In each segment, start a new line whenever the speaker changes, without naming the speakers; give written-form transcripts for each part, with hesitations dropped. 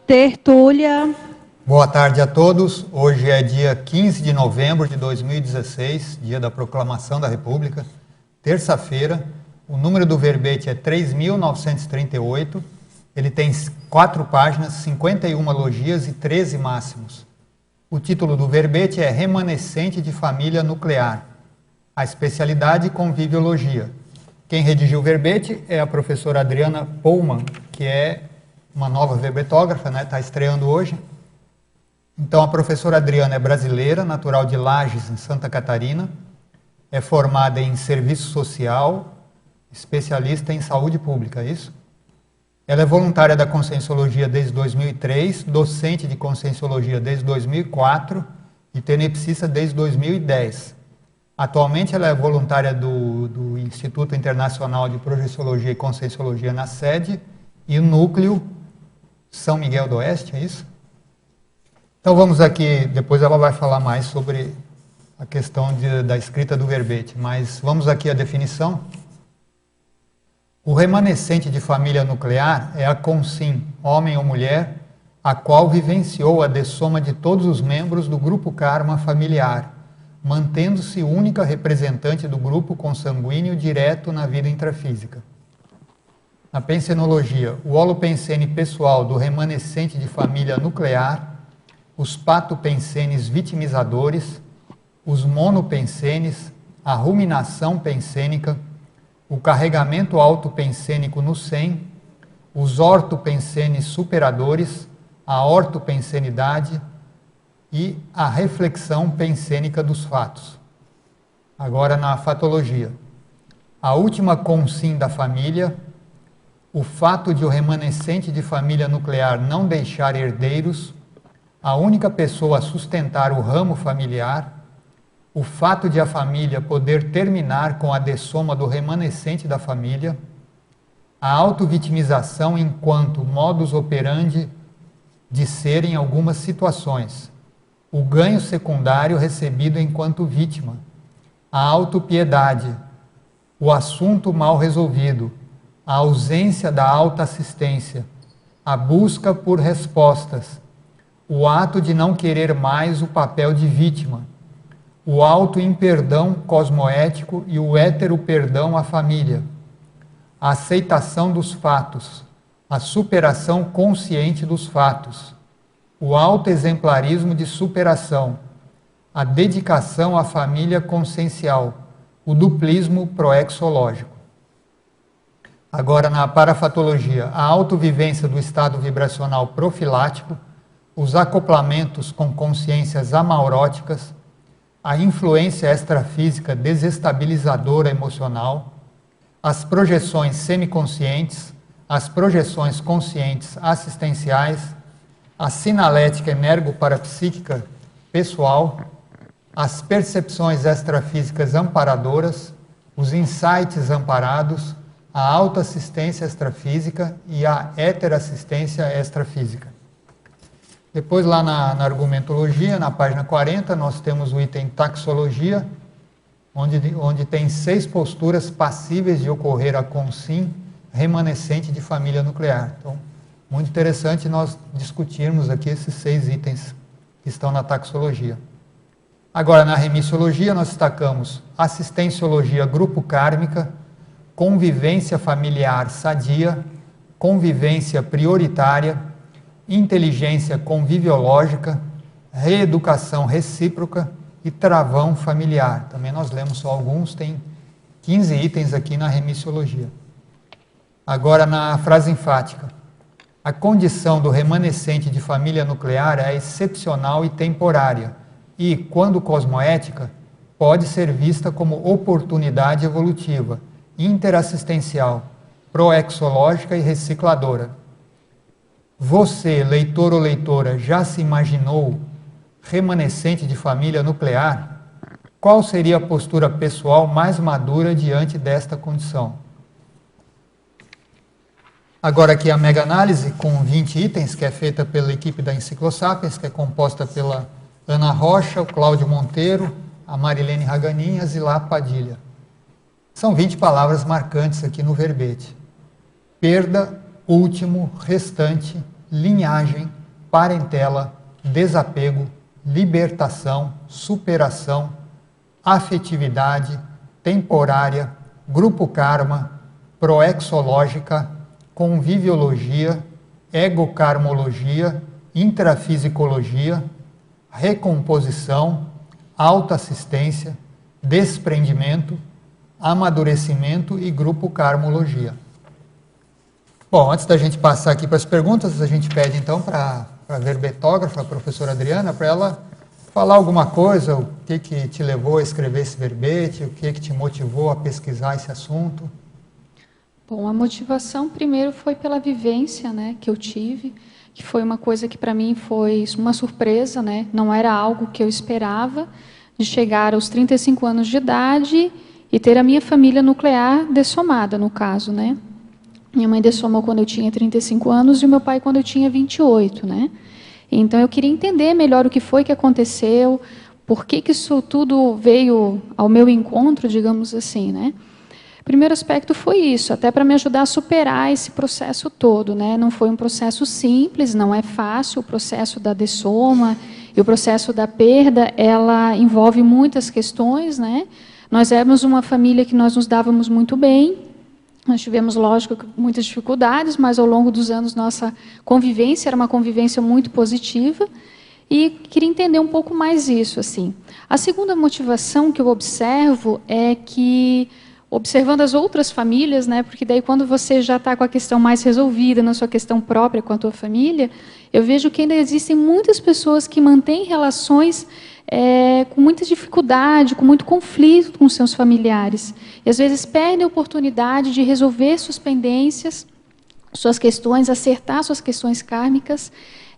Tertúlia.
Boa tarde a todos. Hoje é dia 15 de novembro de 2016, dia da Proclamação da República, terça-feira. O número do verbete é 3.938. Ele tem 4 páginas, 51 logias e 13 máximos. O título do verbete é Remanescente de Família Nuclear. A especialidade Conviviologia. Quem redigiu o verbete é a professora Adriana Pohlmann, que é uma nova verbetógrafa, né? Está estreando hoje. Então, a professora Adriana é brasileira, natural de Lages, em Santa Catarina, é formada em serviço social, especialista em saúde pública, é isso? Ela é voluntária da Conscienciologia desde 2003, docente de Conscienciologia desde 2004 e tenepsista desde 2010. Atualmente, ela é voluntária do Instituto Internacional de Projeciologia e Conscienciologia na sede e núcleo São Miguel do Oeste, é isso? Então vamos aqui, depois ela vai falar mais sobre a questão da escrita do verbete, mas vamos aqui à definição. O remanescente de família nuclear é a consim, homem ou mulher, a qual vivenciou a dessoma de todos os membros do grupo karma familiar, mantendo-se única representante do grupo consanguíneo direto na vida intrafísica. Na pensenologia, o holopensene pessoal do remanescente de família nuclear, os patopensenes vitimizadores, os monopensenes, a ruminação pensênica, o carregamento autopensênico no SEM, os ortopensenes superadores, a ortopensenidade e a reflexão pensênica dos fatos. Agora na fatologia. A última consim da família, o fato de o remanescente de família nuclear não deixar herdeiros, a única pessoa a sustentar o ramo familiar, o fato de a família poder terminar com a dessoma do remanescente da família, a autovitimização enquanto modus operandi de ser em algumas situações, o ganho secundário recebido enquanto vítima, a autopiedade, o assunto mal resolvido, a ausência da autoassistência, a busca por respostas, o ato de não querer mais o papel de vítima, o auto-imperdão cosmoético e o hétero-perdão à família, a aceitação dos fatos, a superação consciente dos fatos, o auto-exemplarismo de superação, a dedicação à família consciencial, o duplismo proexológico. Agora, na parafatologia, a autovivência do estado vibracional profilático, os acoplamentos com consciências amauróticas, a influência extrafísica desestabilizadora emocional, as projeções semiconscientes, as projeções conscientes assistenciais, a sinalética energoparapsíquica pessoal, as percepções extrafísicas amparadoras, os insights amparados, a autoassistência extrafísica e a heterassistência extrafísica. Depois, lá na argumentologia, na página 40, nós temos o item taxologia, onde tem 6 posturas passíveis de ocorrer a consim remanescente de família nuclear. Então, muito interessante nós discutirmos aqui esses 6 itens que estão na taxologia. Agora, na remissiologia, nós destacamos assistenciologia grupo kármica, convivência familiar sadia, convivência prioritária, inteligência conviviológica, reeducação recíproca e travão familiar. Também nós lemos só alguns, tem 15 itens aqui na remissiologia. Agora, na frase enfática. A condição do remanescente de família nuclear é excepcional e temporária e, quando cosmoética, pode ser vista como oportunidade evolutiva, interassistencial, proexológica e recicladora. Você, leitor ou leitora, já se imaginou remanescente de família nuclear? Qual seria a postura pessoal mais madura diante desta condição? Agora aqui a mega análise com 20 itens, que é feita pela equipe da Enciclosapiens, que é composta pela Ana Rocha, o Cláudio Monteiro, a Marilene Raganin e a Zilá Padilha. São 20 palavras marcantes aqui no verbete. Perda, último, restante, linhagem, parentela, desapego, libertação, superação, afetividade, temporária, grupo karma, proexológica, conviviologia, egokarmologia, intrafisicologia, recomposição, autoassistência, desprendimento, amadurecimento e grupo karmologia. Bom, antes da gente passar aqui para as perguntas, a gente pede então para a verbetógrafa, a professora Adriana, para ela falar alguma coisa, o que te levou a escrever esse verbete, o que te motivou a pesquisar esse assunto.
Bom, a motivação primeiro foi pela vivência, né, que eu tive, que foi uma coisa que para mim foi uma surpresa, né, não era algo que eu esperava, de chegar aos 35 anos de idade e ter a minha família nuclear dessomada, no caso, né. Minha mãe dessomou quando eu tinha 35 anos e o meu pai quando eu tinha 28, né. Então, eu queria entender melhor o que foi que aconteceu, por que isso tudo veio ao meu encontro, digamos assim, né. O primeiro aspecto foi isso, até para me ajudar a superar esse processo todo, né. Não foi um processo simples, não é fácil, o processo da dessoma e o processo da perda, ela envolve muitas questões, né. Nós éramos uma família que nós nos dávamos muito bem. Nós tivemos, lógico, muitas dificuldades, mas ao longo dos anos nossa convivência era uma convivência muito positiva e queria entender um pouco mais isso, assim. A segunda motivação que eu observo é que, observando as outras famílias, né, porque daí quando você já está com a questão mais resolvida, na sua questão própria com a tua família, eu vejo que ainda existem muitas pessoas que mantêm relações com muita dificuldade, com muito conflito com seus familiares. E, às vezes, perdem a oportunidade de resolver suas pendências, suas questões, acertar suas questões kármicas.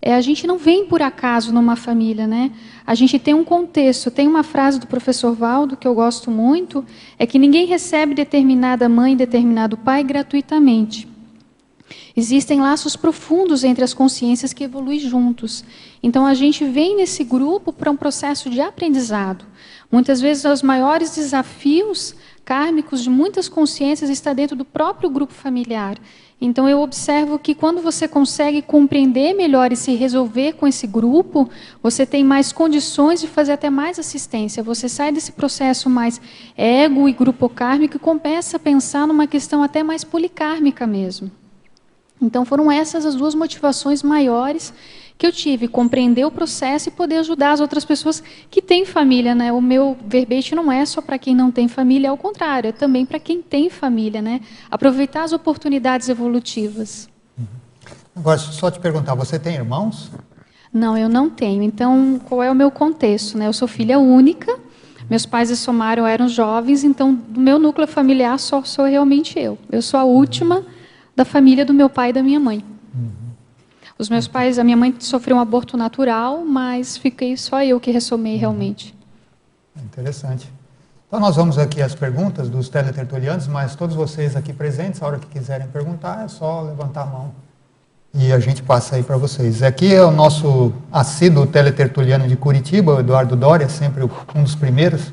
A gente não vem por acaso numa família, né? A gente tem um contexto. Tem uma frase do professor Valdo, que eu gosto muito, é que ninguém recebe determinada mãe, determinado pai gratuitamente. Existem laços profundos entre as consciências que evoluem juntos. Então, a gente vem nesse grupo para um processo de aprendizado. Muitas vezes, os maiores desafios kármicos de muitas consciências estão dentro do próprio grupo familiar. Então, eu observo que quando você consegue compreender melhor e se resolver com esse grupo, você tem mais condições de fazer até mais assistência. Você sai desse processo mais ego e grupo kármico e começa a pensar numa questão até mais policármica mesmo. Então, foram essas as duas motivações maiores que eu tive, compreender o processo e poder ajudar as outras pessoas que têm família, né? O meu verbete não é só para quem não tem família, ao contrário, é também para quem tem família, né? Aproveitar as oportunidades evolutivas.
Agora, só te perguntar, você tem irmãos?
Não, eu não tenho. Então, qual é o meu contexto, né? Eu sou filha única, meus pais se somaram, eram jovens, então, do meu núcleo familiar só sou realmente eu. Eu sou a última da família do meu pai e da minha mãe. Os meus pais, a minha mãe sofreu um aborto natural, mas fiquei só eu que ressomei realmente.
Interessante. Então nós vamos aqui às perguntas dos teletertulianos, mas todos vocês aqui presentes, a hora que quiserem perguntar, é só levantar a mão e a gente passa aí para vocês. Aqui é o nosso assíduo teletertuliano de Curitiba, o Eduardo Doria, sempre um dos primeiros.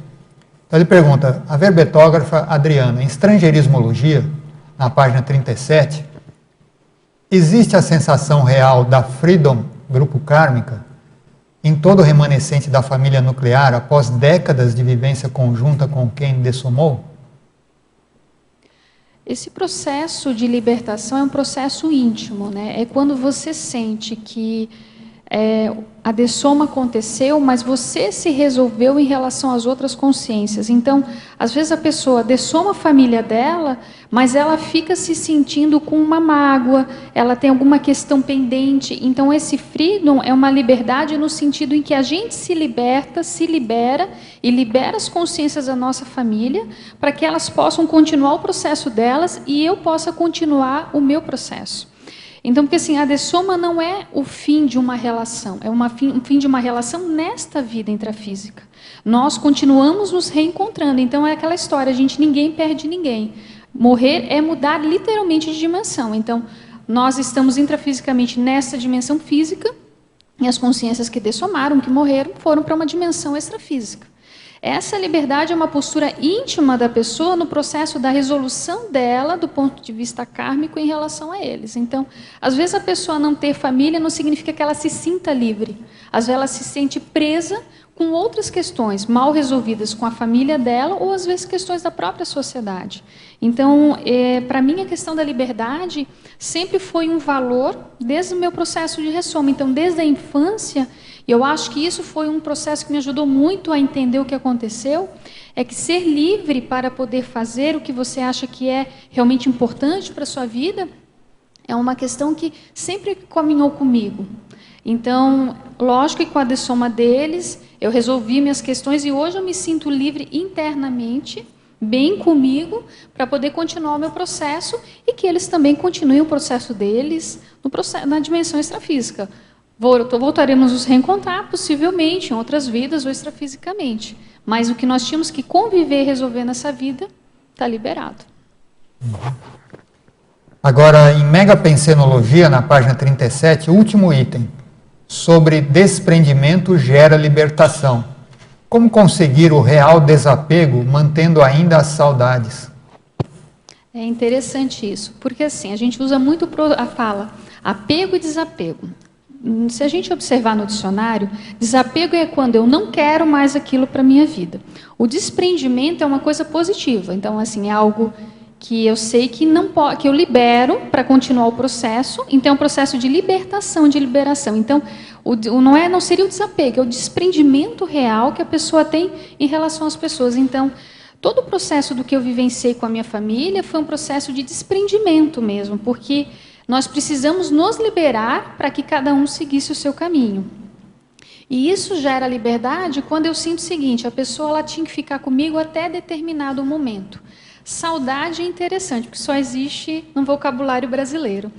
Então ele pergunta, a verbetógrafa Adriana, em estrangeirismologia, na página 37, existe a sensação real da freedom grupo kármica em todo o remanescente da família nuclear após décadas de vivência conjunta com quem dessomou?
Esse processo de libertação é um processo íntimo, né? É quando você sente que a dessoma aconteceu, mas você se resolveu em relação às outras consciências. Então, às vezes a pessoa dessoma a família dela, mas ela fica se sentindo com uma mágoa, ela tem alguma questão pendente. Então, esse freedom é uma liberdade no sentido em que a gente se liberta, se libera e libera as consciências da nossa família para que elas possam continuar o processo delas e eu possa continuar o meu processo. Então, porque assim, a dessoma não é o fim de uma relação, é um fim de uma relação nesta vida intrafísica. Nós continuamos nos reencontrando, então é aquela história, ninguém perde ninguém. Morrer é mudar literalmente de dimensão. Então, nós estamos intrafisicamente nessa dimensão física e as consciências que dessomaram, que morreram, foram para uma dimensão extrafísica. Essa liberdade é uma postura íntima da pessoa no processo da resolução dela do ponto de vista kármico em relação a eles. Então, às vezes a pessoa não ter família não significa que ela se sinta livre. Às vezes ela se sente presa com outras questões mal resolvidas com a família dela ou às vezes questões da própria sociedade. Então, para mim a questão da liberdade sempre foi um valor desde o meu processo de ressoma. Então, desde a infância, eu acho que isso foi um processo que me ajudou muito a entender o que aconteceu, é que ser livre para poder fazer o que você acha que é realmente importante para a sua vida é uma questão que sempre caminhou comigo. Então, lógico que com a dessoma deles, eu resolvi minhas questões e hoje eu me sinto livre internamente, bem comigo, para poder continuar o meu processo e que eles também continuem o processo deles na dimensão extrafísica. Voltaremos a nos reencontrar, possivelmente, em outras vidas ou extrafisicamente. Mas o que nós tínhamos que conviver e resolver nessa vida está liberado.
Agora, em Megapensenologia, na página 37, último item. Sobre desprendimento gera libertação. Como conseguir o real desapego, mantendo ainda as saudades?
É interessante isso, porque assim, a gente usa muito a fala apego e desapego. Se a gente observar no dicionário, desapego é quando eu não quero mais aquilo para a minha vida. O desprendimento é uma coisa positiva, então assim, é algo que eu sei que não pode, que eu libero para continuar o processo, então é um processo de libertação, de liberação. Então, não seria o desapego, é o desprendimento real que a pessoa tem em relação às pessoas. Então, todo o processo do que eu vivenciei com a minha família foi um processo de desprendimento mesmo, porque nós precisamos nos liberar para que cada um seguisse o seu caminho. E isso gera liberdade quando eu sinto o seguinte, a pessoa ela tinha que ficar comigo até determinado momento. Saudade é interessante, porque só existe no vocabulário brasileiro.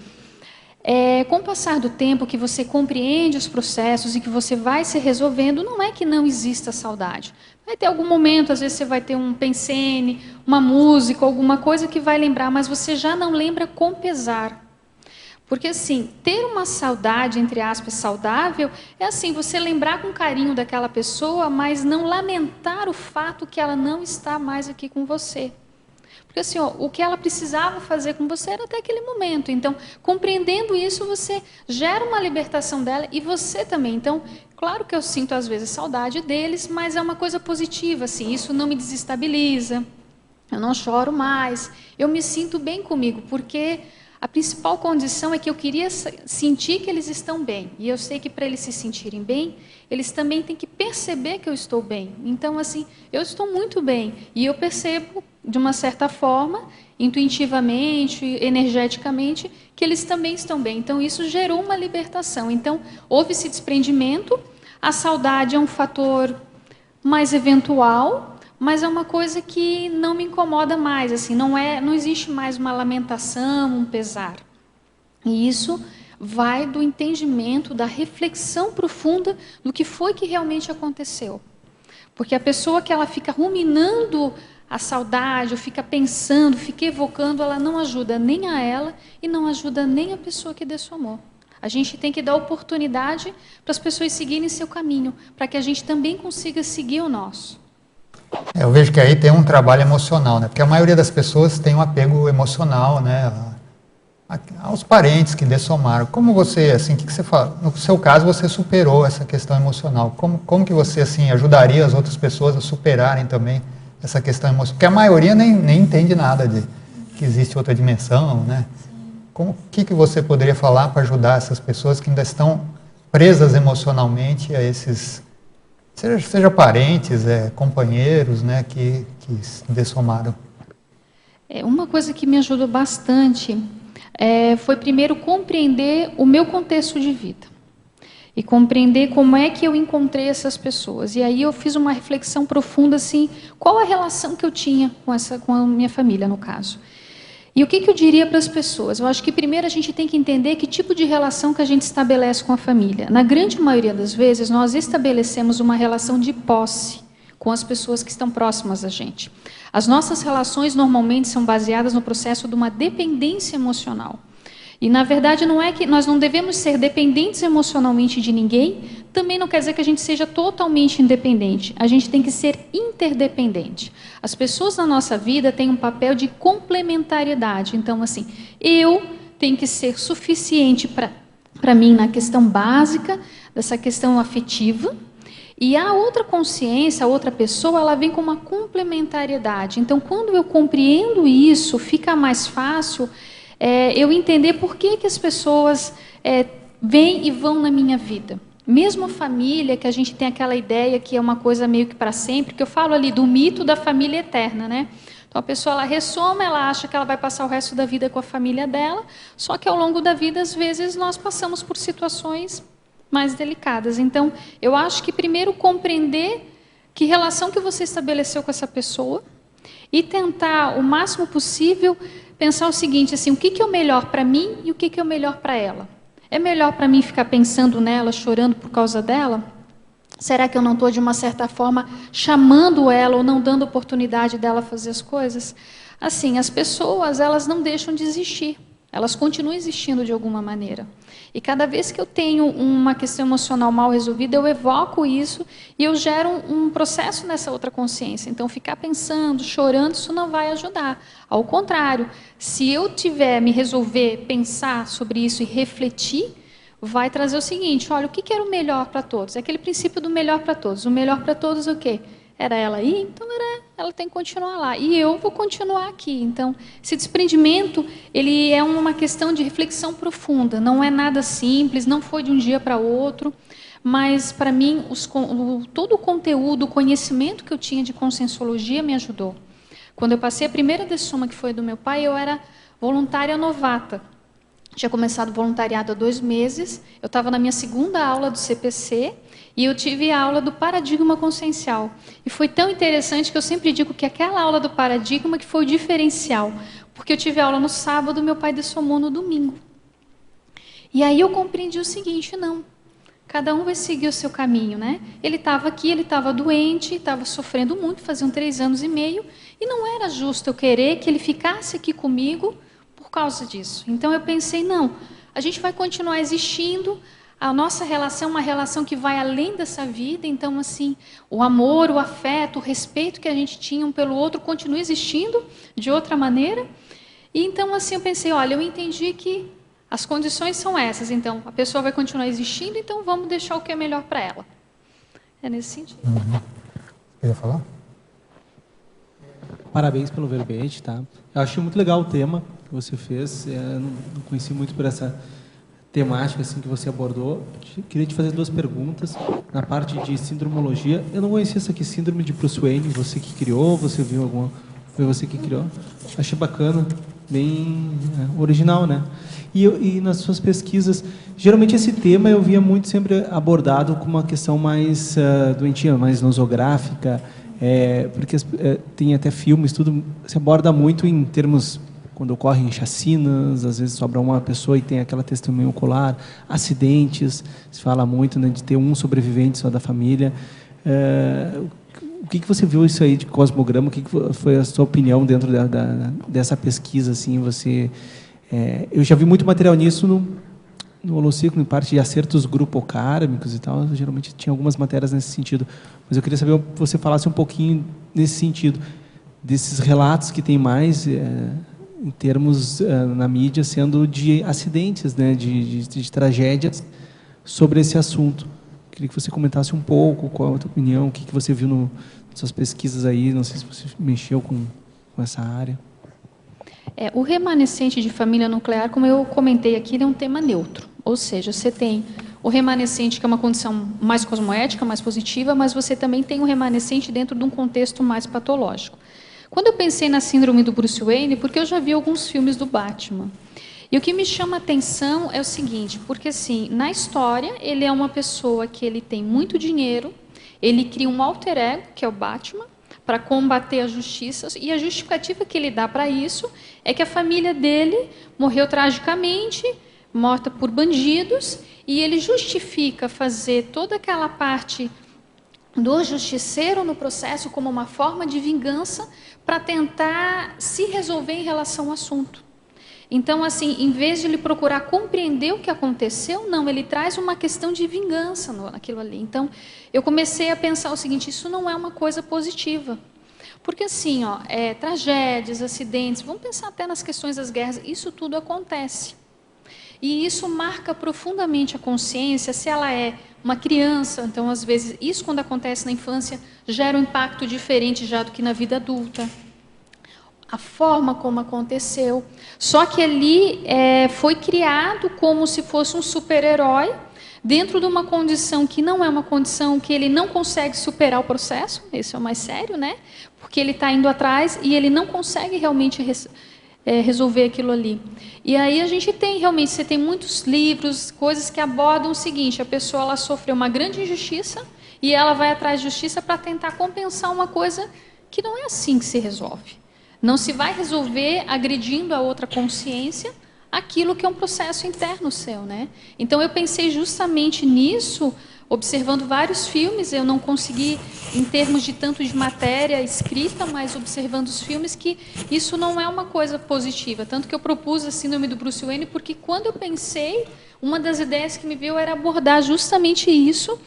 Com o passar do tempo que você compreende os processos e que você vai se resolvendo, não é que não exista saudade. Vai ter algum momento, às vezes você vai ter um pensene, uma música, alguma coisa que vai lembrar, mas você já não lembra com pesar. Porque, assim, ter uma saudade, entre aspas, saudável, é assim, você lembrar com carinho daquela pessoa, mas não lamentar o fato que ela não está mais aqui com você. Porque, assim, o que ela precisava fazer com você era até aquele momento. Então, compreendendo isso, você gera uma libertação dela e você também. Então, claro que eu sinto, às vezes, saudade deles, mas é uma coisa positiva, assim, isso não me desestabiliza, eu não choro mais, eu me sinto bem comigo, porque a principal condição é que eu queria sentir que eles estão bem. E eu sei que para eles se sentirem bem, eles também têm que perceber que eu estou bem. Então, assim, eu estou muito bem. E eu percebo, de uma certa forma, intuitivamente, energeticamente, que eles também estão bem. Então, isso gerou uma libertação. Então, houve esse desprendimento. A saudade é um fator mais eventual, mas é uma coisa que não me incomoda mais, assim, não existe mais uma lamentação, um pesar. E isso vai do entendimento, da reflexão profunda do que foi que realmente aconteceu. Porque a pessoa que ela fica ruminando a saudade, ou fica pensando, fica evocando, ela não ajuda nem a ela e não ajuda nem a pessoa que dessomou. A gente tem que dar oportunidade para as pessoas seguirem seu caminho, para que a gente também consiga seguir o nosso.
Eu vejo que aí tem um trabalho emocional, né? Porque a maioria das pessoas tem um apego emocional, né? Aos parentes que dessomaram. Como você, assim, o que você fala? No seu caso, você superou essa questão emocional. Como que você, assim, ajudaria as outras pessoas a superarem também essa questão emocional? Porque a maioria nem entende nada de que existe outra dimensão, né? O que você poderia falar para ajudar essas pessoas que ainda estão presas emocionalmente a esses... Seja parentes, companheiros, né, que dessomaram.
Uma coisa que me ajudou bastante foi primeiro compreender o meu contexto de vida. E compreender como é que eu encontrei essas pessoas. E aí eu fiz uma reflexão profunda, assim, qual a relação que eu tinha com a minha família, no caso. E o que eu diria para as pessoas? Eu acho que primeiro a gente tem que entender que tipo de relação que a gente estabelece com a família. Na grande maioria das vezes, nós estabelecemos uma relação de posse com as pessoas que estão próximas a gente. As nossas relações normalmente são baseadas no processo de uma dependência emocional. E, na verdade, não é que nós não devemos ser dependentes emocionalmente de ninguém, também não quer dizer que a gente seja totalmente independente. A gente tem que ser interdependente. As pessoas na nossa vida têm um papel de complementariedade. Então, assim, eu tenho que ser suficiente para mim na questão básica, dessa questão afetiva, e a outra consciência, a outra pessoa, ela vem com uma complementariedade. Então, quando eu compreendo isso, fica mais fácil eu entender por que as pessoas vêm e vão na minha vida. Mesmo a família, que a gente tem aquela ideia que é uma coisa meio que para sempre, que eu falo ali do mito da família eterna, né? Então, a pessoa, ela ressoma, ela acha que ela vai passar o resto da vida com a família dela, só que ao longo da vida, às vezes, nós passamos por situações mais delicadas. Então, eu acho que primeiro compreender que relação que você estabeleceu com essa pessoa e tentar, o máximo possível, pensar o seguinte, assim, o que é o melhor para mim e o que é o melhor para ela? É melhor para mim ficar pensando nela, chorando por causa dela? Será que eu não estou, de uma certa forma, chamando ela ou não dando oportunidade dela fazer as coisas? Assim, as pessoas, elas não deixam de existir. Elas continuam existindo de alguma maneira. E cada vez que eu tenho uma questão emocional mal resolvida, eu evoco isso e eu gero um processo nessa outra consciência. Então, ficar pensando, chorando, isso não vai ajudar. Ao contrário, se eu me resolver pensar sobre isso e refletir, vai trazer o seguinte, olha, o que era o melhor para todos? É aquele princípio do melhor para todos. O melhor para todos é o quê? Era ela aí? Então ela tem que continuar lá. E eu vou continuar aqui. Então, esse desprendimento, ele é uma questão de reflexão profunda. Não é nada simples, não foi de um dia para outro. Mas, para mim, todo o conteúdo, o conhecimento que eu tinha de conscienciologia me ajudou. Quando eu passei a primeira dessoma, que foi do meu pai, eu era voluntária novata. Tinha começado o voluntariado há 2 meses. Eu estava na minha 2ª aula do CPC. E eu tive a aula do paradigma consciencial. E foi tão interessante que eu sempre digo que aquela aula do paradigma que foi o diferencial. Porque eu tive aula no sábado, meu pai dessomou no domingo. E aí eu compreendi o seguinte, não. Cada um vai seguir o seu caminho, né? Ele estava aqui, ele estava doente, estava sofrendo muito, faziam 3 anos e meio. E não era justo eu querer que ele ficasse aqui comigo por causa disso. Então eu pensei, não, a gente vai continuar existindo. A nossa relação é uma relação que vai além dessa vida, então, assim, o amor, o afeto, o respeito que a gente tinha um pelo outro continua existindo de outra maneira. E então, assim, eu pensei, olha, eu entendi que as condições são essas, então, a pessoa vai continuar existindo, então vamos deixar o que é melhor para ela. É nesse sentido.
Uhum. Quer falar?
Parabéns pelo verbete, tá? Eu achei muito legal o tema que você fez, eu não conheci muito por essa temática assim que você abordou. Queria te fazer 2 perguntas. Na parte de sindromologia, eu não conhecia essa aqui, síndrome de Bruce Wayne. Você que criou? Você viu alguma? Foi você que criou? Achei bacana, bem original, né? E nas suas pesquisas, geralmente esse tema eu via muito sempre abordado como uma questão mais doentia, mais nosográfica, porque tem até filmes, tudo se aborda muito em termos quando ocorrem chacinas, às vezes sobra uma pessoa e tem aquela testemunha ocular, acidentes, se fala muito, né, de ter um sobrevivente só da família. O que você viu isso aí de cosmograma? O que foi a sua opinião dentro dessa pesquisa? Assim, eu já vi muito material nisso no holociclo, em parte de acertos grupocármicos e tal. Geralmente tinha algumas matérias nesse sentido. Mas eu queria saber que você falasse um pouquinho nesse sentido, desses relatos que tem mais... em termos na mídia, sendo de acidentes, né, de tragédias sobre esse assunto. Queria que você comentasse um pouco, qual é a tua opinião, o que você viu nas suas pesquisas aí, não sei se você mexeu com essa área.
O remanescente de família nuclear, como eu comentei aqui, ele é um tema neutro. Ou seja, você tem o remanescente, que é uma condição mais cosmoética, mais positiva, mas você também tem o remanescente dentro de um contexto mais patológico. Quando eu pensei na síndrome do Bruce Wayne, porque eu já vi alguns filmes do Batman. E o que me chama a atenção é o seguinte, porque assim, na história, ele é uma pessoa que ele tem muito dinheiro, ele cria um alter ego, que é o Batman, para combater a justiça, e a justificativa que ele dá para isso é que a família dele morreu tragicamente, morta por bandidos, e ele justifica fazer toda aquela parte do justiceiro no processo como uma forma de vingança para tentar se resolver em relação ao assunto. Então, assim, em vez de ele procurar compreender o que aconteceu, não, ele traz uma questão de vingança naquilo ali. Então, eu comecei a pensar o seguinte, isso não é uma coisa positiva. Porque, assim, ó, tragédias, acidentes, vamos pensar até nas questões das guerras, isso tudo acontece. E isso marca profundamente a consciência, se ela é uma criança, então, às vezes, isso quando acontece na infância, gera um impacto diferente já do que na vida adulta. A forma como aconteceu. Só que ali foi criado como se fosse um super-herói, dentro de uma condição que não é uma condição que ele não consegue superar o processo, esse é o mais sério, né? Porque ele está indo atrás e ele não consegue realmente resolver aquilo ali. E aí a gente tem, realmente, você tem muitos livros, coisas que abordam o seguinte, a pessoa ela sofreu uma grande injustiça e ela vai atrás de justiça para tentar compensar uma coisa que não é assim que se resolve. Não se vai resolver agredindo a outra consciência aquilo que é um processo interno seu, né? Então, eu pensei justamente nisso, observando vários filmes, eu não consegui, em termos de tanto de matéria escrita, mas observando os filmes, que isso não é uma coisa positiva. Tanto que eu propus a síndrome do Bruce Wayne, porque quando eu pensei, uma das ideias que me veio era abordar justamente isso,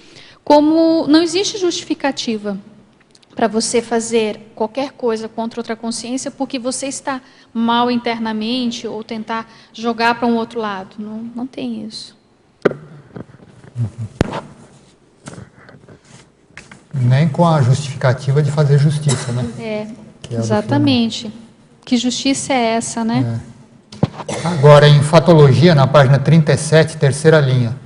como não existe justificativa para você fazer qualquer coisa contra outra consciência porque você está mal internamente ou tentar jogar para um outro lado. Não tem isso.
Nem com a justificativa de fazer justiça, né?
Exatamente. Que justiça é essa, né?
Agora, em Fatologia, na página 37, terceira linha.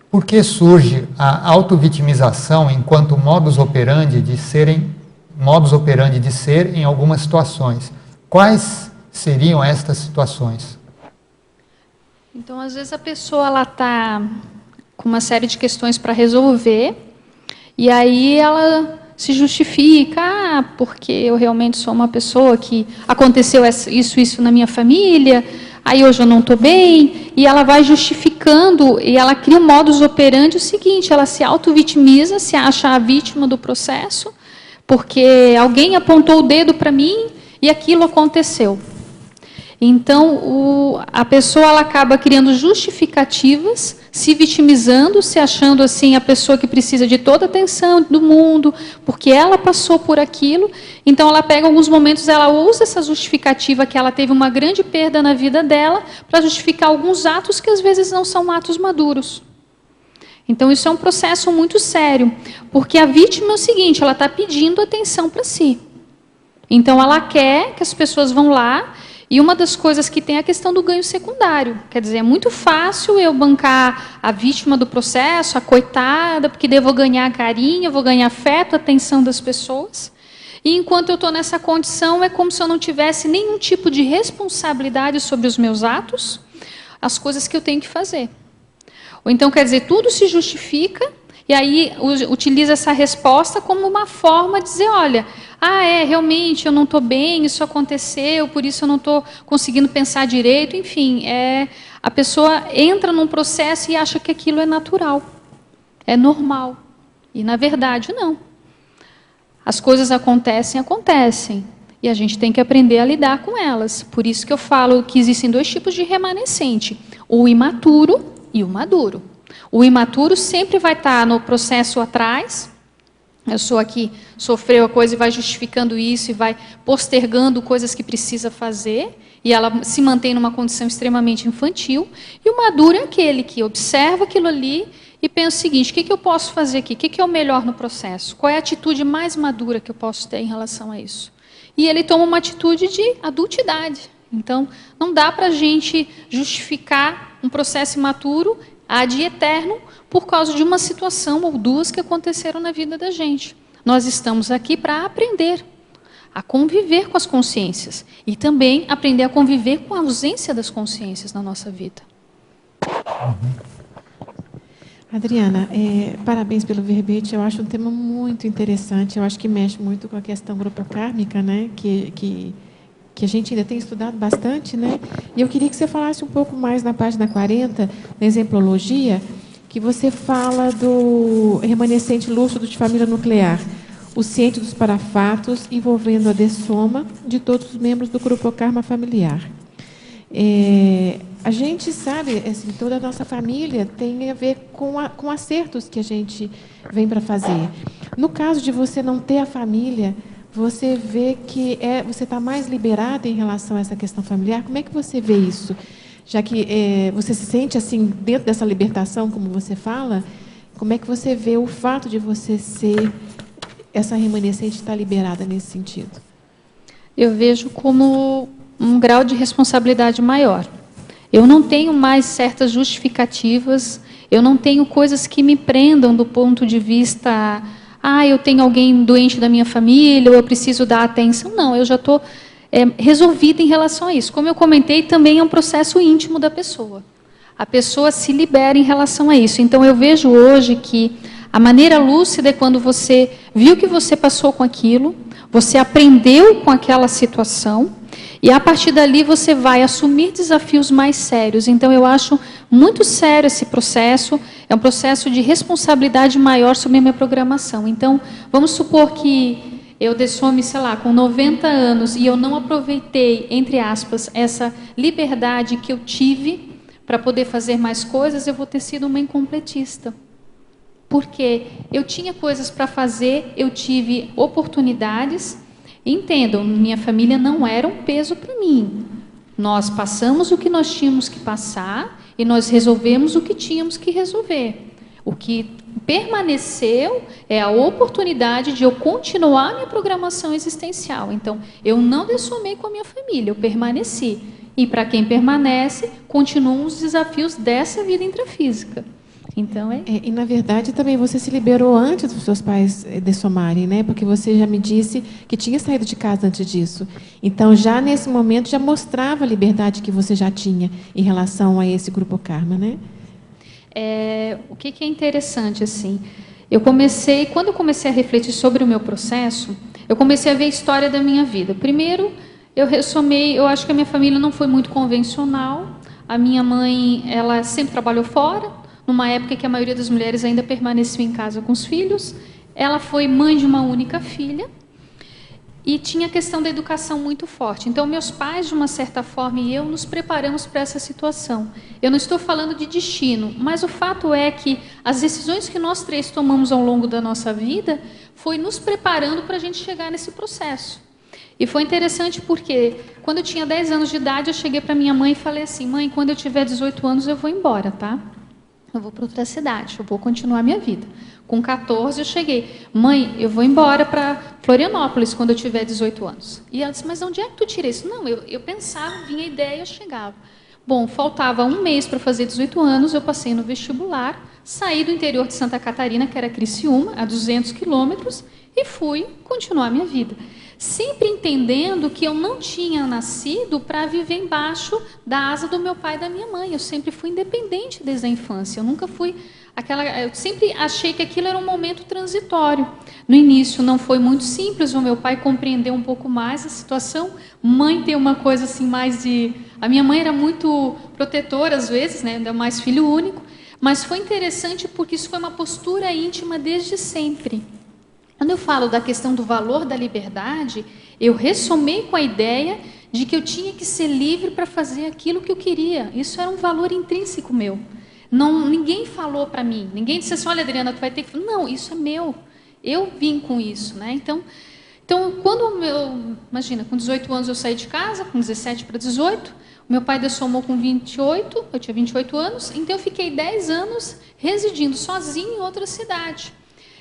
Por que surge a autovitimização enquanto modus operandi de ser em algumas situações? Quais seriam estas situações?
Então, às vezes a pessoa está com uma série de questões para resolver e aí ela se justifica, porque eu realmente sou uma pessoa que aconteceu isso na minha família, aí hoje eu não estou bem, e ela vai justificando, e ela cria um modus operandi o seguinte, ela se auto-vitimiza, se acha a vítima do processo, porque alguém apontou o dedo para mim e aquilo aconteceu. Então, a pessoa ela acaba criando justificativas, se vitimizando, se achando assim a pessoa que precisa de toda a atenção do mundo, porque ela passou por aquilo. Então, ela pega alguns momentos, ela usa essa justificativa que ela teve uma grande perda na vida dela para justificar alguns atos que às vezes não são atos maduros. Então, isso é um processo muito sério, porque a vítima é o seguinte, ela está pedindo atenção para si. Então, ela quer que as pessoas vão lá, e uma das coisas que tem é a questão do ganho secundário. Quer dizer, é muito fácil eu bancar a vítima do processo, a coitada, porque daí eu vou ganhar carinho, vou ganhar afeto, atenção das pessoas. E enquanto eu estou nessa condição, é como se eu não tivesse nenhum tipo de responsabilidade sobre os meus atos, as coisas que eu tenho que fazer. Ou então, quer dizer, tudo se justifica, e aí utiliza essa resposta como uma forma de dizer, olha, realmente eu não estou bem, isso aconteceu, por isso eu não estou conseguindo pensar direito, enfim, a pessoa entra num processo e acha que aquilo é natural, é normal. E, na verdade, não. As coisas acontecem, e a gente tem que aprender a lidar com elas. Por isso que eu falo que existem dois tipos de remanescente, o imaturo e o maduro. O imaturo sempre vai estar no processo atrás, a pessoa que sofreu a coisa e vai justificando isso e vai postergando coisas que precisa fazer, e ela se mantém numa condição extremamente infantil. E o maduro é aquele que observa aquilo ali e pensa o seguinte, o que eu posso fazer aqui? O que é o melhor no processo? Qual é a atitude mais madura que eu posso ter em relação a isso? E ele toma uma atitude de adultidade. Então, não dá para a gente justificar um processo imaturo ad eterno por causa de uma situação ou duas que aconteceram na vida da gente. Nós estamos aqui para aprender a conviver com as consciências e também aprender a conviver com a ausência das consciências na nossa vida.
Adriana, parabéns pelo verbete. Eu acho um tema muito interessante. Eu acho que mexe muito com a questão grupocármica, né? Que a gente ainda tem estudado bastante, né? E eu queria que você falasse um pouco mais na página 40, na exemplologia, que você fala do remanescente lúcido de família nuclear, o ciente dos parafatos envolvendo a dessoma de todos os membros do grupokarma familiar. A gente sabe, assim, toda a nossa família tem a ver com acertos que a gente vem para fazer. No caso de você não ter a família, você vê que você está mais liberada em relação a essa questão familiar. Como é que você vê isso? Já que você se sente assim dentro dessa libertação, como você fala, como é que você vê o fato de você ser essa remanescente estar liberada nesse sentido?
Eu vejo como um grau de responsabilidade maior. Eu não tenho mais certas justificativas, eu não tenho coisas que me prendam do ponto de vista, eu tenho alguém doente da minha família, ou eu preciso dar atenção. Não, eu já estou resolvida em relação a isso. Como eu comentei, também é um processo íntimo da pessoa. A pessoa se libera em relação a isso. Então, eu vejo hoje que a maneira lúcida é quando você viu que você passou com aquilo, você aprendeu com aquela situação, e a partir dali você vai assumir desafios mais sérios. Então, eu acho muito sério esse processo, é um processo de responsabilidade maior sobre a minha programação. Então, vamos supor que eu dessome, sei lá, com 90 anos, e eu não aproveitei, entre aspas, essa liberdade que eu tive para poder fazer mais coisas, eu vou ter sido uma incompletista. Porque eu tinha coisas para fazer, eu tive oportunidades. Entendam, minha família não era um peso para mim. Nós passamos o que nós tínhamos que passar e nós resolvemos o que tínhamos que resolver. O que permaneceu é a oportunidade de eu continuar minha programação existencial. Então, eu não dessomei com a minha família, eu permaneci. E para quem permanece, continuam os desafios dessa vida intrafísica. Então,
E, na verdade, também você se liberou antes dos seus pais dessomarem, né? Porque você já me disse que tinha saído de casa antes disso. Então, já nesse momento, já mostrava a liberdade que você já tinha em relação a esse grupo Karma, né?
O que é interessante, assim, quando eu comecei a refletir sobre o meu processo, eu comecei a ver a história da minha vida. Primeiro, eu acho que a minha família não foi muito convencional. A minha mãe, ela sempre trabalhou fora, numa época que a maioria das mulheres ainda permaneciam em casa com os filhos. Ela foi mãe de uma única filha e tinha a questão da educação muito forte. Então, meus pais, de uma certa forma, e eu nos preparamos para essa situação. Eu não estou falando de destino, mas o fato é que as decisões que nós três tomamos ao longo da nossa vida foi nos preparando para a gente chegar nesse processo. E foi interessante porque, quando eu tinha 10 anos de idade, eu cheguei para minha mãe e falei assim: mãe, quando eu tiver 18 anos, eu vou embora, tá? Eu vou para outra cidade, eu vou continuar a minha vida. Com 14 eu cheguei: mãe, eu vou embora para Florianópolis quando eu tiver 18 anos. E ela disse: mas onde é que tu tira isso? Não, eu pensava, vinha a ideia e eu chegava. Bom, faltava um mês para fazer 18 anos, eu passei no vestibular, saí do interior de Santa Catarina, que era Criciúma, a 200 quilômetros, e fui continuar a minha vida. Sempre entendendo que eu não tinha nascido para viver embaixo da asa do meu pai e da minha mãe. Eu sempre fui independente desde a infância. Eu nunca fui eu sempre achei que aquilo era um momento transitório. No início não foi muito simples, o meu pai compreendeu um pouco mais a situação. Mãe tem uma coisa assim mais de... A minha mãe era muito protetora às vezes, né? Ainda mais filho único. Mas foi interessante porque isso foi uma postura íntima desde sempre. Quando eu falo da questão do valor da liberdade, eu ressomei com a ideia de que eu tinha que ser livre para fazer aquilo que eu queria. Isso era um valor intrínseco meu. Ninguém falou para mim, ninguém disse assim: olha, Adriana, tu vai ter que... Não, isso é meu. Eu vim com isso, né? Então quando imagina, com 18 anos eu saí de casa, com 17 para 18, meu pai dessomou com 28, eu tinha 28 anos, então eu fiquei 10 anos residindo sozinha em outra cidade.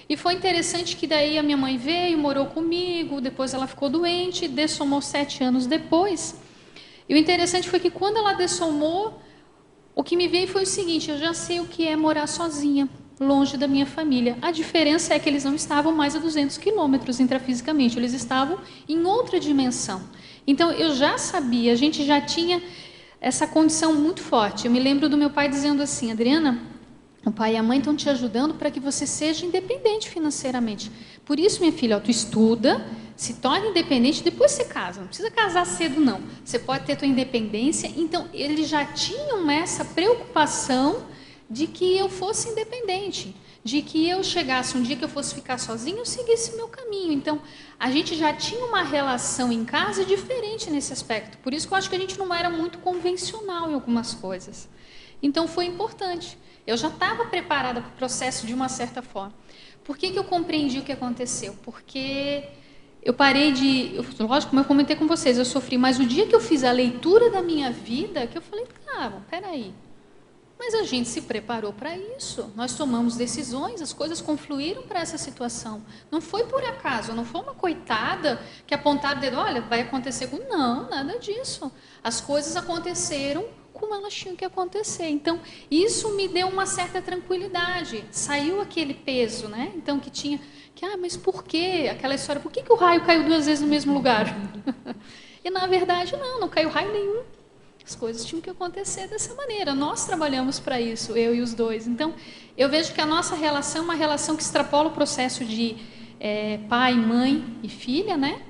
E foi interessante que daí a minha mãe veio, morou comigo, depois ela ficou doente, dessomou 7 anos depois. E o interessante foi que quando ela dessomou, o que me veio foi o seguinte: eu já sei o que é morar sozinha, longe da minha família. A diferença é que eles não estavam mais a 200 quilômetros intrafisicamente, eles estavam em outra dimensão. Então, eu já sabia, a gente já tinha essa condição muito forte. Eu me lembro do meu pai dizendo assim: Adriana, o pai e a mãe estão te ajudando para que você seja independente financeiramente. Por isso, minha filha, tu estuda, se torna independente, depois você casa. Não precisa casar cedo, não. Você pode ter tua independência. Então, eles já tinham essa preocupação de que eu fosse independente, de que eu chegasse um dia que eu fosse ficar sozinha, eu seguisse meu caminho. Então, a gente já tinha uma relação em casa diferente nesse aspecto. Por isso que eu acho que a gente não era muito convencional em algumas coisas. Então, foi importante. Eu já estava preparada para o processo de uma certa forma. Por que eu compreendi o que aconteceu? Porque eu parei de... Lógico, como eu comentei com vocês, eu sofri, mas o dia que eu fiz a leitura da minha vida, que eu falei, cara, peraí, mas a gente se preparou para isso, nós tomamos decisões, as coisas confluíram para essa situação. Não foi por acaso, não foi uma coitada que apontaram o dedo, olha, vai acontecer com... Não, nada disso. As coisas aconteceram como elas tinham que acontecer. Então, isso me deu uma certa tranquilidade. Saiu aquele peso, né? Então, que tinha... mas por quê? Aquela história, por que o raio caiu 2 vezes no mesmo lugar? E, na verdade, não caiu raio nenhum. As coisas tinham que acontecer dessa maneira. Nós trabalhamos para isso, eu e os dois. Então, eu vejo que a nossa relação é uma relação que extrapola o processo de pai, mãe e filha, né?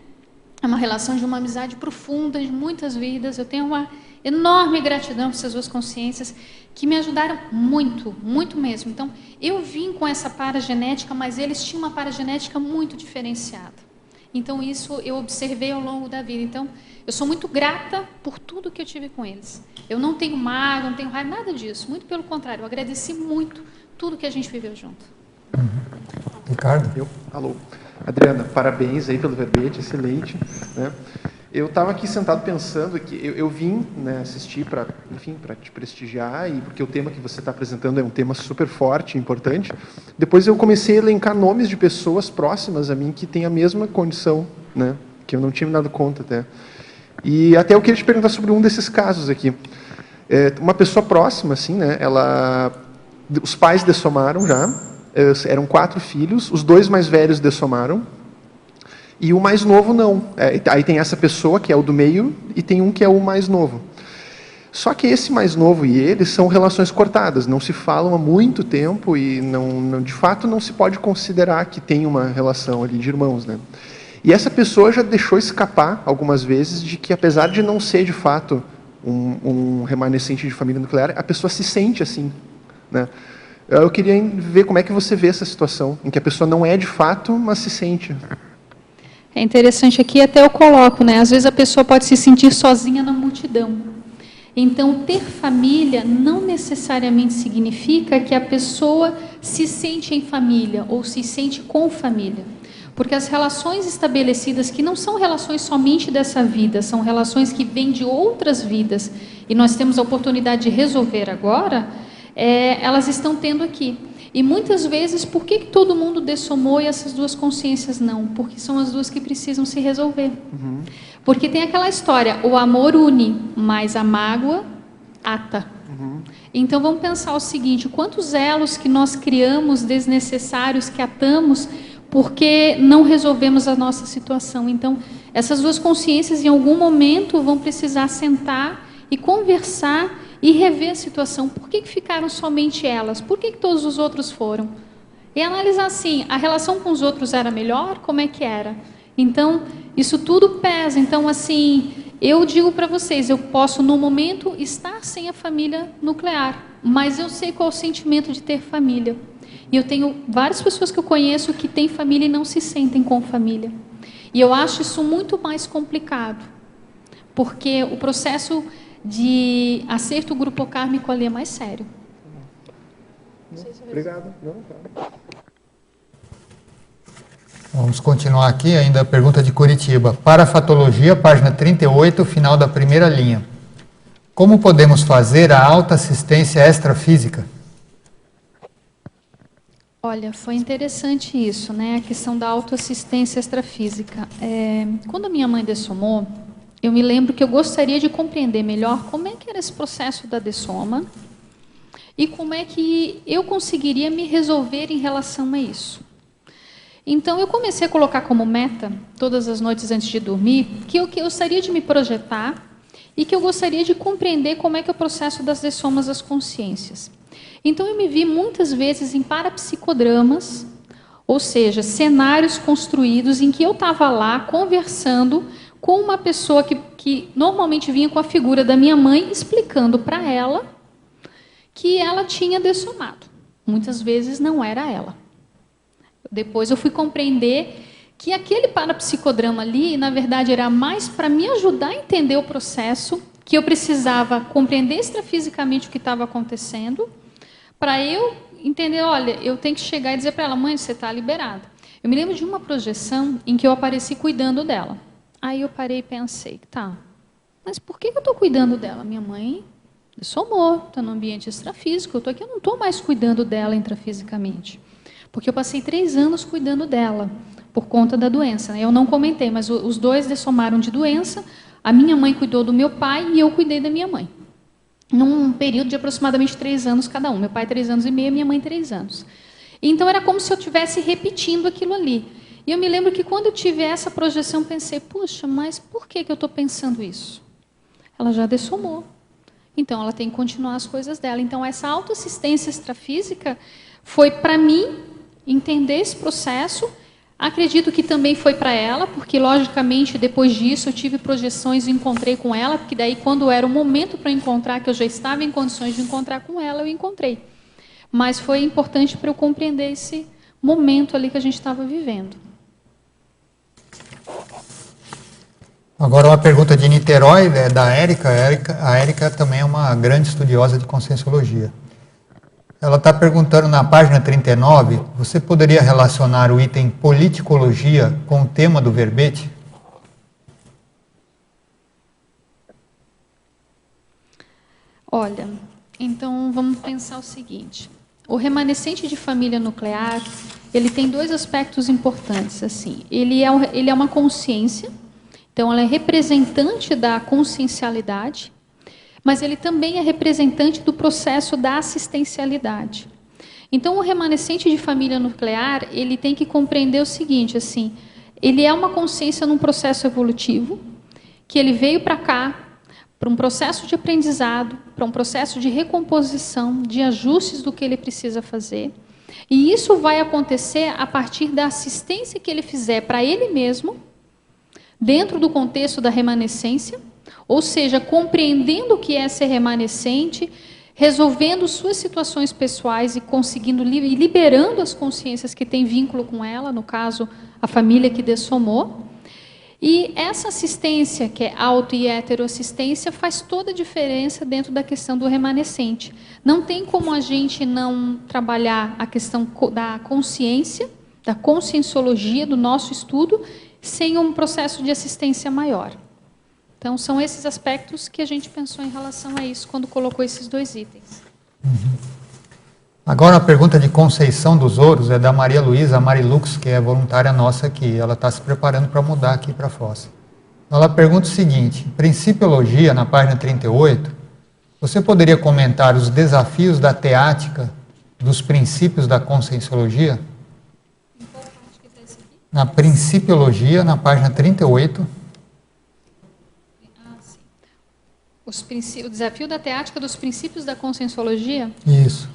É uma relação de uma amizade profunda, de muitas vidas. Eu tenho uma enorme gratidão por essas duas consciências que me ajudaram muito, muito mesmo. Então, eu vim com essa paragenética, mas eles tinham uma paragenética muito diferenciada. Então, isso eu observei ao longo da vida. Então, eu sou muito grata por tudo que eu tive com eles. Eu não tenho mágoa, não tenho raiva, nada disso. Muito pelo contrário, eu agradeci muito tudo que a gente viveu junto.
Ricardo?
Alô. Adriana, parabéns aí pelo verbete, excelente, né? Eu estava aqui sentado pensando que eu vim, né, assistir para te prestigiar, e porque o tema que você está apresentando é um tema super forte, importante. Depois eu comecei a elencar nomes de pessoas próximas a mim que têm a mesma condição, né, que eu não tinha me dado conta até. E até eu queria te perguntar sobre um desses casos aqui. Uma pessoa próxima, assim, né, os pais dessomaram já, eram 4 filhos, os 2 mais velhos dessomaram, e o mais novo não. Aí tem essa pessoa que é o do meio e tem um que é o mais novo. Só que esse mais novo e ele são relações cortadas, não se falam há muito tempo e de fato não se pode considerar que tem uma relação ali de irmãos, né? E essa pessoa já deixou escapar algumas vezes de que, apesar de não ser de fato um remanescente de família nuclear, a pessoa se sente assim, né? Eu queria ver como é que você vê essa situação, em que a pessoa não é de fato, mas se sente.
É interessante aqui, até eu coloco, né? Às vezes a pessoa pode se sentir sozinha na multidão. Então, ter família não necessariamente significa que a pessoa se sente em família ou se sente com família. Porque as relações estabelecidas, que não são relações somente dessa vida, são relações que vêm de outras vidas, e nós temos a oportunidade de resolver agora, elas estão tendo aqui. E muitas vezes, por que todo mundo dessomou e essas duas consciências não? Porque são as duas que precisam se resolver. Uhum. Porque tem aquela história, o amor une, mas a mágoa ata. Uhum. Então vamos pensar o seguinte, quantos elos que nós criamos desnecessários, que atamos, porque não resolvemos a nossa situação. Então, essas duas consciências em algum momento vão precisar sentar e conversar e rever a situação. Por que ficaram somente elas? Por que todos os outros foram? E analisar assim, a relação com os outros era melhor? Como é que era? Então, isso tudo pesa. Então, assim, eu digo para vocês, eu posso, no momento, estar sem a família nuclear, mas eu sei qual é o sentimento de ter família. E eu tenho várias pessoas que eu conheço que têm família e não se sentem com família. E eu acho isso muito mais complicado, porque o processo de acerto grupocármico ali é mais sério.
Obrigado.
Vamos continuar aqui, ainda a pergunta de Curitiba. Parafatologia, página 38, final da primeira linha. Como podemos fazer a autoassistência extrafísica?
Olha, foi interessante isso, né? A questão da autoassistência extrafísica. Quando a minha mãe dessomou, eu me lembro que eu gostaria de compreender melhor como é que era esse processo da dessoma e como é que eu conseguiria me resolver em relação a isso. Então, eu comecei a colocar como meta, todas as noites antes de dormir, que eu gostaria de me projetar e que eu gostaria de compreender como é que é o processo das dessomas das consciências. Então, eu me vi muitas vezes em parapsicodramas, ou seja, cenários construídos em que eu estava lá conversando com uma pessoa que normalmente vinha com a figura da minha mãe, explicando para ela que ela tinha dessomado. Muitas vezes não era ela. Depois eu fui compreender que aquele parapsicodrama ali, na verdade, era mais para me ajudar a entender o processo, que eu precisava compreender extrafisicamente o que estava acontecendo, para eu entender, olha, eu tenho que chegar e dizer para ela, mãe, você está liberada. Eu me lembro de uma projeção em que eu apareci cuidando dela. Aí eu parei e pensei, tá, mas por que eu estou cuidando dela? Minha mãe dessomou, está no ambiente extrafísico, eu estou aqui, eu não estou mais cuidando dela intrafisicamente. Porque eu passei 3 anos cuidando dela, por conta da doença. Eu não comentei, mas os dois dessomaram de doença, a minha mãe cuidou do meu pai e eu cuidei da minha mãe. Num período de aproximadamente 3 anos cada um. Meu pai 3 anos e meio, minha mãe 3 anos. Então era como se eu estivesse repetindo aquilo ali. E eu me lembro que quando eu tive essa projeção, pensei, puxa, mas por que eu estou pensando isso? Ela já dessomou. Então ela tem que continuar as coisas dela. Então essa autoassistência extrafísica foi para mim entender esse processo. Acredito que também foi para ela, porque, logicamente, depois disso, eu tive projeções e encontrei com ela, porque daí, quando era o momento para encontrar, que eu já estava em condições de encontrar com ela, eu encontrei. Mas foi importante para eu compreender esse momento ali que a gente estava vivendo.
Agora, uma pergunta de Niterói, da Érica. A Érica também é uma grande estudiosa de Conscienciologia. Ela está perguntando na página 39, você poderia relacionar o item politicologia com o tema do verbete?
Olha, então vamos pensar o seguinte. O remanescente de família nuclear, ele tem 2 aspectos importantes. Assim. Ele é uma consciência, então ela é representante da consciencialidade, mas ele também é representante do processo da assistencialidade. Então, o remanescente de família nuclear, ele tem que compreender o seguinte, assim, ele é uma consciência num processo evolutivo, que ele veio para cá, para um processo de aprendizado, para um processo de recomposição, de ajustes do que ele precisa fazer, e isso vai acontecer a partir da assistência que ele fizer para ele mesmo, dentro do contexto da remanescência, ou seja, compreendendo o que é ser remanescente, resolvendo suas situações pessoais e conseguindo e liberando as consciências que têm vínculo com ela, no caso, a família que dessomou. E essa assistência, que é auto- e heteroassistência, faz toda a diferença dentro da questão do remanescente. Não tem como a gente não trabalhar a questão da consciência, da conscienciologia, do nosso estudo, sem um processo de assistência maior. Então, são esses aspectos que a gente pensou em relação a isso, quando colocou esses 2 itens.
Agora, a pergunta de Conceição dos Ouros é da Maria Luísa Marilux, que é voluntária nossa aqui. Ela está se preparando para mudar aqui para Foz. Ela pergunta o seguinte, Principiologia, na página 38, você poderia comentar os desafios da teática dos princípios da Conscienciologia?
Em qual parte que está esse aqui?
Na Principiologia, na página 38.
O desafio da teática dos princípios da Conscienciologia
Isso.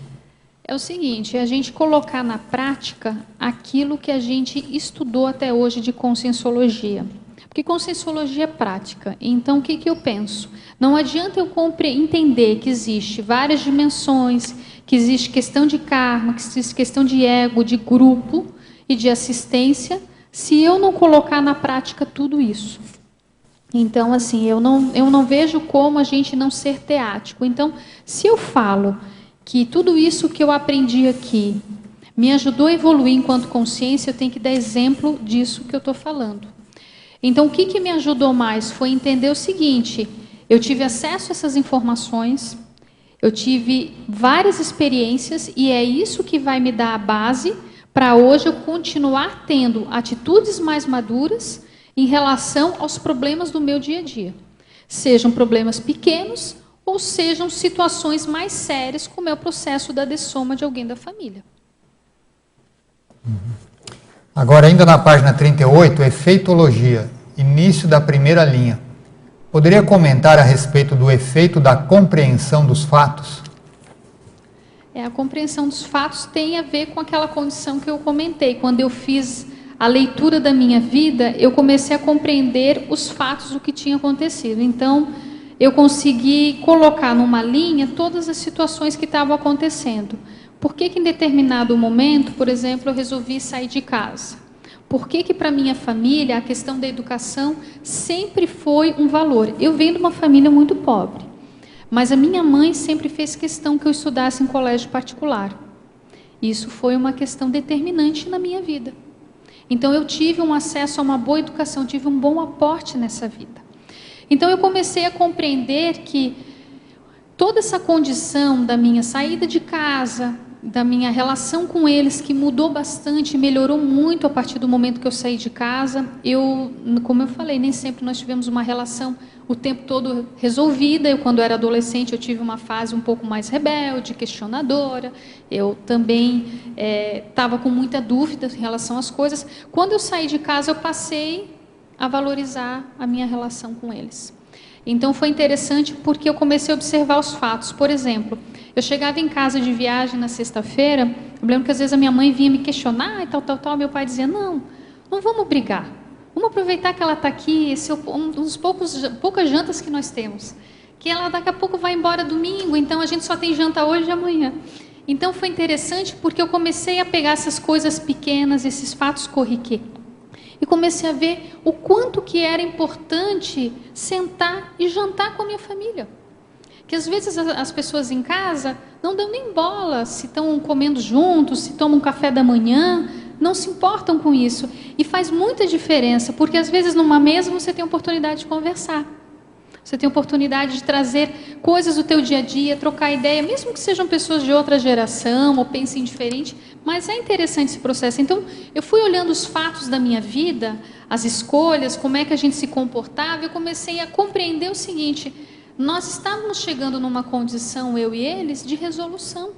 é o seguinte, é a gente colocar na prática aquilo que a gente estudou até hoje de Conscienciologia. Porque Conscienciologia é prática. Então, o que eu penso? Não adianta eu entender que existe várias dimensões, que existe questão de karma, que existe questão de ego, de grupo e de assistência, se eu não colocar na prática tudo isso. Então, assim, eu não vejo como a gente não ser teático. Então, se eu falo que tudo isso que eu aprendi aqui me ajudou a evoluir enquanto consciência, eu tenho que dar exemplo disso que eu estou falando. Então, o que me ajudou mais foi entender o seguinte, eu tive acesso a essas informações, eu tive várias experiências e é isso que vai me dar a base para hoje eu continuar tendo atitudes mais maduras em relação aos problemas do meu dia a dia. Sejam problemas pequenos ou sejam situações mais sérias, como é o processo da dessoma de alguém da família.
Agora, ainda na página 38, efeitologia, início da primeira linha. Poderia comentar a respeito do efeito da compreensão dos fatos?
A compreensão dos fatos tem a ver com aquela condição que eu comentei. Quando eu fiz a leitura da minha vida, eu comecei a compreender os fatos do que tinha acontecido. Então, eu consegui colocar numa linha todas as situações que estavam acontecendo. Por que em determinado momento, por exemplo, eu resolvi sair de casa? Por que para minha família a questão da educação sempre foi um valor? Eu venho de uma família muito pobre, mas a minha mãe sempre fez questão que eu estudasse em colégio particular. Isso foi uma questão determinante na minha vida. Então eu tive um acesso a uma boa educação, tive um bom aporte nessa vida. Então eu comecei a compreender que toda essa condição da minha saída de casa, da minha relação com eles, que mudou bastante, melhorou muito a partir do momento que eu saí de casa. Como eu falei, nem sempre nós tivemos uma relação o tempo todo resolvida. Quando eu era adolescente, eu tive uma fase um pouco mais rebelde, questionadora. Eu também estava com muita dúvida em relação às coisas. Quando eu saí de casa, eu passei a valorizar a minha relação com eles. Então foi interessante porque eu comecei a observar os fatos. Por exemplo, eu chegava em casa de viagem na sexta-feira, eu lembro que às vezes a minha mãe vinha me questionar e tal, meu pai dizia, não vamos brigar, vamos aproveitar que ela está aqui, esse é um dos poucas jantas que nós temos, que ela daqui a pouco vai embora domingo, então a gente só tem janta hoje e amanhã. Então foi interessante porque eu comecei a pegar essas coisas pequenas, esses fatos corriqueiros, e comecei a ver o quanto que era importante sentar e jantar com a minha família. Que às vezes as pessoas em casa não dão nem bola se estão comendo juntos, se tomam um café da manhã, não se importam com isso. E faz muita diferença, porque às vezes numa mesa você tem a oportunidade de conversar. Você tem a oportunidade de trazer coisas do teu dia a dia, trocar ideia, mesmo que sejam pessoas de outra geração ou pensem diferente, mas é interessante esse processo. Então, eu fui olhando os fatos da minha vida, as escolhas, como é que a gente se comportava, e eu comecei a compreender o seguinte: nós estávamos chegando numa condição, eu e eles, de resolução.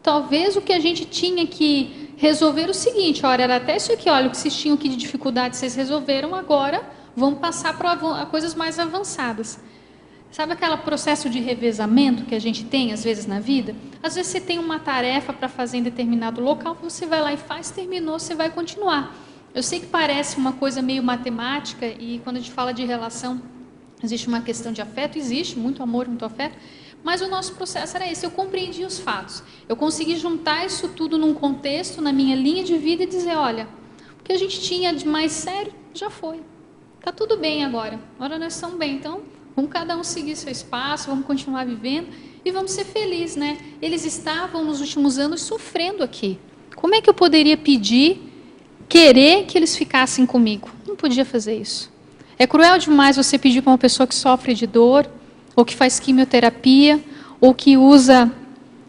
Talvez o que a gente tinha que resolver o seguinte, olha, era até isso aqui, olha, o que vocês tinham aqui de dificuldade, vocês resolveram, agora vamos passar para coisas mais avançadas. Sabe aquele processo de revezamento que a gente tem, às vezes, na vida? Às vezes você tem uma tarefa para fazer em determinado local, você vai lá e faz, terminou, você vai continuar. Eu sei que parece uma coisa meio matemática, e quando a gente fala de relação, existe uma questão de afeto, existe muito amor, muito afeto, mas o nosso processo era esse, eu compreendi os fatos, eu consegui juntar isso tudo num contexto, na minha linha de vida, e dizer, olha, o que a gente tinha de mais sério, já foi, está tudo bem agora nós estamos bem, então vamos cada um seguir seu espaço, vamos continuar vivendo, e vamos ser felizes, né? Eles estavam nos últimos anos sofrendo aqui, como é que eu poderia querer que eles ficassem comigo? Não podia fazer isso. É cruel demais você pedir para uma pessoa que sofre de dor, ou que faz quimioterapia, ou que usa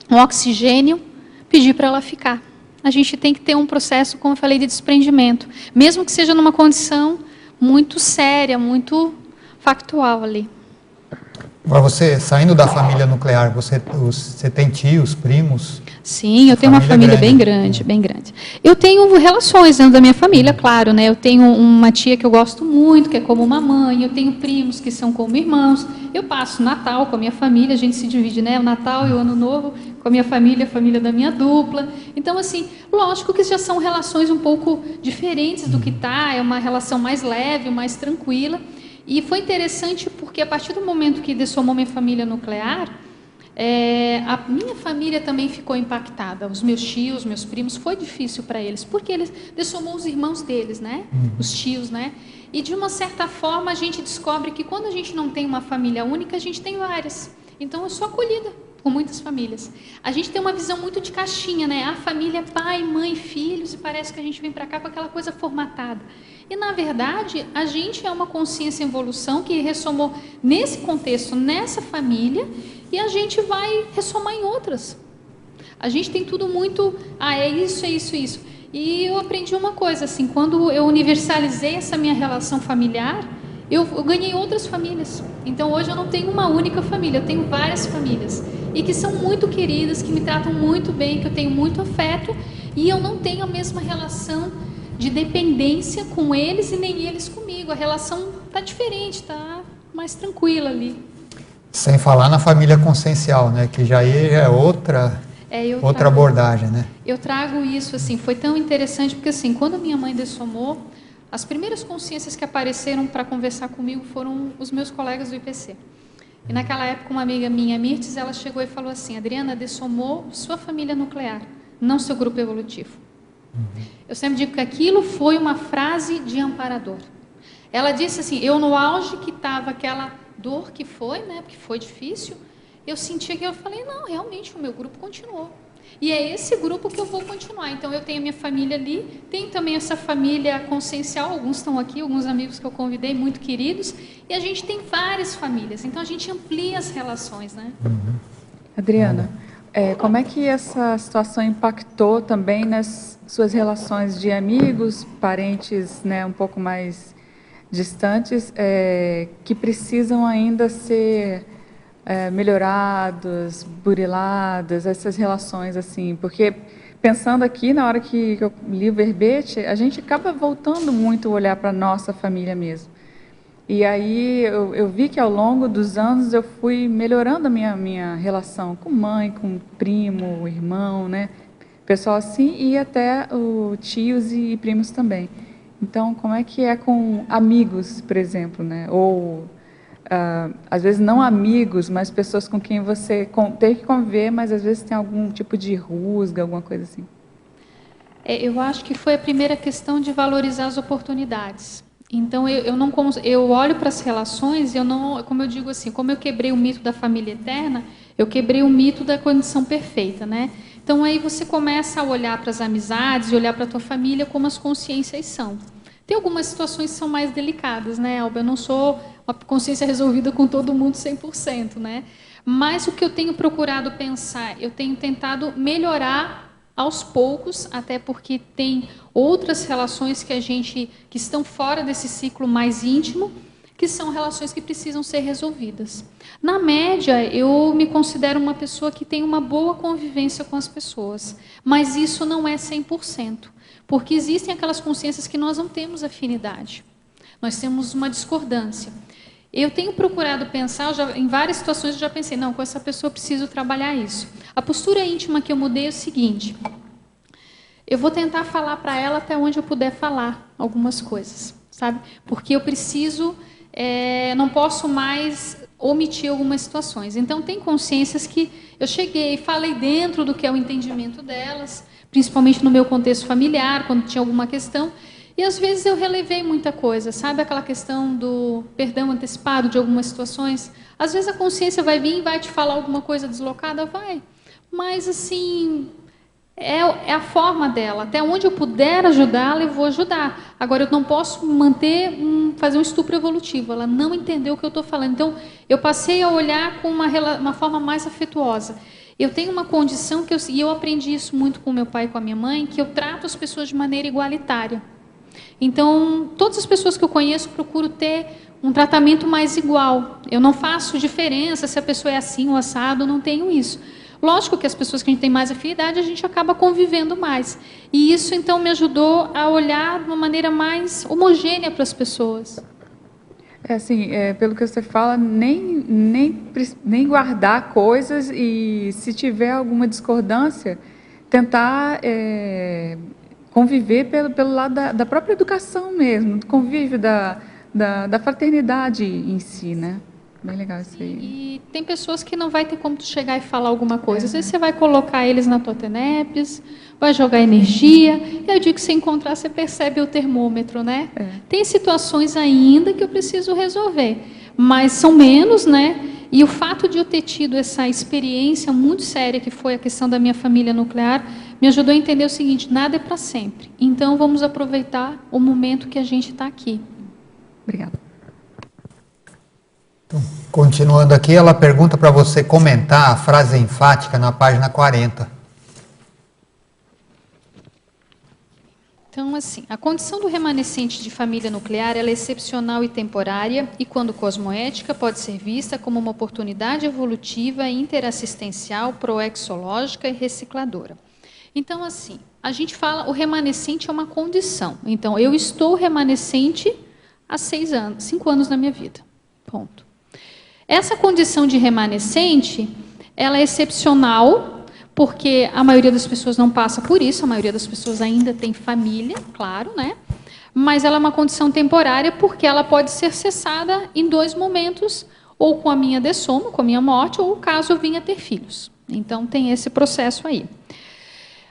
um oxigênio, pedir para ela ficar. A gente tem que ter um processo, como eu falei, de desprendimento, mesmo que seja numa condição muito séria, muito factual ali.
Agora, você, saindo da família nuclear, você tem tios, primos?
Sim, eu tenho uma família bem grande, bem grande. Eu tenho relações dentro da minha família, claro, né? Eu tenho uma tia que eu gosto muito, que é como uma mãe, eu tenho primos que são como irmãos, eu passo Natal com a minha família, a gente se divide, né? O Natal e o Ano Novo com a minha família, a família da minha dupla. Então, assim, lógico que já são relações um pouco diferentes do que é uma relação mais leve, mais tranquila. E foi interessante porque a partir do momento que dessomou minha família nuclear, a minha família também ficou impactada. Os meus tios, meus primos, foi difícil para eles, porque eles dessomou os irmãos deles, né? Os tios, né? E de uma certa forma a gente descobre que quando a gente não tem uma família única, a gente tem várias. Então eu sou acolhida por muitas famílias. A gente tem uma visão muito de caixinha, né? A família é pai, mãe, filhos, e parece que a gente vem para cá com aquela coisa formatada. E, na verdade, a gente é uma consciência em evolução que ressomou nesse contexto, nessa família, e a gente vai ressomar em outras. A gente tem tudo muito, é isso, é isso, é isso. E eu aprendi uma coisa, assim, quando eu universalizei essa minha relação familiar, eu ganhei outras famílias. Então, hoje eu não tenho uma única família, eu tenho várias famílias. E que são muito queridas, que me tratam muito bem, que eu tenho muito afeto, e eu não tenho a mesma relação de dependência com eles e nem eles comigo. A relação está diferente, está mais tranquila ali.
Sem falar na família consciencial, né? Que já é outra abordagem, né?
Eu trago isso, assim, foi tão interessante, porque assim, quando a minha mãe dessomou, as primeiras consciências que apareceram para conversar comigo foram os meus colegas do IPC. E naquela época, uma amiga minha, Mirtes, ela chegou e falou assim: Adriana, dessomou sua família nuclear, não seu grupo evolutivo. Eu sempre digo que aquilo foi uma frase de amparador. Ela disse assim, eu no auge que estava aquela dor que foi, né, porque foi difícil, eu sentia que eu falei, não, realmente o meu grupo continuou. E é esse grupo que eu vou continuar. Então, eu tenho a minha família ali, tenho também essa família consciencial, alguns estão aqui, alguns amigos que eu convidei, muito queridos, e a gente tem várias famílias, então a gente amplia as relações, né?
Adriana, como é que essa situação impactou também nas suas relações de amigos, parentes, né, um pouco mais distantes, que precisam ainda ser melhoradas, buriladas, essas relações assim, porque pensando aqui na hora que eu li o verbete, a gente acaba voltando muito o olhar para a nossa família mesmo. E aí eu vi que ao longo dos anos eu fui melhorando a minha relação com mãe, com primo, irmão, né, pessoal assim, e até tios e primos também. Então, como é que é com amigos, por exemplo, né, ou às vezes não amigos, mas pessoas com quem você tem que conviver, mas às vezes tem algum tipo de rusga, alguma coisa assim?
Eu acho que foi a primeira questão de valorizar as oportunidades. Então, eu olho para as relações e eu não, como eu digo assim, como eu quebrei o mito da família eterna, eu quebrei o mito da condição perfeita, né? Então, aí você começa a olhar para as amizades e olhar para a tua família como as consciências são. Tem algumas situações que são mais delicadas, né, Alba? Eu não sou uma consciência resolvida com todo mundo 100%, né? Mas o que eu tenho procurado pensar, eu tenho tentado melhorar aos poucos, até porque tem outras relações que estão fora desse ciclo mais íntimo, que são relações que precisam ser resolvidas. Na média, eu me considero uma pessoa que tem uma boa convivência com as pessoas, mas isso não é 100%. Porque existem aquelas consciências que nós não temos afinidade. Nós temos uma discordância. Eu tenho procurado pensar, em várias situações eu já pensei, não, com essa pessoa eu preciso trabalhar isso. A postura íntima que eu mudei é o seguinte, eu vou tentar falar para ela até onde eu puder falar algumas coisas, sabe? Porque eu preciso, não posso mais omitir algumas situações. Então, tem consciências que eu cheguei, falei dentro do que é o entendimento delas, principalmente no meu contexto familiar, quando tinha alguma questão, e às vezes eu relevei muita coisa, sabe aquela questão do perdão antecipado de algumas situações? Às vezes a consciência vai vir e vai te falar alguma coisa deslocada, vai, mas assim, é a forma dela, até onde eu puder ajudá-la, eu vou ajudar. Agora, eu não posso fazer um estupro evolutivo, ela não entendeu o que eu estou falando, então eu passei a olhar com uma forma mais afetuosa. Eu tenho uma condição e eu aprendi isso muito com meu pai e com a minha mãe, que eu trato as pessoas de maneira igualitária. Então, todas as pessoas que eu conheço, procuro ter um tratamento mais igual. Eu não faço diferença se a pessoa é assim ou assado, eu não tenho isso. Lógico que as pessoas que a gente tem mais afinidade, a gente acaba convivendo mais. E isso, então, me ajudou a olhar de uma maneira mais homogênea para as pessoas.
Assim, pelo que você fala, nem guardar coisas e, se tiver alguma discordância, tentar conviver pelo lado da própria educação mesmo, do convívio, da fraternidade em si, né? Bem legal isso aí.
E tem pessoas que não vai ter como tu chegar e falar alguma coisa. Às vezes você vai colocar eles na tua TENEPS, vai jogar energia, e eu digo que se encontrar, você percebe o termômetro, né? Tem situações ainda que eu preciso resolver, mas são menos, né? E o fato de eu ter tido essa experiência muito séria, que foi a questão da minha família nuclear, me ajudou a entender o seguinte, nada é para sempre. Então, vamos aproveitar o momento que a gente está aqui.
Obrigada.
Então, continuando aqui, ela pergunta para você comentar a frase enfática na página 40.
Então, assim, a condição do remanescente de família nuclear ela é excepcional e temporária e, quando cosmoética, pode ser vista como uma oportunidade evolutiva, interassistencial, proexológica e recicladora. Então, assim, a gente fala, o remanescente é uma condição. Então, eu estou remanescente há 5 anos na minha vida. Ponto. Essa condição de remanescente, ela é excepcional, porque a maioria das pessoas não passa por isso, a maioria das pessoas ainda tem família, claro, né? Mas ela é uma condição temporária, porque ela pode ser cessada em 2 momentos, ou com a minha dessoma, com a minha morte, ou caso eu vinha ter filhos. Então, tem esse processo aí.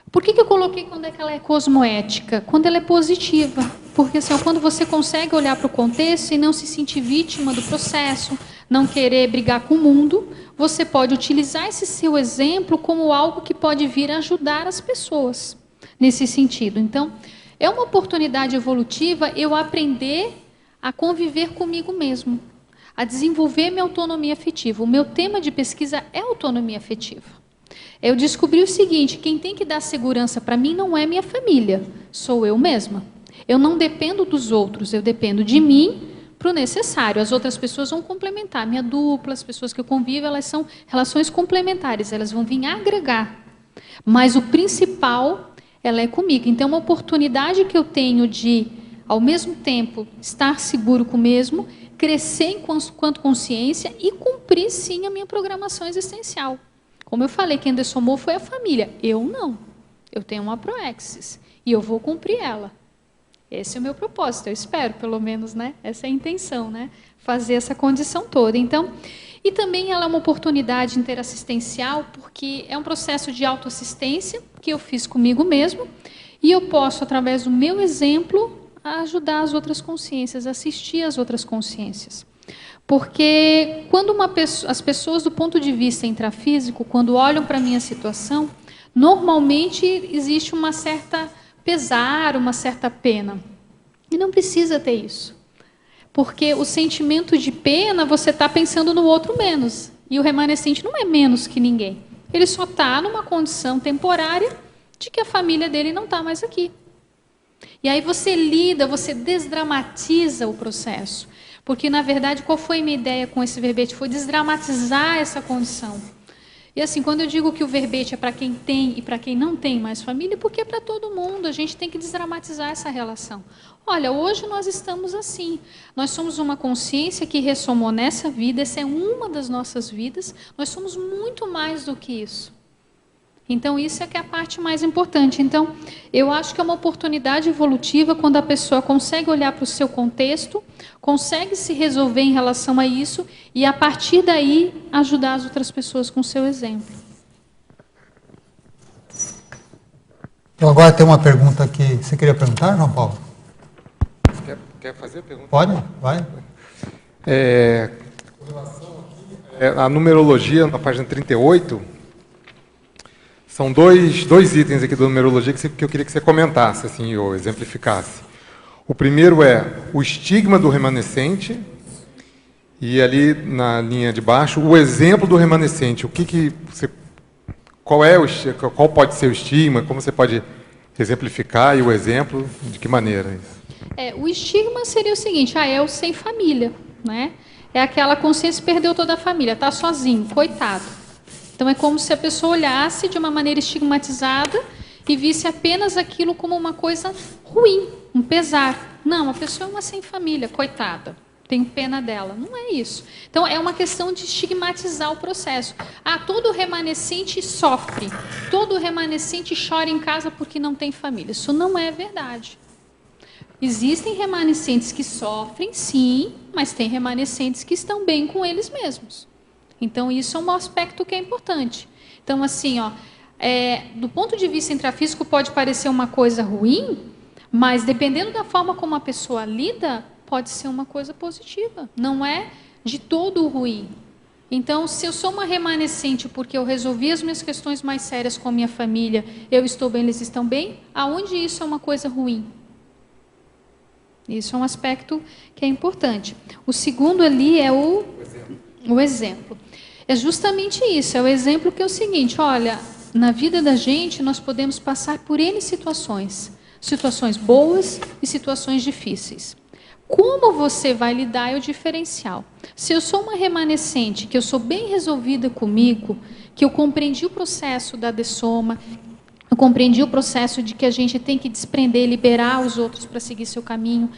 Por que eu coloquei quando é que ela é cosmoética? Quando ela é positiva. Porque assim, quando você consegue olhar para o contexto e não se sentir vítima do processo, não querer brigar com o mundo, você pode utilizar esse seu exemplo como algo que pode vir a ajudar as pessoas nesse sentido. Então, é uma oportunidade evolutiva eu aprender a conviver comigo mesmo, a desenvolver minha autonomia afetiva. O meu tema de pesquisa é autonomia afetiva. Eu descobri o seguinte, quem tem que dar segurança para mim não é minha família, sou eu mesma. Eu não dependo dos outros, eu dependo de mim para o necessário. As outras pessoas vão complementar. Minha dupla, as pessoas que eu convivo, elas são relações complementares, elas vão vir agregar. Mas o principal, ela é comigo. Então, uma oportunidade que eu tenho de, ao mesmo tempo, estar seguro com o mesmo, crescer enquanto consciência e cumprir, sim, a minha programação existencial. Como eu falei, quem dessomou foi a família. Eu não. Eu tenho uma proexis e eu vou cumprir ela. Esse é o meu propósito, eu espero, pelo menos, né? Essa é a intenção, né? Fazer essa condição toda. Então, e também ela é uma oportunidade interassistencial, porque é um processo de autoassistência que eu fiz comigo mesmo, e eu posso, através do meu exemplo, ajudar as outras consciências, assistir as outras consciências. Porque quando as pessoas, do ponto de vista intrafísico, quando olham para a minha situação, normalmente existe uma certa pesar, uma certa pena. E não precisa ter isso. Porque o sentimento de pena, você está pensando no outro menos. E o remanescente não é menos que ninguém. Ele só está numa condição temporária de que a família dele não está mais aqui. E aí você lida, você desdramatiza o processo. Porque, na verdade, qual foi a minha ideia com esse verbete? Foi desdramatizar essa condição. E assim, quando eu digo que o verbete é para quem tem e para quem não tem mais família, porque é para todo mundo, a gente tem que desdramatizar essa relação. Olha, hoje nós estamos assim, nós somos uma consciência que ressomou nessa vida, essa é uma das nossas vidas, nós somos muito mais do que isso. Então, isso é que é a parte mais importante. Então, eu acho que é uma oportunidade evolutiva quando a pessoa consegue olhar para o seu contexto, consegue se resolver em relação a isso e, a partir daí, ajudar as outras pessoas com o seu exemplo.
Eu agora tenho uma pergunta que você queria perguntar, João Paulo?
Quer fazer a pergunta?
Pode, vai.
Com relação aqui, a numerologia, na página 38... São dois itens aqui da numerologia que eu queria que você comentasse, assim, ou exemplificasse. O primeiro é o estigma do remanescente, e ali na linha de baixo, o exemplo do remanescente. Qual pode ser o estigma, como você pode exemplificar, e o exemplo, de que maneira?
O estigma seria o seguinte, eu sem família, né? É aquela consciência que perdeu toda a família, está sozinho, coitado. Então, é como se a pessoa olhasse de uma maneira estigmatizada e visse apenas aquilo como uma coisa ruim, um pesar. Não, a pessoa é uma sem família, coitada, tenho pena dela. Não é isso. Então, é uma questão de estigmatizar o processo. Todo remanescente sofre, todo remanescente chora em casa porque não tem família. Isso não é verdade. Existem remanescentes que sofrem, sim, mas tem remanescentes que estão bem com eles mesmos. Então, isso é um aspecto que é importante. Então, assim, do ponto de vista intrafísico, pode parecer uma coisa ruim, mas dependendo da forma como a pessoa lida, pode ser uma coisa positiva. Não é de todo ruim. Então, se eu sou uma remanescente porque eu resolvi as minhas questões mais sérias com a minha família, eu estou bem, eles estão bem, aonde isso é uma coisa ruim? Isso é um aspecto que é importante. O segundo ali é o exemplo. É justamente isso, é o exemplo que é o seguinte, olha, na vida da gente nós podemos passar por N situações, situações boas e situações difíceis. Como você vai lidar é o diferencial. Se eu sou uma remanescente, que eu sou bem resolvida comigo, que eu compreendi o processo da dessoma, eu compreendi o processo de que a gente tem que desprender, liberar os outros para seguir seu caminho,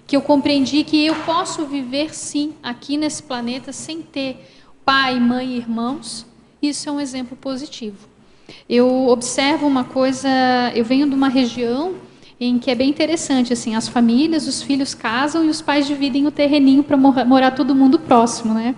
que eu compreendi que eu posso viver, sim, aqui nesse planeta sem ter pai, mãe e irmãos, isso é um exemplo positivo. Eu observo uma coisa, eu venho de uma região em que é bem interessante, assim, as famílias, os filhos casam e os pais dividem o terreninho para morar todo mundo próximo, né?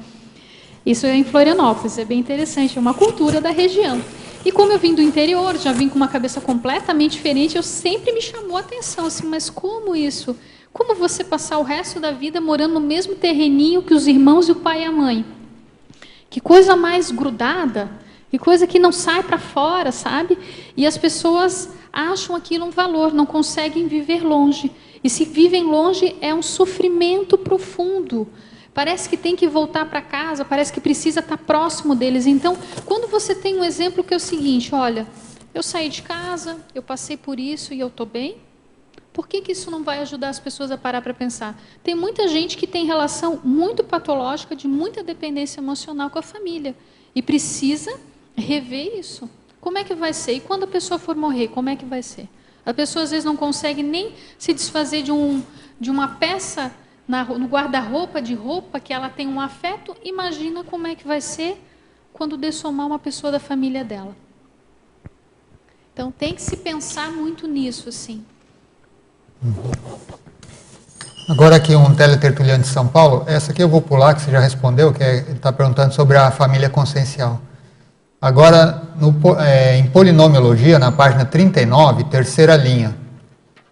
Isso é em Florianópolis, é bem interessante, é uma cultura da região. E como eu vim do interior, já vim com uma cabeça completamente diferente, eu sempre me chamou a atenção, assim, mas como isso? Como você passar o resto da vida morando no mesmo terreninho que os irmãos e o pai e a mãe? Que coisa mais grudada, que coisa que não sai para fora, sabe? E as pessoas acham aquilo um valor, não conseguem viver longe. E se vivem longe, é um sofrimento profundo. Parece que tem que voltar para casa, parece que precisa estar próximo deles. Então, quando você tem um exemplo que é o seguinte, olha, eu saí de casa, eu passei por isso e eu estou bem, por que isso não vai ajudar as pessoas a parar para pensar? Tem muita gente que tem relação muito patológica, de muita dependência emocional com a família, e precisa rever isso. Como é que vai ser? E quando a pessoa for morrer, como é que vai ser? A pessoa às vezes não consegue nem se desfazer de uma peça no guarda-roupa de roupa que ela tem um afeto. Imagina como é que vai ser quando dessomar uma pessoa da família dela. Então tem que se pensar muito nisso, assim.
Agora aqui um teletertuliano de São Paulo, essa aqui eu vou pular, que você já respondeu, que ele está perguntando sobre a família consciencial. Agora, em polinomiologia, na página 39, terceira linha,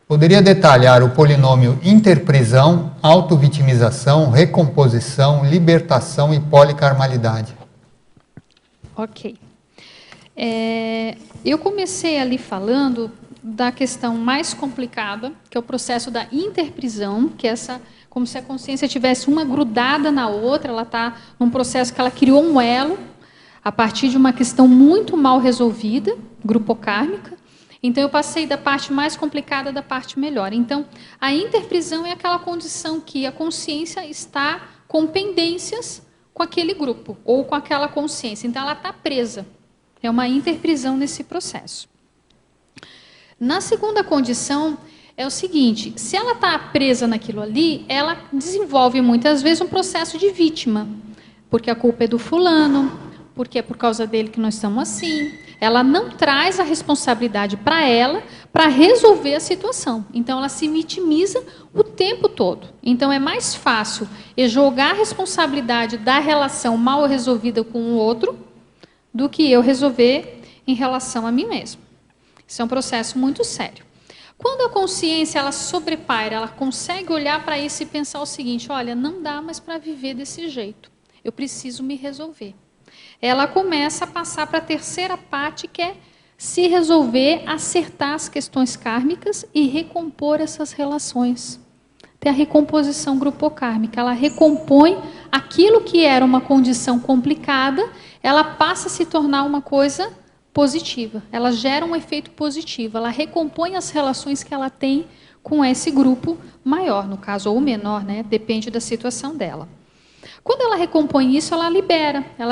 poderia detalhar o polinômio interprisão, autovitimização, recomposição, libertação e policarmalidade? Ok.
Eu comecei ali falando da questão mais complicada, que é o processo da interprisão, que é como se a consciência tivesse uma grudada na outra, ela está num processo que ela criou um elo, a partir de uma questão muito mal resolvida, grupocármica. Então, eu passei da parte mais complicada da parte melhor. Então, a interprisão é aquela condição que a consciência está com pendências com aquele grupo, ou com aquela consciência. Então, ela está presa. É uma interprisão nesse processo. Na segunda condição, é o seguinte, se ela está presa naquilo ali, ela desenvolve muitas vezes um processo de vítima, porque a culpa é do fulano, porque é por causa dele que nós estamos assim. Ela não traz a responsabilidade para ela, para resolver a situação. Então, ela se vitimiza o tempo todo. Então, é mais fácil eu jogar a responsabilidade da relação mal resolvida com o outro do que eu resolver em relação a mim mesmo. Isso é um processo muito sério. Quando a consciência ela sobrepaira, ela consegue olhar para isso e pensar o seguinte, olha, não dá mais para viver desse jeito. Eu preciso me resolver. Ela começa a passar para a terceira parte, que é se resolver, acertar as questões kármicas e recompor essas relações. Tem a recomposição grupocármica, ela recompõe aquilo que era uma condição complicada, ela passa a se tornar uma coisa positiva, ela gera um efeito positivo, ela recompõe as relações que ela tem com esse grupo maior, no caso, ou menor, né? Depende da situação dela. Quando ela recompõe isso, ela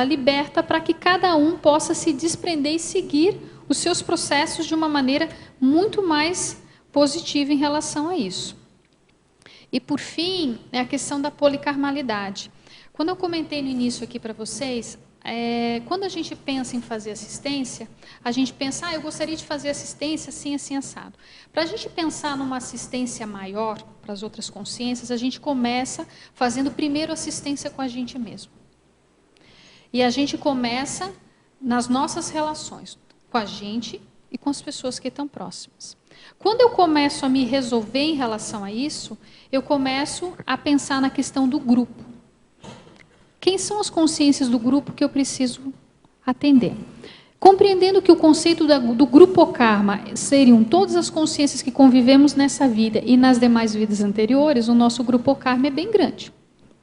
liberta para que cada um possa se desprender e seguir os seus processos de uma maneira muito mais positiva em relação a isso. E, por fim, é a questão da policarmalidade. Quando eu comentei no início aqui para vocês, quando a gente pensa em fazer assistência, a gente pensa, eu gostaria de fazer assistência assim, assim, assado. Para a gente pensar numa assistência maior para as outras consciências, a gente começa fazendo primeiro assistência com a gente mesmo. E a gente começa nas nossas relações, com a gente e com as pessoas que estão próximas. Quando eu começo a me resolver em relação a isso, eu começo a pensar na questão do grupo. Quem são as consciências do grupo que eu preciso atender? Compreendendo que o conceito do grupo karma seriam todas as consciências que convivemos nessa vida e nas demais vidas anteriores, o nosso grupo karma é bem grande.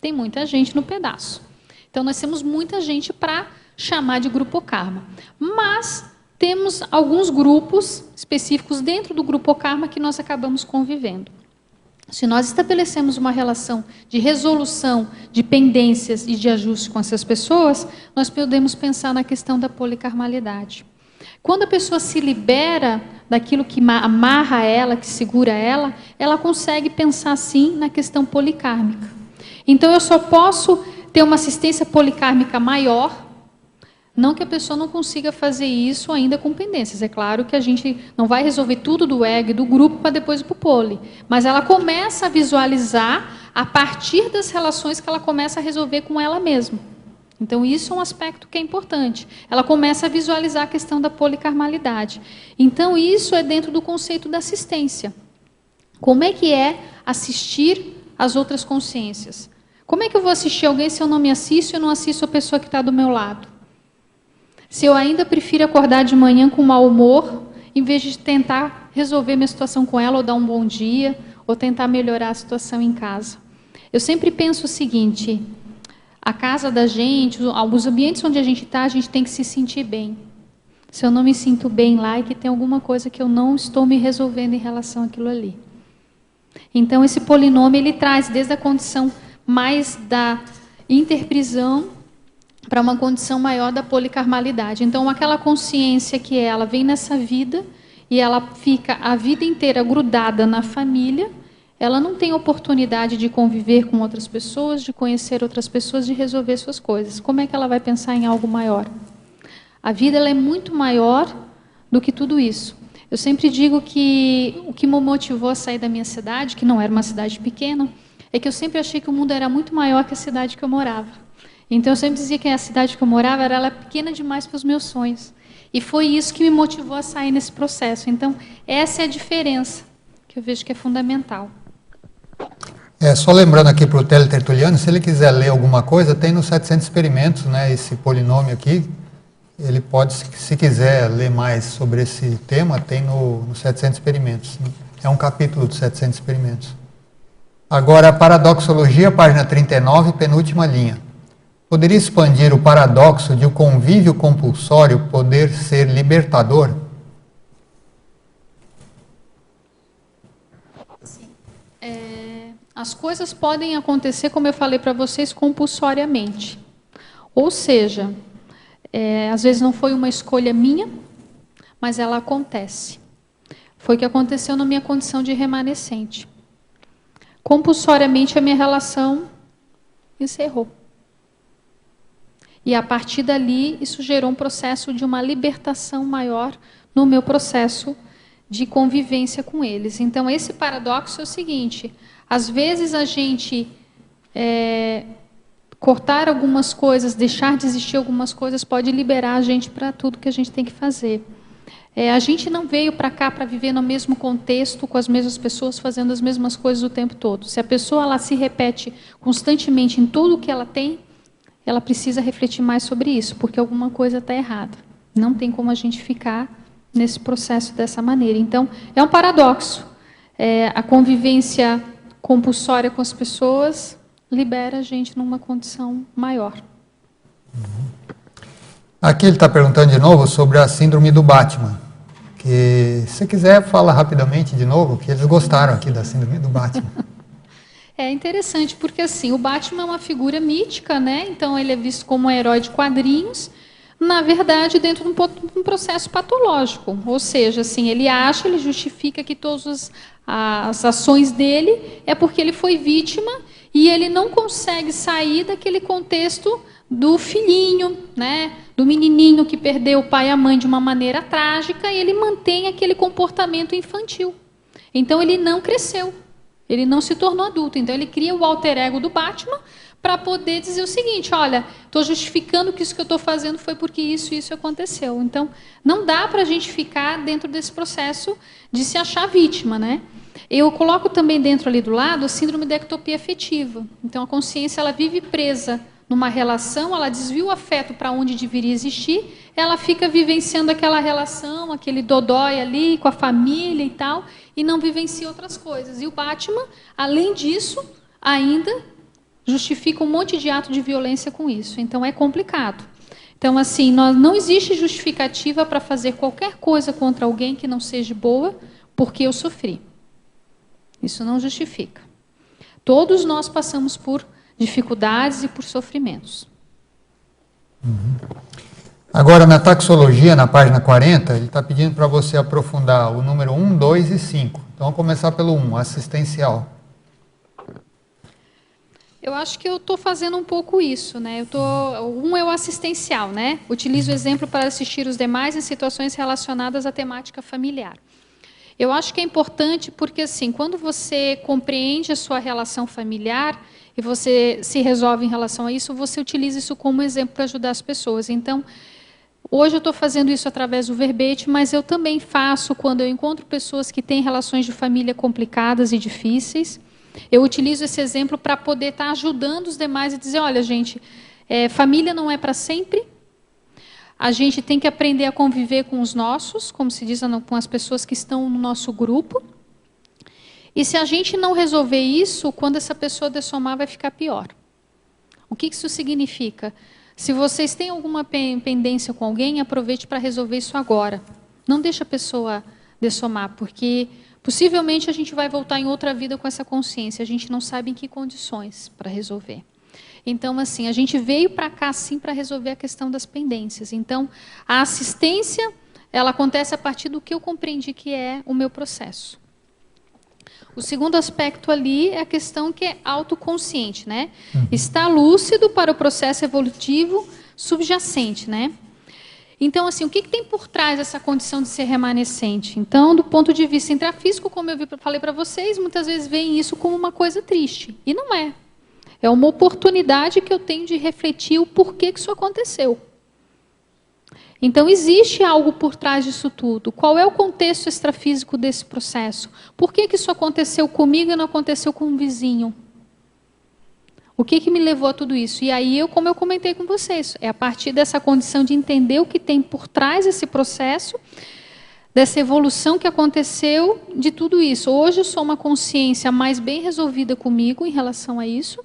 Tem muita gente no pedaço. Então, nós temos muita gente para chamar de grupo karma. Mas temos alguns grupos específicos dentro do grupo karma que nós acabamos convivendo. Se nós estabelecemos uma relação de resolução de pendências e de ajuste com essas pessoas, nós podemos pensar na questão da policarmalidade. Quando a pessoa se libera daquilo que amarra ela, que segura ela, ela consegue pensar assim na questão policármica. Então eu só posso ter uma assistência policármica maior, não que a pessoa não consiga fazer isso ainda com pendências. É claro que a gente não vai resolver tudo do ego e do grupo para depois ir para o poli. Mas ela começa a visualizar a partir das relações que ela começa a resolver com ela mesma. Então, isso é um aspecto que é importante. Ela começa a visualizar a questão da policarmalidade. Então, isso é dentro do conceito da assistência. Como é que é assistir as outras consciências? Como é que eu vou assistir alguém se eu não me assisto e eu não assisto a pessoa que está do meu lado? Se eu ainda prefiro acordar de manhã com mau humor, em vez de tentar resolver minha situação com ela, ou dar um bom dia, ou tentar melhorar a situação em casa. Eu sempre penso o seguinte: a casa da gente, os ambientes onde a gente tem que se sentir bem. Se eu não me sinto bem lá, é que tem alguma coisa que eu não estou me resolvendo em relação àquilo ali. Então, esse polinômio, ele traz desde a condição mais da interprisão para uma condição maior da policarmalidade. Então, aquela consciência que ela vem nessa vida e ela fica a vida inteira grudada na família, ela não tem oportunidade de conviver com outras pessoas, de conhecer outras pessoas, de resolver suas coisas. Como é que ela vai pensar em algo maior? A vida ela é muito maior do que tudo isso. Eu sempre digo que o que me motivou a sair da minha cidade, que não era uma cidade pequena, é que eu sempre achei que o mundo era muito maior que a cidade que eu morava. Então, eu sempre dizia que a cidade que eu morava era pequena demais para os meus sonhos. E foi isso que me motivou a sair nesse processo. Então, essa é a diferença que eu vejo que é fundamental.
Só lembrando aqui para o teletertuliano, se ele quiser ler alguma coisa, tem nos 700 experimentos, né, esse polinômio aqui. Ele pode, se quiser ler mais sobre esse tema, tem no 700 experimentos. É um capítulo dos 700 experimentos. Agora, a paradoxologia, página 39, penúltima linha. Poderia expandir o paradoxo de o convívio compulsório poder ser libertador?
Sim. As coisas podem acontecer, como eu falei para vocês, compulsoriamente. Ou seja, às vezes não foi uma escolha minha, mas ela acontece. Foi o que aconteceu na minha condição de remanescente. Compulsoriamente a minha relação encerrou. E a partir dali, isso gerou um processo de uma libertação maior no meu processo de convivência com eles. Então, esse paradoxo é o seguinte: às vezes a gente cortar algumas coisas, deixar de existir algumas coisas, pode liberar a gente para tudo que a gente tem que fazer. A gente não veio para cá para viver no mesmo contexto, com as mesmas pessoas, fazendo as mesmas coisas o tempo todo. Se a pessoa ela se repete constantemente em tudo o que ela tem, ela precisa refletir mais sobre isso, porque alguma coisa está errada. Não tem como a gente ficar nesse processo dessa maneira. Então, é um paradoxo. A convivência compulsória com as pessoas libera a gente numa condição maior.
Aqui ele está perguntando de novo sobre a síndrome do Batman. Que, se quiser, fala rapidamente de novo, que eles gostaram aqui da síndrome do Batman.
É interessante, porque assim, o Batman é uma figura mítica, né? Então ele é visto como um herói de quadrinhos, na verdade, dentro de um processo patológico. Ou seja, assim, ele justifica que todas as ações dele é porque ele foi vítima e ele não consegue sair daquele contexto do filhinho, né? Do menininho que perdeu o pai e a mãe de uma maneira trágica, e ele mantém aquele comportamento infantil. Então ele não cresceu. Ele não se tornou adulto. Então, ele cria o alter ego do Batman para poder dizer o seguinte: olha, estou justificando que isso que eu estou fazendo foi porque isso aconteceu. Então, não dá para a gente ficar dentro desse processo de se achar vítima, né? Eu coloco também dentro ali do lado a síndrome da ectopia afetiva. Então, a consciência ela vive presa numa relação, ela desvia o afeto para onde deveria existir, ela fica vivenciando aquela relação, aquele dodói ali com a família e tal, e não vivencia outras coisas. E o Batman, além disso, ainda justifica um monte de ato de violência com isso. Então, é complicado. Então, assim, não existe justificativa para fazer qualquer coisa contra alguém que não seja boa, porque eu sofri. Isso não justifica. Todos nós passamos por dificuldades e por sofrimentos.
Agora, na taxologia, na página 40, ele está pedindo para você aprofundar o número 1, 2 e 5. Então, vamos começar pelo 1, assistencial.
Eu acho que eu estou fazendo um pouco isso, né? O 1 é o assistencial, né? Utilizo o exemplo para assistir os demais em situações relacionadas à temática familiar. Eu acho que é importante porque, assim, quando você compreende a sua relação familiar, e você se resolve em relação a isso, você utiliza isso como exemplo para ajudar as pessoas. Então, hoje eu estou fazendo isso através do verbete, mas eu também faço quando eu encontro pessoas que têm relações de família complicadas e difíceis. Eu utilizo esse exemplo para poder estar ajudando os demais e dizer, olha, gente, família não é para sempre. A gente tem que aprender a conviver com os nossos, como se diz, com as pessoas que estão no nosso grupo. E se a gente não resolver isso, quando essa pessoa dessomar, vai ficar pior. O que isso significa? Se vocês têm alguma pendência com alguém, aproveite para resolver isso agora. Não deixe a pessoa dessomar, porque possivelmente a gente vai voltar em outra vida com essa consciência. A gente não sabe em que condições para resolver. Então, assim, a gente veio para cá, sim, para resolver a questão das pendências. Então, a assistência, ela acontece a partir do que eu compreendi que é o meu processo. O segundo aspecto ali é a questão que é autoconsciente, né? Está lúcido para o processo evolutivo subjacente, né? Então, assim, o que tem por trás dessa condição de ser remanescente? Então, do ponto de vista intrafísico, como eu falei para vocês, muitas vezes veem isso como uma coisa triste. E não é. É uma oportunidade que eu tenho de refletir o porquê que isso aconteceu. Então, existe algo por trás disso tudo. Qual é o contexto extrafísico desse processo? Por que isso aconteceu comigo e não aconteceu com um vizinho? O que me levou a tudo isso? E aí, como eu comentei com vocês, é a partir dessa condição de entender o que tem por trás desse processo, dessa evolução que aconteceu de tudo isso. Hoje eu sou uma consciência mais bem resolvida comigo em relação a isso,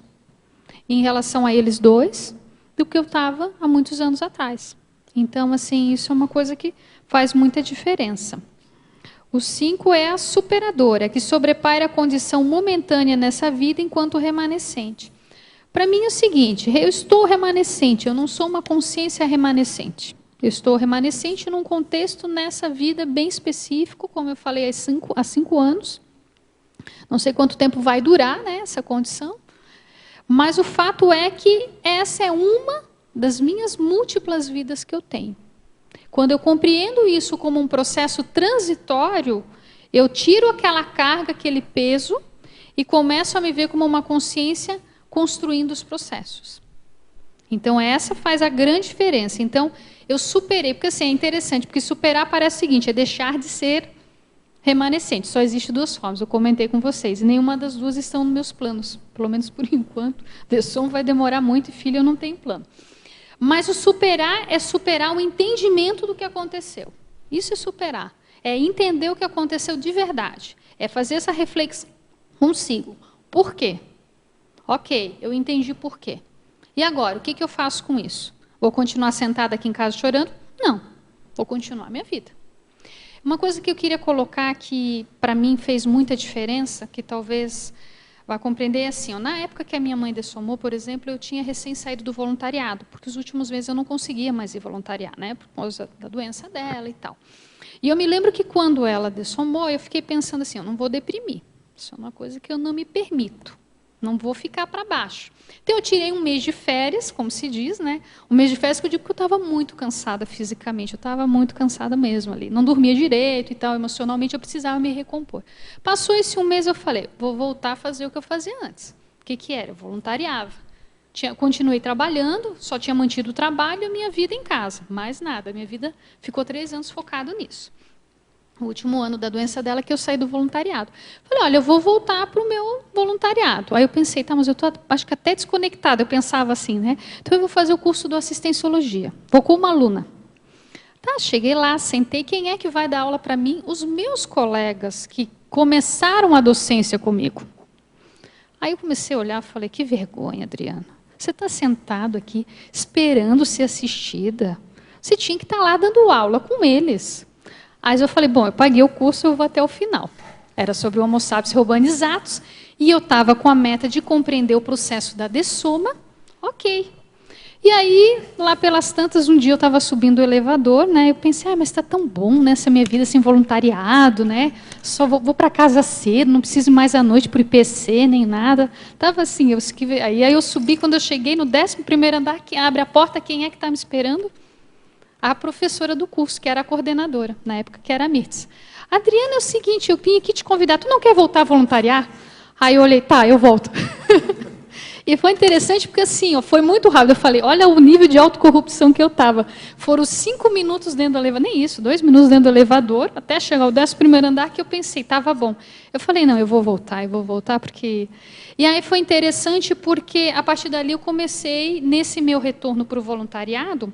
em relação a eles dois, do que eu estava há muitos anos atrás. Então, assim, isso é uma coisa que faz muita diferença. O 5 é a superadora, que sobrepaira a condição momentânea nessa vida enquanto remanescente. Para mim é o seguinte, eu estou remanescente, eu não sou uma consciência remanescente. Eu estou remanescente num contexto nessa vida bem específico, como eu falei, há 5 anos. Não sei quanto tempo vai durar, né, essa condição. Mas o fato é que essa é uma das minhas múltiplas vidas que eu tenho. Quando eu compreendo isso como um processo transitório, eu tiro aquela carga, aquele peso, e começo a me ver como uma consciência construindo os processos. Então, essa faz a grande diferença. Então, eu superei, porque assim, é interessante, porque superar parece o seguinte, é deixar de ser remanescente. Só existe 2 formas, eu comentei com vocês, e nenhuma das 2 estão nos meus planos, pelo menos por enquanto. Dessom vai demorar muito e filho eu não tenho plano. Mas o superar é superar o entendimento do que aconteceu. Isso é superar. É entender o que aconteceu de verdade. É fazer essa reflexão consigo. Por quê? Ok, eu entendi por quê. E agora, o que eu faço com isso? Vou continuar sentada aqui em casa chorando? Não. Vou continuar a minha vida. Uma coisa que eu queria colocar que, para mim, fez muita diferença, que talvez vai compreender assim, na época que a minha mãe dessomou, por exemplo, eu tinha recém saído do voluntariado, porque os últimos meses eu não conseguia mais ir voluntariar, né, por causa da doença dela e tal. E eu me lembro que quando ela dessomou, eu fiquei pensando assim, eu não vou deprimir, isso é uma coisa que eu não me permito, não vou ficar para baixo. Então eu tirei um mês de férias, como se diz, né, um mês de férias que eu digo que eu estava muito cansada fisicamente, eu estava muito cansada mesmo ali, não dormia direito e tal, emocionalmente eu precisava me recompor. Passou esse um mês, eu falei, vou voltar a fazer o que eu fazia antes. O que era? Eu voluntariava. Continuei trabalhando, só tinha mantido o trabalho e a minha vida em casa, mais nada. A minha vida ficou 3 anos focado nisso. O último ano da doença dela que eu saí do voluntariado. Falei, olha, eu vou voltar para o meu voluntariado. Aí eu pensei, tá, mas eu estou, acho que até desconectada. Eu pensava assim, né? Então eu vou fazer o curso do assistenciologia. Vou com uma aluna. Tá, cheguei lá, sentei. Quem é que vai dar aula para mim? Os meus colegas que começaram a docência comigo. Aí eu comecei a olhar e falei, que vergonha, Adriana. Você está sentado aqui esperando ser assistida. Você tinha que estar lá dando aula com eles. Aí eu falei, bom, eu paguei o curso, eu vou até o final. Era sobre o Homo sapiens urbanizados, e eu estava com a meta de compreender o processo da dessoma, ok. E aí, lá pelas tantas, um dia eu estava subindo o elevador, né? Eu pensei, mas está tão bom, né, essa minha vida sem voluntariado, né? Só vou para casa cedo, não preciso mais à noite para o IPC, nem nada. Estava assim, aí eu subi, quando eu cheguei no 11º andar, que abre a porta, quem é que está me esperando? A professora do curso, que era a coordenadora, na época, que era a Mirtz. Adriana, é o seguinte, eu vim aqui te convidar, tu não quer voltar a voluntariar? Aí eu olhei, tá, eu volto. E foi interessante porque, assim, ó, foi muito rápido. Eu falei, olha o nível de autocorrupção que eu estava. Foram 5 minutos dentro do elevador, nem isso, 2 minutos dentro do elevador, até chegar ao 11º andar, que eu pensei, estava bom. Eu falei, não, eu vou voltar, porque... E aí foi interessante porque, a partir dali, eu comecei, nesse meu retorno para o voluntariado,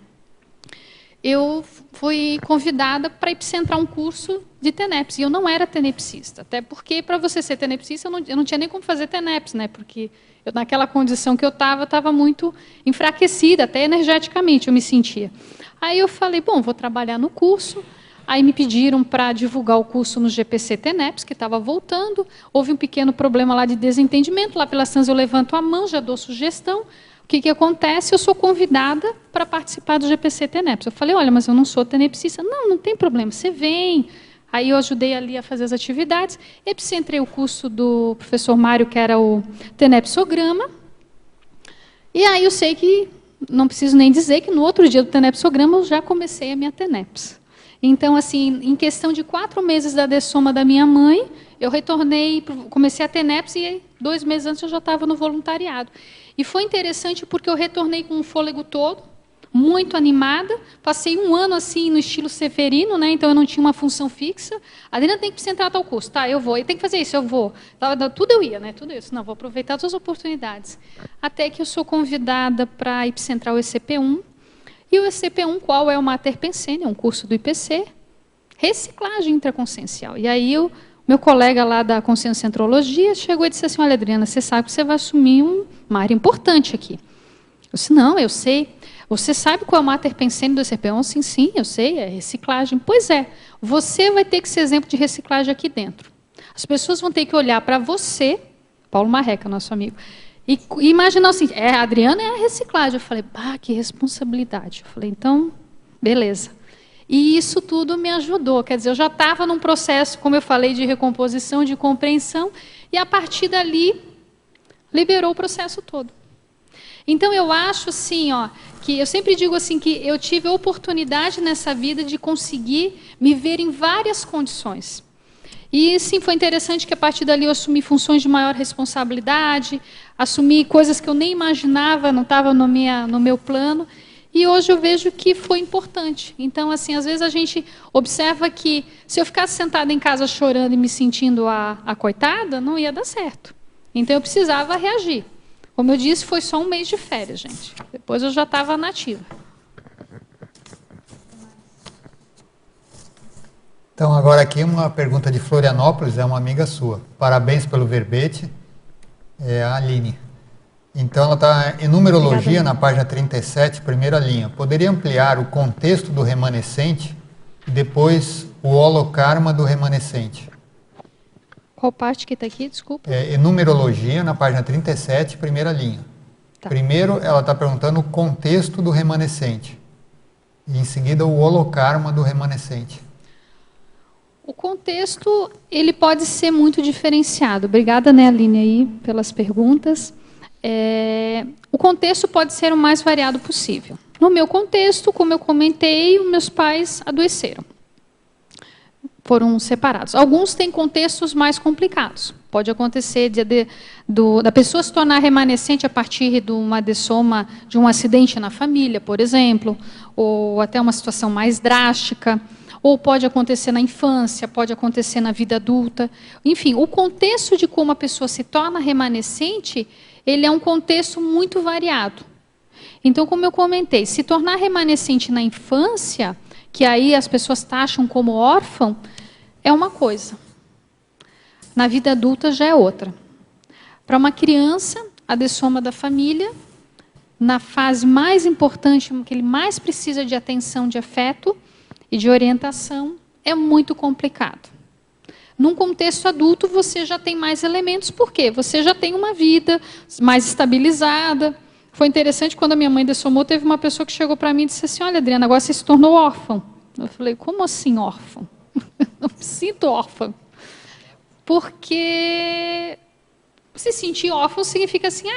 eu fui convidada para epicentrar um curso de TENEPS. E eu não era tenepsista, até porque, para você ser tenepsista, eu não tinha nem como fazer TENEPS, né? Porque eu, naquela condição que eu estava muito enfraquecida, até energeticamente eu me sentia. Aí eu falei, bom, vou trabalhar no curso. Aí me pediram para divulgar o curso no GPC TENEPS, que estava voltando. Houve um pequeno problema lá de desentendimento. Lá pelas tantas eu levanto a mão, já dou sugestão. O que acontece? Eu sou convidada para participar do GPC TENEPS. Eu falei, olha, mas eu não sou tenepsista. Não, não tem problema, você vem. Aí eu ajudei ali a fazer as atividades. Epicentrei o curso do professor Mário, que era o Tenepsograma. E aí eu sei que, não preciso nem dizer, que no outro dia do Tenepsograma eu já comecei a minha TENEPS. Então, assim, em questão de 4 meses da dessoma da minha mãe, eu retornei, comecei a TENEPS e 2 meses antes eu já estava no voluntariado. E foi interessante porque eu retornei com o fôlego todo, muito animada. Passei 1 ano assim no estilo severino, né? Então eu não tinha uma função fixa. A Adriana tem que centrar tal curso, tá? Eu vou. E tem que fazer isso, eu vou. Tudo eu ia, né? Tudo isso. Não, vou aproveitar todas as oportunidades. Até que eu sou convidada para epicentrar o ECP1. E o ECP1, qual é o Mater Pensene, é um curso do IPC, reciclagem intraconsciencial. E aí meu colega lá da Consciencientrologia chegou e disse assim, olha, Adriana, você sabe que você vai assumir uma área importante aqui. Eu disse, não, eu sei. Você sabe qual é o Mater Pensene do ECP1? Sim, sim, eu sei, é reciclagem. Pois é, você vai ter que ser exemplo de reciclagem aqui dentro. As pessoas vão ter que olhar para você, Paulo Marreca, nosso amigo, e imaginar assim, a Adriana é a reciclagem. Eu falei, que responsabilidade. Eu falei, então, beleza. E isso tudo me ajudou. Quer dizer, eu já estava num processo, como eu falei, de recomposição, de compreensão, e a partir dali, liberou o processo todo. Então, eu acho assim, que eu sempre digo assim, que eu tive a oportunidade nessa vida de conseguir me ver em várias condições. E, sim, foi interessante que, a partir dali, eu assumi funções de maior responsabilidade, assumi coisas que eu nem imaginava, não estava no meu plano, e hoje eu vejo que foi importante. Então, assim, às vezes a gente observa que, se eu ficasse sentada em casa chorando e me sentindo a coitada, não ia dar certo. Então, eu precisava reagir. Como eu disse, foi só 1 mês de férias, gente. Depois eu já estava nativa.
Então, agora aqui uma pergunta de Florianópolis, é uma amiga sua. Parabéns pelo verbete, é a Aline. Então, ela está em numerologia, obrigada, na página 37, primeira linha. Poderia ampliar o contexto do remanescente e depois o holocarma do remanescente?
Qual parte que está aqui, desculpa?
Em numerologia, na página 37, primeira linha. Tá. Primeiro, ela está perguntando o contexto do remanescente. E, em seguida, o holocarma do remanescente.
O contexto, ele pode ser muito diferenciado. Obrigada, né, Aline, aí, pelas perguntas. O contexto pode ser o mais variado possível. No meu contexto, como eu comentei, os meus pais adoeceram. Foram separados. Alguns têm contextos mais complicados. Pode acontecer da pessoa se tornar remanescente a partir de uma dessoma de um acidente na família, por exemplo, ou até uma situação mais drástica, ou pode acontecer na infância, pode acontecer na vida adulta. Enfim, o contexto de como a pessoa se torna remanescente, ele é um contexto muito variado. Então, como eu comentei, se tornar remanescente na infância, que aí as pessoas taxam como órfão, é uma coisa. Na vida adulta já é outra. Para uma criança, a dessoma da família, na fase mais importante, que ele mais precisa de atenção, de afeto e de orientação, é muito complicado. Num contexto adulto, você já tem mais elementos, por quê? Você já tem uma vida mais estabilizada. Foi interessante, quando a minha mãe dessomou, teve uma pessoa que chegou para mim e disse assim, olha, Adriana, agora você se tornou órfão. Eu falei, como assim órfão? Não me sinto órfã. Porque se sentir órfão significa assim,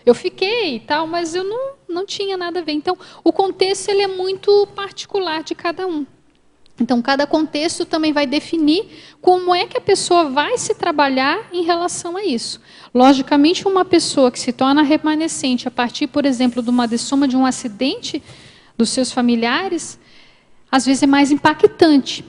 eu fiquei e tal, mas eu não tinha nada a ver. Então, o contexto ele é muito particular de cada um. Então, cada contexto também vai definir como é que a pessoa vai se trabalhar em relação a isso. Logicamente, uma pessoa que se torna remanescente a partir, por exemplo, de uma dessoma de um acidente dos seus familiares, às vezes é mais impactante.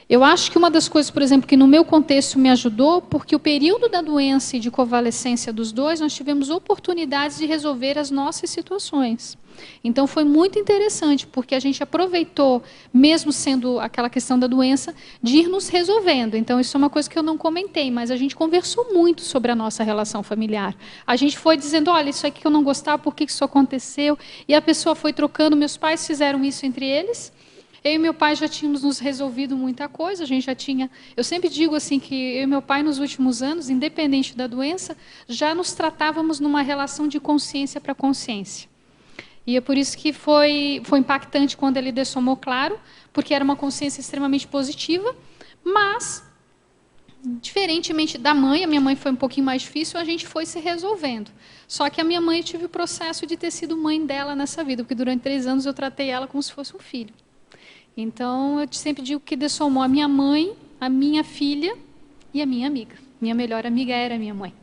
Eu acho que uma das coisas, por exemplo, que no meu contexto me ajudou, porque o período da doença e de convalescência dos dois, nós tivemos oportunidades de resolver as nossas situações. Então, foi muito interessante, porque a gente aproveitou, mesmo sendo aquela questão da doença, de ir nos resolvendo. Então, isso é uma coisa que eu não comentei, mas a gente conversou muito sobre a nossa relação familiar. A gente foi dizendo, olha, isso aqui que eu não gostava, por que isso aconteceu? E a pessoa foi trocando, meus pais fizeram isso entre eles. Eu e meu pai já tínhamos nos resolvido muita coisa, a gente já tinha... Eu sempre digo assim que eu e meu pai, nos últimos anos, independente da doença, já nos tratávamos numa relação de consciência para consciência. E é por isso que foi impactante quando ele dessomou, claro, porque era uma consciência extremamente positiva, mas, diferentemente da mãe, a minha mãe foi um pouquinho mais difícil, a gente foi se resolvendo. Só que a minha mãe, eu tive o processo de ter sido mãe dela nessa vida, porque durante 3 anos eu tratei ela como se fosse um filho. Então, eu sempre digo que dessomou a minha mãe, a minha filha e a minha amiga. Minha melhor amiga era a minha mãe.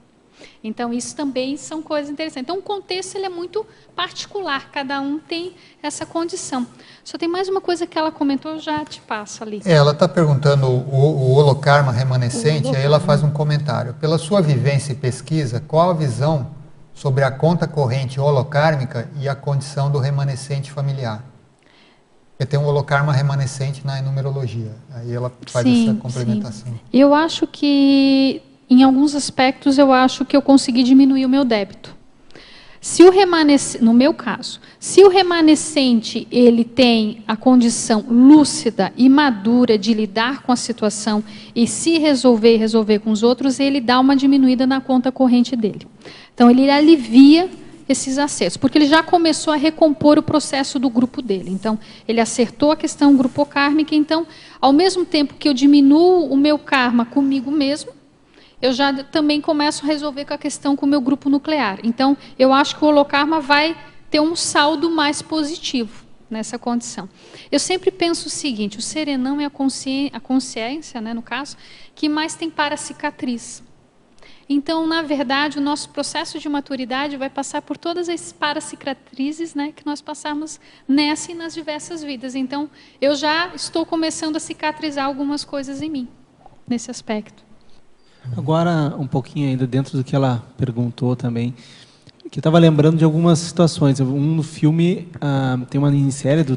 Então, isso também são coisas interessantes. Então, o contexto ele é muito particular, cada um tem essa condição. Só tem mais uma coisa que ela comentou, eu já te passo ali.
Ela está perguntando o holocarma remanescente, aí ela faz um comentário. Pela sua vivência e pesquisa, qual a visão sobre a conta corrente holocármica e a condição do remanescente familiar? Porque tem um holocarma remanescente na numerologia. Aí ela faz essa complementação.
Sim. Eu acho que... Em alguns aspectos, eu acho que eu consegui diminuir o meu débito. Se o remanescente, no meu caso, se o remanescente ele tem a condição lúcida e madura de lidar com a situação e se resolver com os outros, ele dá uma diminuída na conta corrente dele. Então, ele alivia esses acessos, porque ele já começou a recompor o processo do grupo dele. Então, ele acertou a questão grupocármica. Então, ao mesmo tempo que eu diminuo o meu karma comigo mesmo, eu já também começo a resolver com a questão com o meu grupo nuclear. Então, eu acho que o holocarma vai ter um saldo mais positivo nessa condição. Eu sempre penso o seguinte, o serenão é a consciência, né, no caso, que mais tem paracicatriz. Então, na verdade, o nosso processo de maturidade vai passar por todas as paracicatrizes, né, que nós passamos nessa e nas diversas vidas. Então, eu já estou começando a cicatrizar algumas coisas em mim, nesse aspecto.
Agora, um pouquinho ainda dentro do que ela perguntou também, que eu estava lembrando de algumas situações. No filme, tem uma minissérie do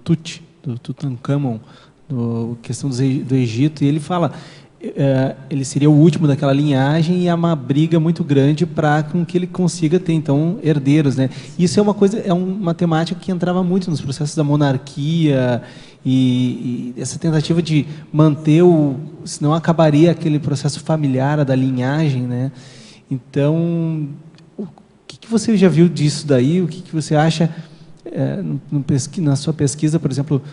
Tut, do Tutankhamon, questão do Egito, e ele fala, ele seria o último daquela linhagem e há uma briga muito grande para com que ele consiga ter, então, herdeiros, né? Isso é uma temática que entrava muito nos processos da monarquia e essa tentativa de manter senão acabaria aquele processo familiar, da linhagem, né? Então, o que você já viu disso daí? O que você acha, na sua pesquisa, por exemplo,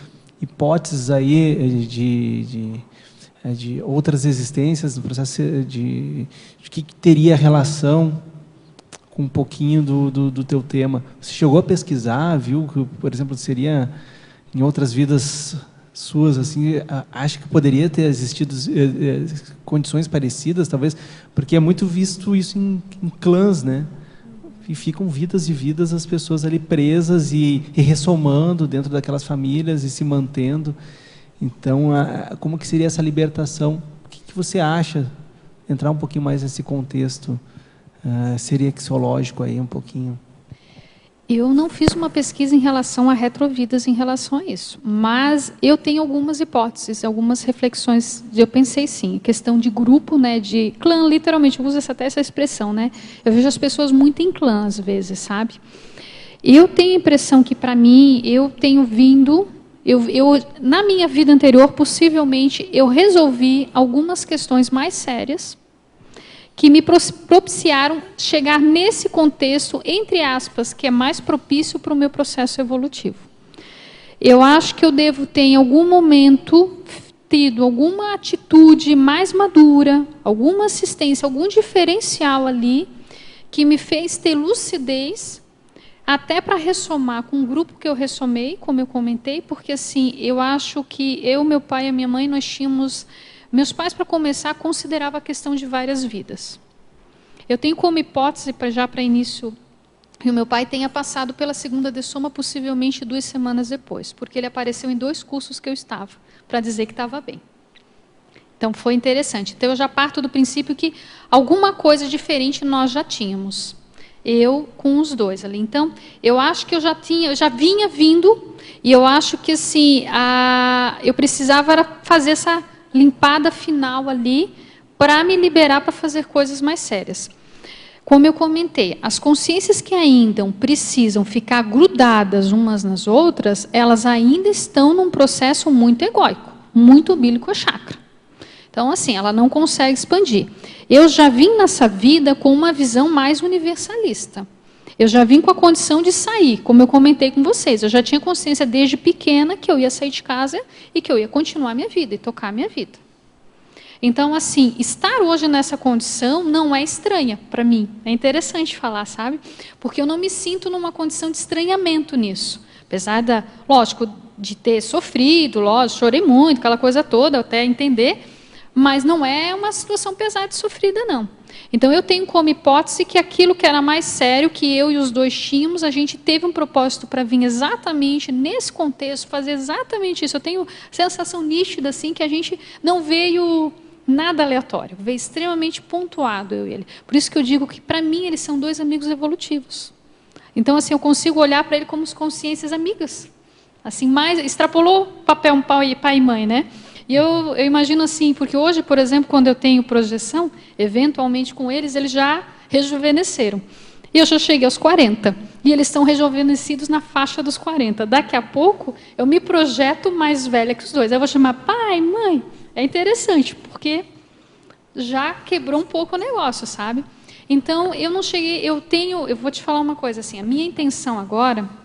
hipóteses aí de outras existências, no processo de que teria relação com um pouquinho do teu tema? Você chegou a pesquisar, viu que, por exemplo, seria em outras vidas suas, assim, acha que poderia ter existido condições parecidas, talvez, porque é muito visto isso em clãs, né? E ficam vidas e vidas as pessoas ali presas e ressomando dentro daquelas famílias e se mantendo. Então, como que seria essa libertação? O que você acha? Entrar um pouquinho mais nesse contexto seriexológico aí, um pouquinho.
Eu não fiz uma pesquisa em relação a retrovidas em relação a isso, mas eu tenho algumas hipóteses, algumas reflexões. Eu pensei sim, questão de grupo, né, de clã, literalmente, eu uso até essa expressão, né? Eu vejo as pessoas muito em clã às vezes, sabe? Eu tenho a impressão que, para mim, eu tenho vindo... na minha vida anterior, possivelmente, eu resolvi algumas questões mais sérias que me propiciaram chegar nesse contexto, entre aspas, que é mais propício para o meu processo evolutivo. Eu acho que eu devo ter, em algum momento, tido alguma atitude mais madura, alguma assistência, algum diferencial ali, que me fez ter lucidez até para ressomar com um grupo que eu ressomei, como eu comentei, porque assim, eu acho que eu, meu pai e a minha mãe, nós tínhamos... Meus pais, para começar, consideravam a questão de várias vidas. Eu tenho como hipótese, já para início, que o meu pai tenha passado pela segunda dessoma, possivelmente 2 semanas depois, porque ele apareceu em 2 cursos que eu estava, para dizer que estava bem. Então, foi interessante. Então, eu já parto do princípio que alguma coisa diferente nós já tínhamos. Eu com os 2 ali. Então, eu acho que eu já vinha vindo, e eu acho que assim, eu precisava fazer essa limpada final ali para me liberar para fazer coisas mais sérias. Como eu comentei, as consciências que ainda precisam ficar grudadas umas nas outras, elas ainda estão num processo muito egóico, muito bíblico-chakra. Então, assim, ela não consegue expandir. Eu já vim nessa vida com uma visão mais universalista. Eu já vim com a condição de sair, como eu comentei com vocês. Eu já tinha consciência desde pequena que eu ia sair de casa e que eu ia continuar a minha vida e tocar a minha vida. Então, assim, estar hoje nessa condição não é estranha para mim. É interessante falar, sabe? Porque eu não me sinto numa condição de estranhamento nisso. Apesar lógico, de ter sofrido, lógico, chorei muito, aquela coisa toda, até entender... Mas não é uma situação pesada e sofrida, não. Então, eu tenho como hipótese que aquilo que era mais sério, que eu e os 2 tínhamos, a gente teve um propósito para vir exatamente nesse contexto, fazer exatamente isso. Eu tenho sensação nítida, assim, que a gente não veio nada aleatório, veio extremamente pontuado, eu e ele. Por isso que eu digo que, para mim, eles são 2 amigos evolutivos. Então, assim, eu consigo olhar para ele como consciências amigas. Assim, mais extrapolou papel pai e mãe, né? E eu imagino assim, porque hoje, por exemplo, quando eu tenho projeção, eventualmente com eles já rejuvenesceram. E eu já cheguei aos 40. E eles estão rejuvenescidos na faixa dos 40. Daqui a pouco, eu me projeto mais velha que os 2. Eu vou chamar pai, mãe. É interessante, porque já quebrou um pouco o negócio, sabe? Então, eu não cheguei... Eu vou te falar uma coisa, assim, a minha intenção agora...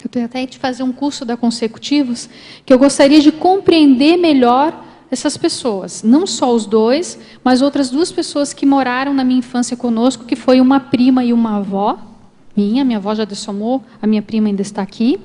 Eu tenho até de fazer um curso da Consecutivos, que eu gostaria de compreender melhor essas pessoas. Não só os 2, mas outras 2 pessoas que moraram na minha infância conosco, que foi uma prima e uma avó minha avó já dessomou, a minha prima ainda está aqui.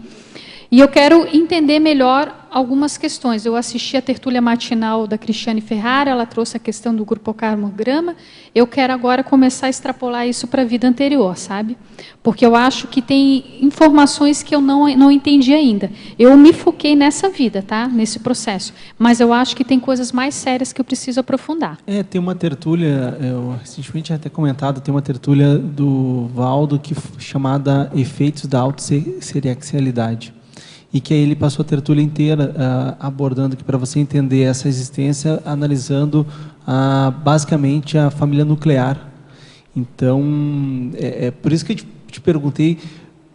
E eu quero entender melhor algumas questões. Eu assisti a tertúlia matinal da Cristiane Ferrara, ela trouxe a questão do grupo Karmograma. Eu quero agora começar a extrapolar isso para a vida anterior, sabe? Porque eu acho que tem informações que eu não entendi ainda. Eu me foquei nessa vida, tá? Nesse processo. Mas eu acho que tem coisas mais sérias que eu preciso aprofundar.
Tem uma tertúlia, eu recentemente tinha até comentado, tem uma tertúlia do Valdo chamada Efeitos da Autossereaxialidade. E que aí ele passou a tertúlia inteira abordando que para você entender essa existência, analisando basicamente a família nuclear. Então, por isso que eu te perguntei,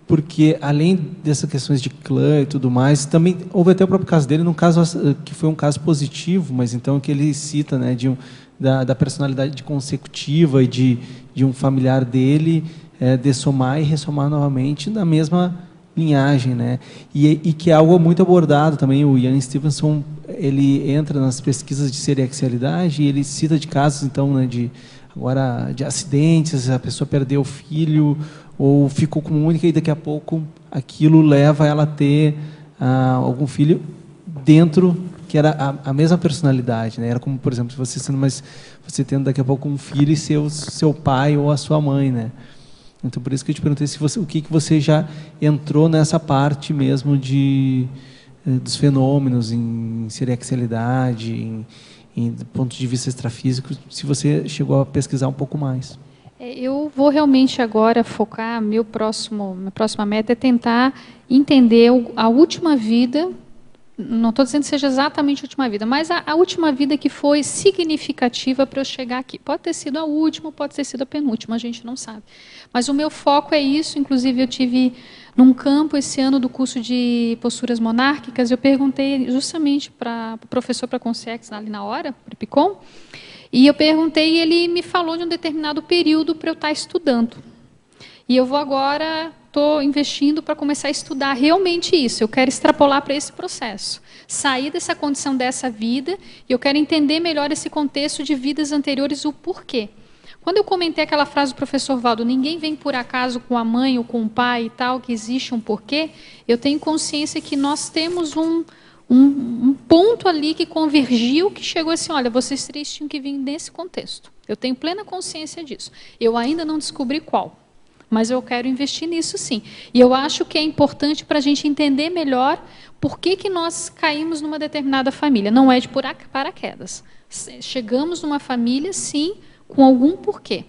porque além dessas questões de clã e tudo mais, também houve até o próprio caso dele, num caso que foi um caso positivo, mas então que ele cita, né, da personalidade consecutiva e de um familiar dele dessomar e ressomar novamente na mesma linhagem, né? E que é algo muito abordado também. O Ian Stevenson, ele entra nas pesquisas de seriaxialidade e ele cita de casos, então, né, de acidentes, a pessoa perdeu o filho ou ficou com única e daqui a pouco aquilo leva ela a ter algum filho dentro que era a mesma personalidade, né? Era como, por exemplo, você tendo daqui a pouco um filho e ser o seu pai ou a sua mãe, né? Então, por isso que eu te perguntei o que você já entrou nessa parte mesmo dos fenômenos em seriaxialidade, do ponto de vista extrafísico, se você chegou a pesquisar um pouco mais.
Eu vou realmente agora focar, minha próxima meta é tentar entender a última vida. Não estou dizendo que seja exatamente a última vida, mas a última vida que foi significativa para eu chegar aqui. Pode ter sido a última, pode ter sido a penúltima, a gente não sabe. Mas o meu foco é isso. Inclusive, eu tive num campo esse ano do curso de posturas monárquicas, eu perguntei justamente para o professor para Consciex, ali na hora, para o Picon, e eu perguntei e ele me falou de um determinado período para eu estar estudando. E eu vou agora... Estou investindo para começar a estudar realmente isso. Eu quero extrapolar para esse processo. Sair dessa condição dessa vida e eu quero entender melhor esse contexto de vidas anteriores, o porquê. Quando eu comentei aquela frase do professor Valdo, ninguém vem por acaso com a mãe ou com o pai e tal, que existe um porquê, eu tenho consciência que nós temos um ponto ali que convergiu, que chegou assim, olha, vocês três tinham que vir nesse contexto. Eu tenho plena consciência disso. Eu ainda não descobri qual, mas eu quero investir nisso sim. E eu acho que é importante para a gente entender melhor por que nós caímos numa determinada família. Não é de paraquedas. Chegamos numa família, sim, com algum porquê.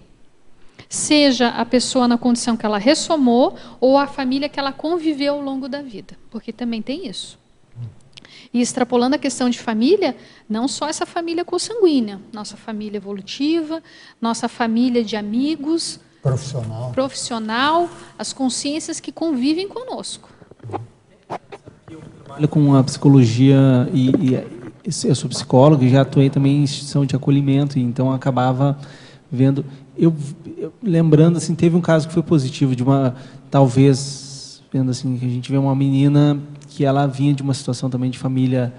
Seja a pessoa na condição que ela ressomou ou a família que ela conviveu ao longo da vida, porque também tem isso. E extrapolando a questão de família, não só essa família consanguínea, nossa família evolutiva, nossa família de amigos, profissional, as consciências que convivem conosco.
Eu trabalho com a psicologia e eu sou psicólogo e já atuei também em instituição de acolhimento, e então acabava vendo, eu lembrando assim, teve um caso que foi positivo de uma, talvez vendo assim, que a gente vê uma menina que ela vinha de uma situação também de família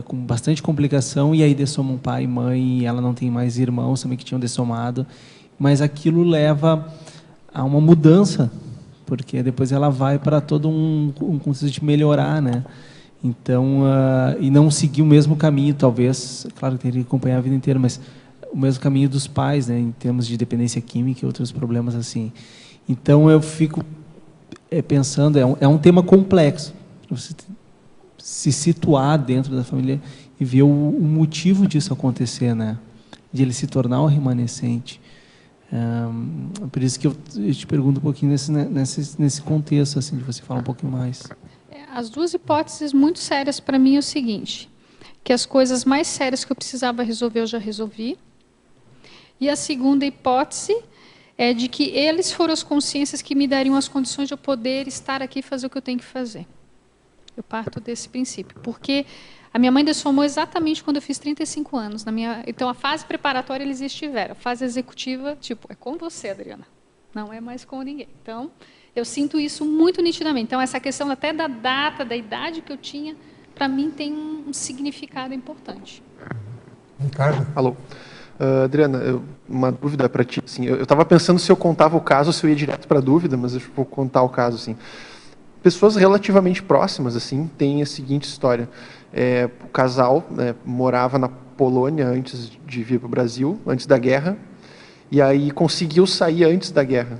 com bastante complicação, e aí dessoma um pai e mãe, e ela não tem mais irmãos também que tinham dessomado, mas aquilo leva a uma mudança, porque depois ela vai para todo um contexto de melhorar, né? Então, e não seguir o mesmo caminho, talvez, claro que teria que acompanhar a vida inteira, mas o mesmo caminho dos pais, né, em termos de dependência química e outros problemas assim. Então, eu fico pensando, é um tema complexo, você se situar dentro da família e ver o motivo disso acontecer, né, de ele se tornar um remanescente. Por isso que eu te pergunto um pouquinho nesse contexto, assim, de você falar um pouquinho mais.
As duas hipóteses muito sérias para mim é o seguinte, que as coisas mais sérias que eu precisava resolver, eu já resolvi. E a segunda hipótese é de que eles foram as consciências que me dariam as condições de eu poder estar aqui e fazer o que eu tenho que fazer. Eu parto desse princípio, porque a minha mãe dessomou exatamente quando eu fiz 35 anos. Então, a fase preparatória eles estiveram. A fase executiva, tipo, é com você, Adriana. Não é mais com ninguém. Então, eu sinto isso muito nitidamente. Então, essa questão até da data, da idade que eu tinha, para mim tem um significado importante.
Ricardo.
Alô. Adriana, uma dúvida para ti. Assim, eu estava pensando se eu contava o caso ou se eu ia direto para a dúvida, mas eu vou contar o caso. Assim. Pessoas relativamente próximas assim, têm a seguinte história. O casal morava na Polônia antes de vir para o Brasil, antes da guerra, e aí conseguiu sair antes da guerra.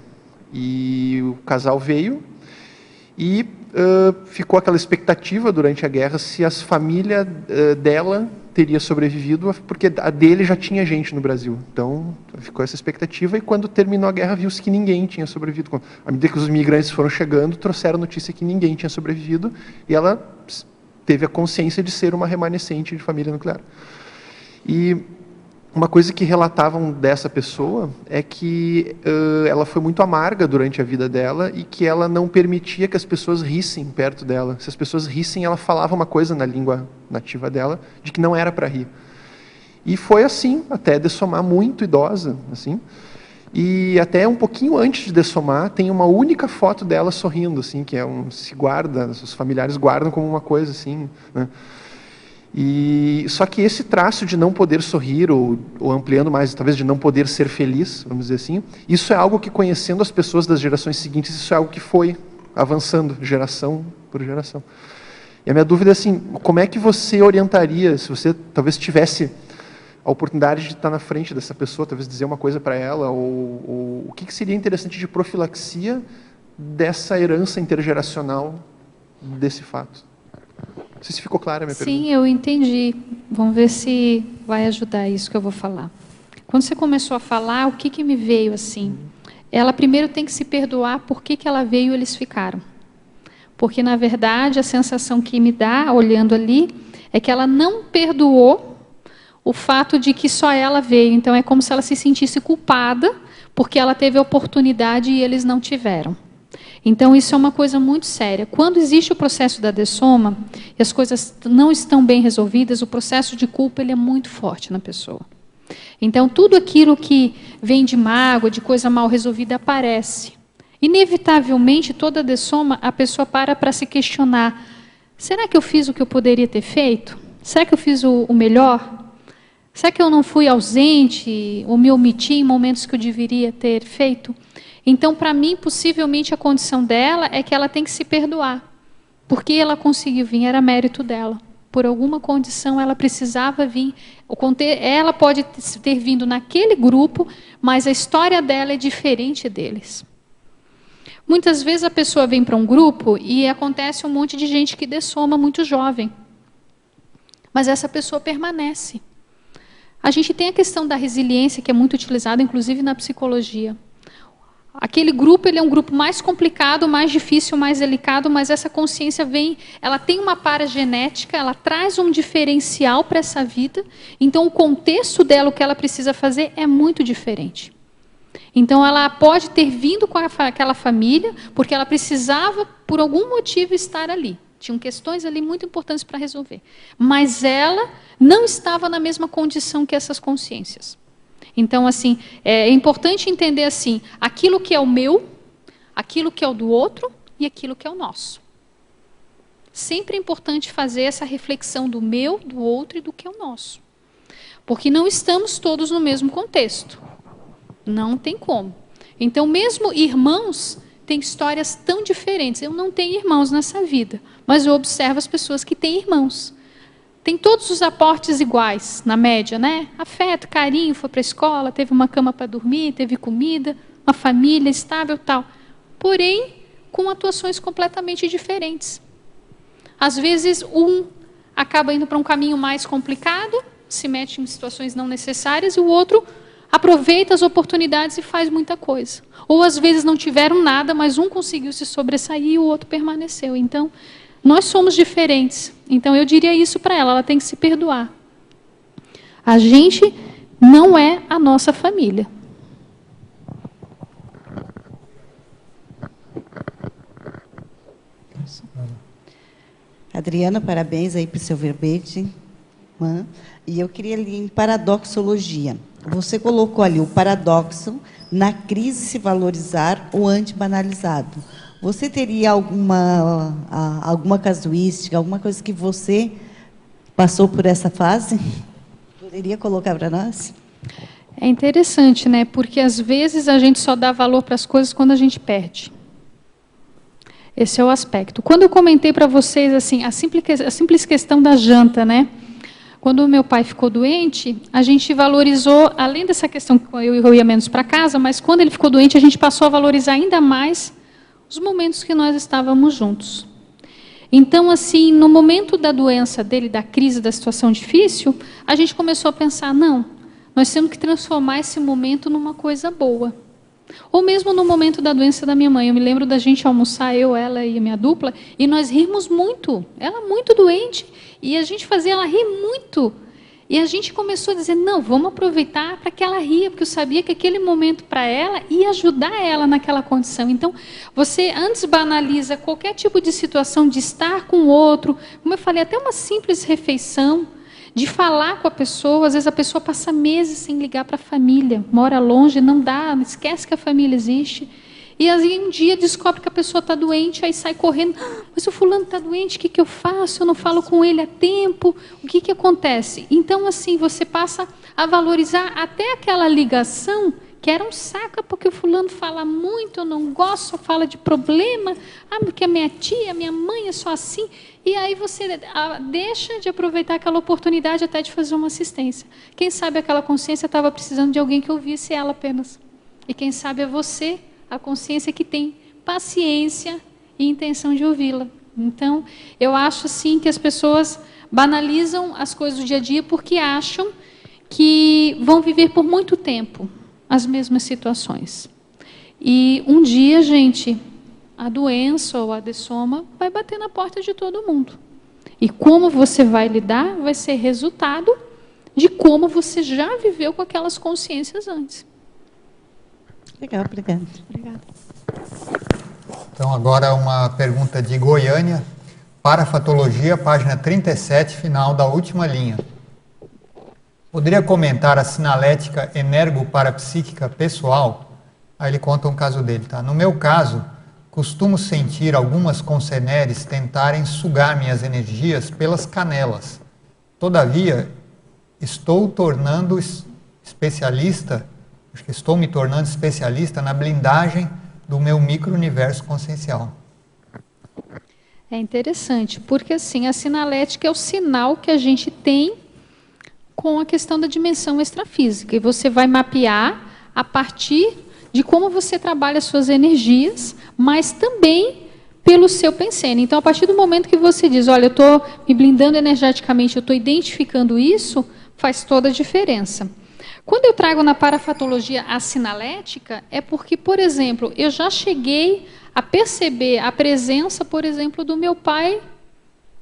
E o casal veio e ficou aquela expectativa durante a guerra se a família dela teria sobrevivido, porque a dele já tinha gente no Brasil. Então, ficou essa expectativa, e quando terminou a guerra, viu-se que ninguém tinha sobrevivido. À medida que os imigrantes foram chegando, trouxeram notícia que ninguém tinha sobrevivido, e ela teve a consciência de ser uma remanescente de família nuclear. E uma coisa que relatavam dessa pessoa é que ela foi muito amarga durante a vida dela e que ela não permitia que as pessoas rissem perto dela. Se as pessoas rissem, ela falava uma coisa na língua nativa dela de que não era para rir. E foi assim, até dessomar, muito idosa, assim. E até um pouquinho antes de dessomar, tem uma única foto dela sorrindo, assim, que se guarda, os familiares guardam como uma coisa assim, né? E só que esse traço de não poder sorrir, ou ampliando mais, talvez de não poder ser feliz, vamos dizer assim, isso é algo que, conhecendo as pessoas das gerações seguintes, isso é algo que foi avançando geração por geração. E a minha dúvida é assim, como é que você orientaria, se você talvez tivesse a oportunidade de estar na frente dessa pessoa, talvez dizer uma coisa para ela, ou o que seria interessante de profilaxia dessa herança intergeracional desse fato? Não sei se ficou clara a minha pergunta.
Sim, eu entendi. Vamos ver se vai ajudar isso que eu vou falar. Quando você começou a falar, o que me veio assim? Ela primeiro tem que se perdoar por que ela veio e eles ficaram. Porque, na verdade, a sensação que me dá, olhando ali, é que ela não perdoou o fato de que só ela veio. Então, é como se ela se sentisse culpada porque ela teve a oportunidade e eles não tiveram. Então, isso é uma coisa muito séria. Quando existe o processo da dessoma e as coisas não estão bem resolvidas, o processo de culpa ele é muito forte na pessoa. Então, tudo aquilo que vem de mágoa, de coisa mal resolvida, aparece. Inevitavelmente, toda dessoma, a pessoa para se questionar. Será que eu fiz o que eu poderia ter feito? Será que eu fiz o melhor? Será que eu não fui ausente ou me omiti em momentos que eu deveria ter feito? Então, para mim, possivelmente a condição dela é que ela tem que se perdoar. Porque ela conseguiu vir, era mérito dela. Por alguma condição ela precisava vir. Ela pode ter vindo naquele grupo, mas a história dela é diferente deles. Muitas vezes a pessoa vem para um grupo e acontece um monte de gente que dessoma muito jovem. Mas essa pessoa permanece. A gente tem a questão da resiliência, que é muito utilizada, inclusive na psicologia. Aquele grupo, ele é um grupo mais complicado, mais difícil, mais delicado, mas essa consciência vem, ela tem uma paragenética, ela traz um diferencial para essa vida, então o contexto dela, o que ela precisa fazer é muito diferente. Então ela pode ter vindo com aquela família, porque ela precisava, por algum motivo, estar ali. Tinham questões ali muito importantes para resolver. Mas ela não estava na mesma condição que essas consciências. Então, assim, é importante entender assim, aquilo que é o meu, aquilo que é o do outro e aquilo que é o nosso. Sempre é importante fazer essa reflexão do meu, do outro e do que é o nosso. Porque não estamos todos no mesmo contexto. Não tem como. Então, mesmo irmãos têm histórias tão diferentes. Eu não tenho irmãos nessa vida, mas eu observo as pessoas que têm irmãos. Tem todos os aportes iguais, na média, né? Afeto, carinho, foi para a escola, teve uma cama para dormir, teve comida, uma família estável, tal. Porém, com atuações completamente diferentes. Às vezes, um acaba indo para um caminho mais complicado, se mete em situações não necessárias, e o outro aproveita as oportunidades e faz muita coisa. Ou, às vezes, não tiveram nada, mas um conseguiu se sobressair e o outro permaneceu. Então, nós somos diferentes. Então, eu diria isso para ela tem que se perdoar. A gente não é a nossa família.
Adriana, parabéns aí para o seu verbete. E eu queria ler em paradoxologia. Você colocou ali o paradoxo na crise se valorizar o antibanalizado. Você teria alguma casuística, alguma coisa que você passou por essa fase? Poderia colocar para nós?
É interessante, né? Porque às vezes a gente só dá valor para as coisas quando a gente perde. Esse é o aspecto. Quando eu comentei para vocês assim, a simples questão da janta, né? Quando o meu pai ficou doente, a gente valorizou, além dessa questão que eu ia menos para casa, mas quando ele ficou doente, a gente passou a valorizar ainda mais os momentos que nós estávamos juntos. Então, assim, no momento da doença dele, da crise, da situação difícil, a gente começou a pensar, não, nós temos que transformar esse momento numa coisa boa. Ou mesmo no momento da doença da minha mãe. Eu me lembro da gente almoçar, eu, ela e a minha dupla, e nós rimos muito. Ela muito doente, e a gente fazia ela rir muito. E a gente começou a dizer, não, vamos aproveitar para que ela ria, porque eu sabia que aquele momento para ela ia ajudar ela naquela condição. Então, você antes banaliza qualquer tipo de situação de estar com o outro, como eu falei, até uma simples refeição, de falar com a pessoa. Às vezes a pessoa passa meses sem ligar para a família, mora longe, não dá, esquece que a família existe. E aí um dia descobre que a pessoa está doente, aí sai correndo, mas o fulano está doente, o que eu faço? Eu não falo com ele há tempo, o que acontece? Então, assim, você passa a valorizar até aquela ligação, que era um saco, porque o fulano fala muito, eu não gosto, só fala de problema, porque a minha tia, a minha mãe é só assim, e aí você deixa de aproveitar aquela oportunidade até de fazer uma assistência. Quem sabe aquela consciência estava precisando de alguém que ouvisse ela apenas. E quem sabe é você, a consciência que tem paciência e intenção de ouvi-la. Então, eu acho sim que as pessoas banalizam as coisas do dia a dia porque acham que vão viver por muito tempo as mesmas situações. E um dia, gente, a doença ou a dessoma vai bater na porta de todo mundo. E como você vai lidar vai ser resultado de como você já viveu com aquelas consciências antes.
Legal, obrigada.
Obrigada.
Então, agora uma pergunta de Goiânia, parafatologia, página 37, final da última linha. Poderia comentar a sinalética energoparapsíquica pessoal? Aí ele conta um caso dele, tá? No meu caso, costumo sentir algumas conceneres tentarem sugar minhas energias pelas canelas. Todavia, estou me tornando especialista na blindagem do meu micro-universo consciencial.
É interessante, porque assim, a sinalética é o sinal que a gente tem com a questão da dimensão extrafísica. E você vai mapear a partir de como você trabalha as suas energias, mas também pelo seu pensene. Então, a partir do momento que você diz, olha, eu estou me blindando energeticamente, eu estou identificando isso, faz toda a diferença. Quando eu trago na parafatologia a sinalética, é porque, por exemplo, eu já cheguei a perceber a presença, por exemplo, do meu pai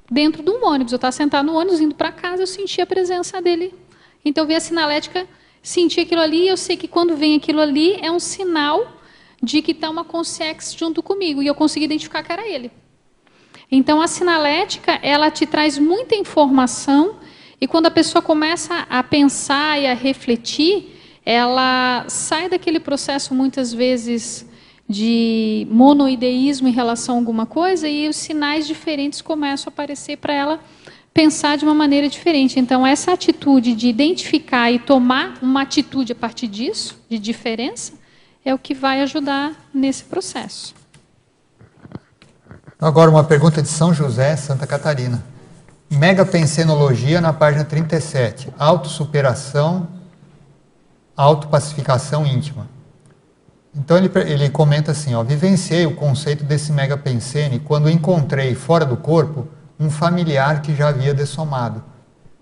dentro de um ônibus. Eu estava sentado no ônibus, indo para casa, eu senti a presença dele. Então, eu vi a sinalética, senti aquilo ali, eu sei que quando vem aquilo ali, é um sinal de que está uma consciência junto comigo, e eu consegui identificar que era ele. Então, a sinalética, ela te traz muita informação, e quando a pessoa começa a pensar e a refletir, ela sai daquele processo, muitas vezes, de monoideísmo em relação a alguma coisa, e os sinais diferentes começam a aparecer para ela pensar de uma maneira diferente. Então, essa atitude de identificar e tomar uma atitude a partir disso, de diferença, é o que vai ajudar nesse processo.
Agora, uma pergunta de São José, Santa Catarina. Megapensenologia, na página 37. Autossuperação, autopacificação íntima. Então, ele comenta assim, ó, vivenciei o conceito desse megapensene quando encontrei, fora do corpo, um familiar que já havia dessomado.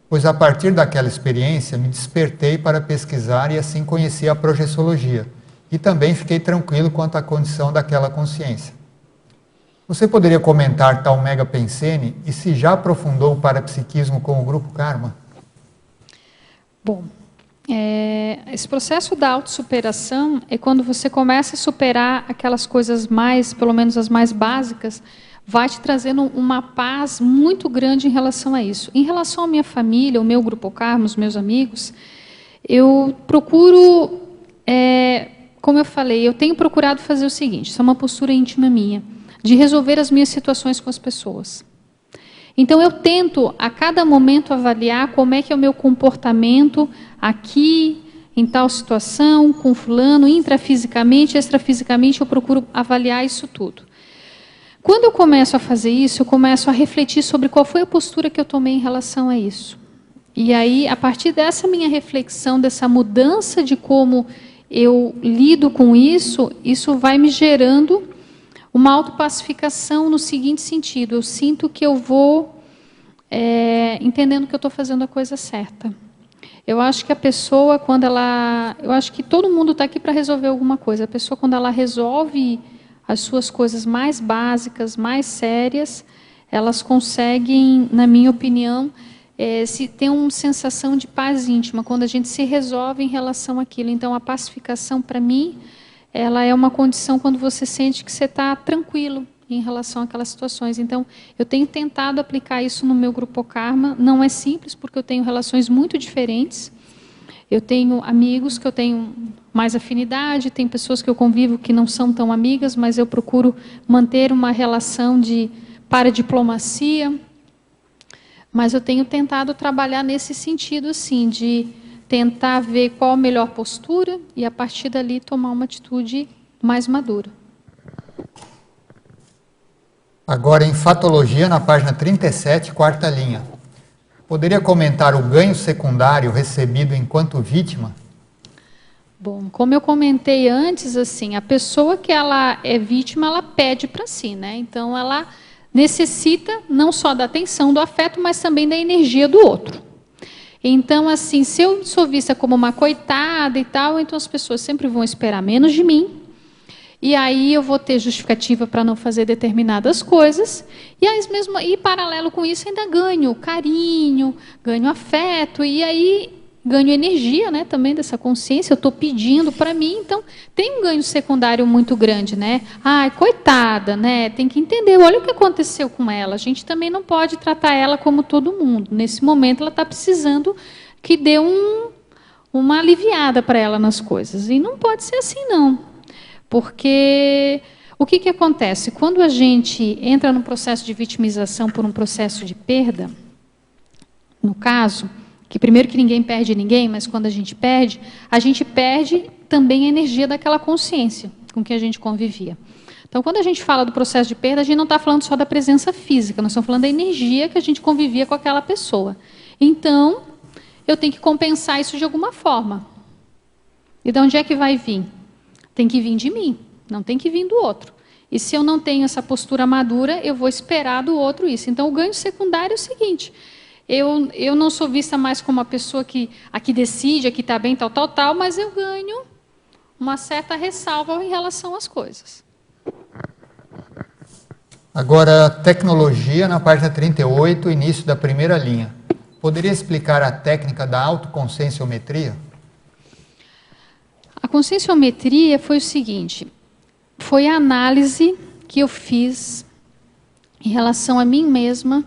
Pois, a partir daquela experiência, me despertei para pesquisar e assim conheci a projeciologia. E também fiquei tranquilo quanto à condição daquela consciência. Você poderia comentar tal megapensene e se já aprofundou o parapsiquismo com o Grupo Karma?
Bom, esse processo da autossuperação é quando você começa a superar aquelas coisas mais, pelo menos as mais básicas, vai te trazendo uma paz muito grande em relação a isso. Em relação à minha família, o meu Grupo Karma, os meus amigos, eu procuro, como eu falei, eu tenho procurado fazer o seguinte, isso é uma postura íntima minha, de resolver as minhas situações com as pessoas. Então, eu tento, a cada momento, avaliar como é que é o meu comportamento aqui, em tal situação, com fulano, intrafisicamente, extrafisicamente, eu procuro avaliar isso tudo. Quando eu começo a fazer isso, eu começo a refletir sobre qual foi a postura que eu tomei em relação a isso. E aí, a partir dessa minha reflexão, dessa mudança de como eu lido com isso, isso vai me gerando uma autopacificação no seguinte sentido, eu sinto que eu vou entendendo que eu estou fazendo a coisa certa. Eu acho que a pessoa, quando ela... Eu acho que todo mundo está aqui para resolver alguma coisa. A pessoa, quando ela resolve as suas coisas mais básicas, mais sérias, elas conseguem, na minha opinião, se ter uma sensação de paz íntima, quando a gente se resolve em relação àquilo. Então, a pacificação, para mim, ela é uma condição quando você sente que você está tranquilo em relação àquelas situações. Então, eu tenho tentado aplicar isso no meu Grupo Karma. Não é simples, porque eu tenho relações muito diferentes. Eu tenho amigos que eu tenho mais afinidade, tem pessoas que eu convivo que não são tão amigas, mas eu procuro manter uma relação de paradiplomacia. Mas eu tenho tentado trabalhar nesse sentido, assim, de tentar ver qual a melhor postura e, a partir dali, tomar uma atitude mais madura.
Agora, em Fatologia, na página 37, quarta linha. Poderia comentar o ganho secundário recebido enquanto vítima?
Bom, como eu comentei antes, assim, a pessoa que ela é vítima, ela pede para si, né? Então, ela necessita não só da atenção, do afeto, mas também da energia do outro. Então, assim, se eu sou vista como uma coitada e tal, então as pessoas sempre vão esperar menos de mim, e aí eu vou ter justificativa para não fazer determinadas coisas, e aí mesmo, e paralelo com isso ainda ganho carinho, ganho afeto, e aí ganho energia, né, também dessa consciência, eu estou pedindo para mim, então tem um ganho secundário muito grande, né? Ai, coitada, né? Tem que entender, olha o que aconteceu com ela, a gente também não pode tratar ela como todo mundo, nesse momento ela está precisando que dê uma aliviada para ela nas coisas, e não pode ser assim não, porque o que acontece? Quando a gente entra num processo de vitimização por um processo de perda, no caso, que primeiro que ninguém perde ninguém, mas quando a gente perde também a energia daquela consciência com que a gente convivia. Então, quando a gente fala do processo de perda, a gente não está falando só da presença física, nós estamos falando da energia que a gente convivia com aquela pessoa. Então, eu tenho que compensar isso de alguma forma. E de onde é que vai vir? Tem que vir de mim, não tem que vir do outro. E se eu não tenho essa postura madura, eu vou esperar do outro isso. Então, o ganho secundário é o seguinte: eu não sou vista mais como uma pessoa que aqui decide, aqui está bem, tal, mas eu ganho uma certa ressalva em relação às coisas.
Agora, tecnologia, na página 38, início da primeira linha. Poderia explicar a técnica da autoconscienciometria?
A conscienciometria foi o seguinte: foi a análise que eu fiz em relação a mim mesma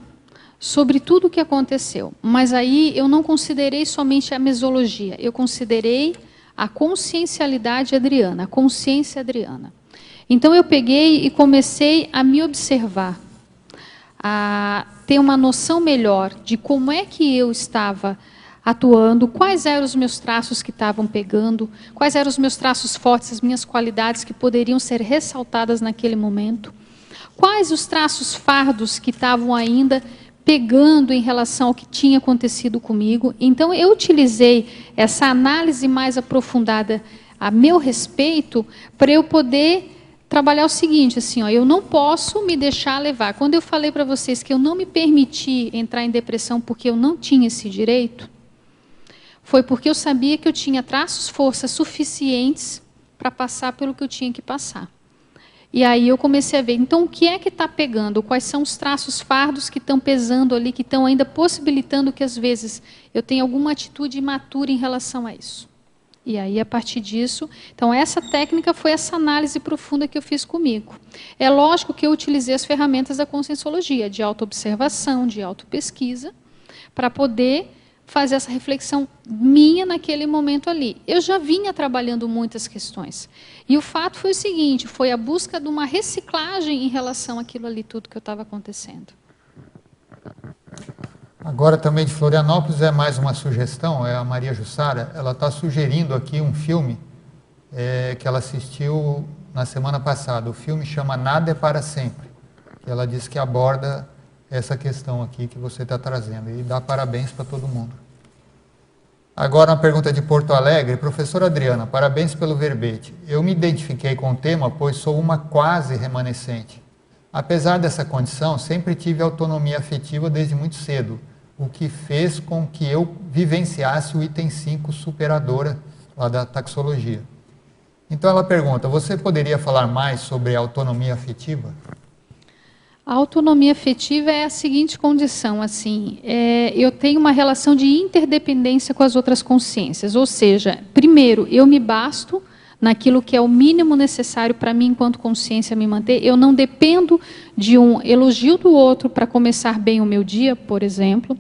sobre tudo o que aconteceu. Mas aí eu não considerei somente a mesologia, eu considerei a consciencialidade adriana, a consciência adriana. Então eu peguei e comecei a me observar, a ter uma noção melhor de como é que eu estava atuando, quais eram os meus traços que estavam pegando, quais eram os meus traços fortes, as minhas qualidades que poderiam ser ressaltadas naquele momento, quais os traços fardos que estavam ainda pegando em relação ao que tinha acontecido comigo. Então, eu utilizei essa análise mais aprofundada a meu respeito para eu poder trabalhar o seguinte, assim, ó, eu não posso me deixar levar. Quando eu falei para vocês que eu não me permiti entrar em depressão porque eu não tinha esse direito, foi porque eu sabia que eu tinha traços, forças suficientes para passar pelo que eu tinha que passar. E aí eu comecei a ver, então, o que é que está pegando? Quais são os traços fardos que estão pesando ali, que estão ainda possibilitando que, às vezes, eu tenha alguma atitude imatura em relação a isso. E aí, a partir disso, então, essa técnica foi essa análise profunda que eu fiz comigo. É lógico que eu utilizei as ferramentas da conscienciologia, de autoobservação, de autopesquisa, para poder fazer essa reflexão minha naquele momento ali. Eu já vinha trabalhando muitas questões. E o fato foi o seguinte, foi a busca de uma reciclagem em relação àquilo ali, tudo que eu estava acontecendo.
Agora também de Florianópolis é mais uma sugestão, é a Maria Jussara, ela está sugerindo aqui um filme que ela assistiu na semana passada. O filme chama Nada é para Sempre. Ela diz que aborda essa questão aqui que você está trazendo, e dá parabéns para todo mundo. Agora uma pergunta de Porto Alegre. Professora Adriana, parabéns pelo verbete. Eu me identifiquei com o tema, pois sou uma quase remanescente. Apesar dessa condição, sempre tive autonomia afetiva desde muito cedo, o que fez com que eu vivenciasse o item 5 superadora, lá da taxologia. Então ela pergunta, você poderia falar mais sobre a autonomia afetiva?
A autonomia afetiva é a seguinte condição, assim, eu tenho uma relação de interdependência com as outras consciências, ou seja, primeiro, eu me basto naquilo que é o mínimo necessário para mim, enquanto consciência, me manter, eu não dependo de um elogio do outro para começar bem o meu dia, por exemplo,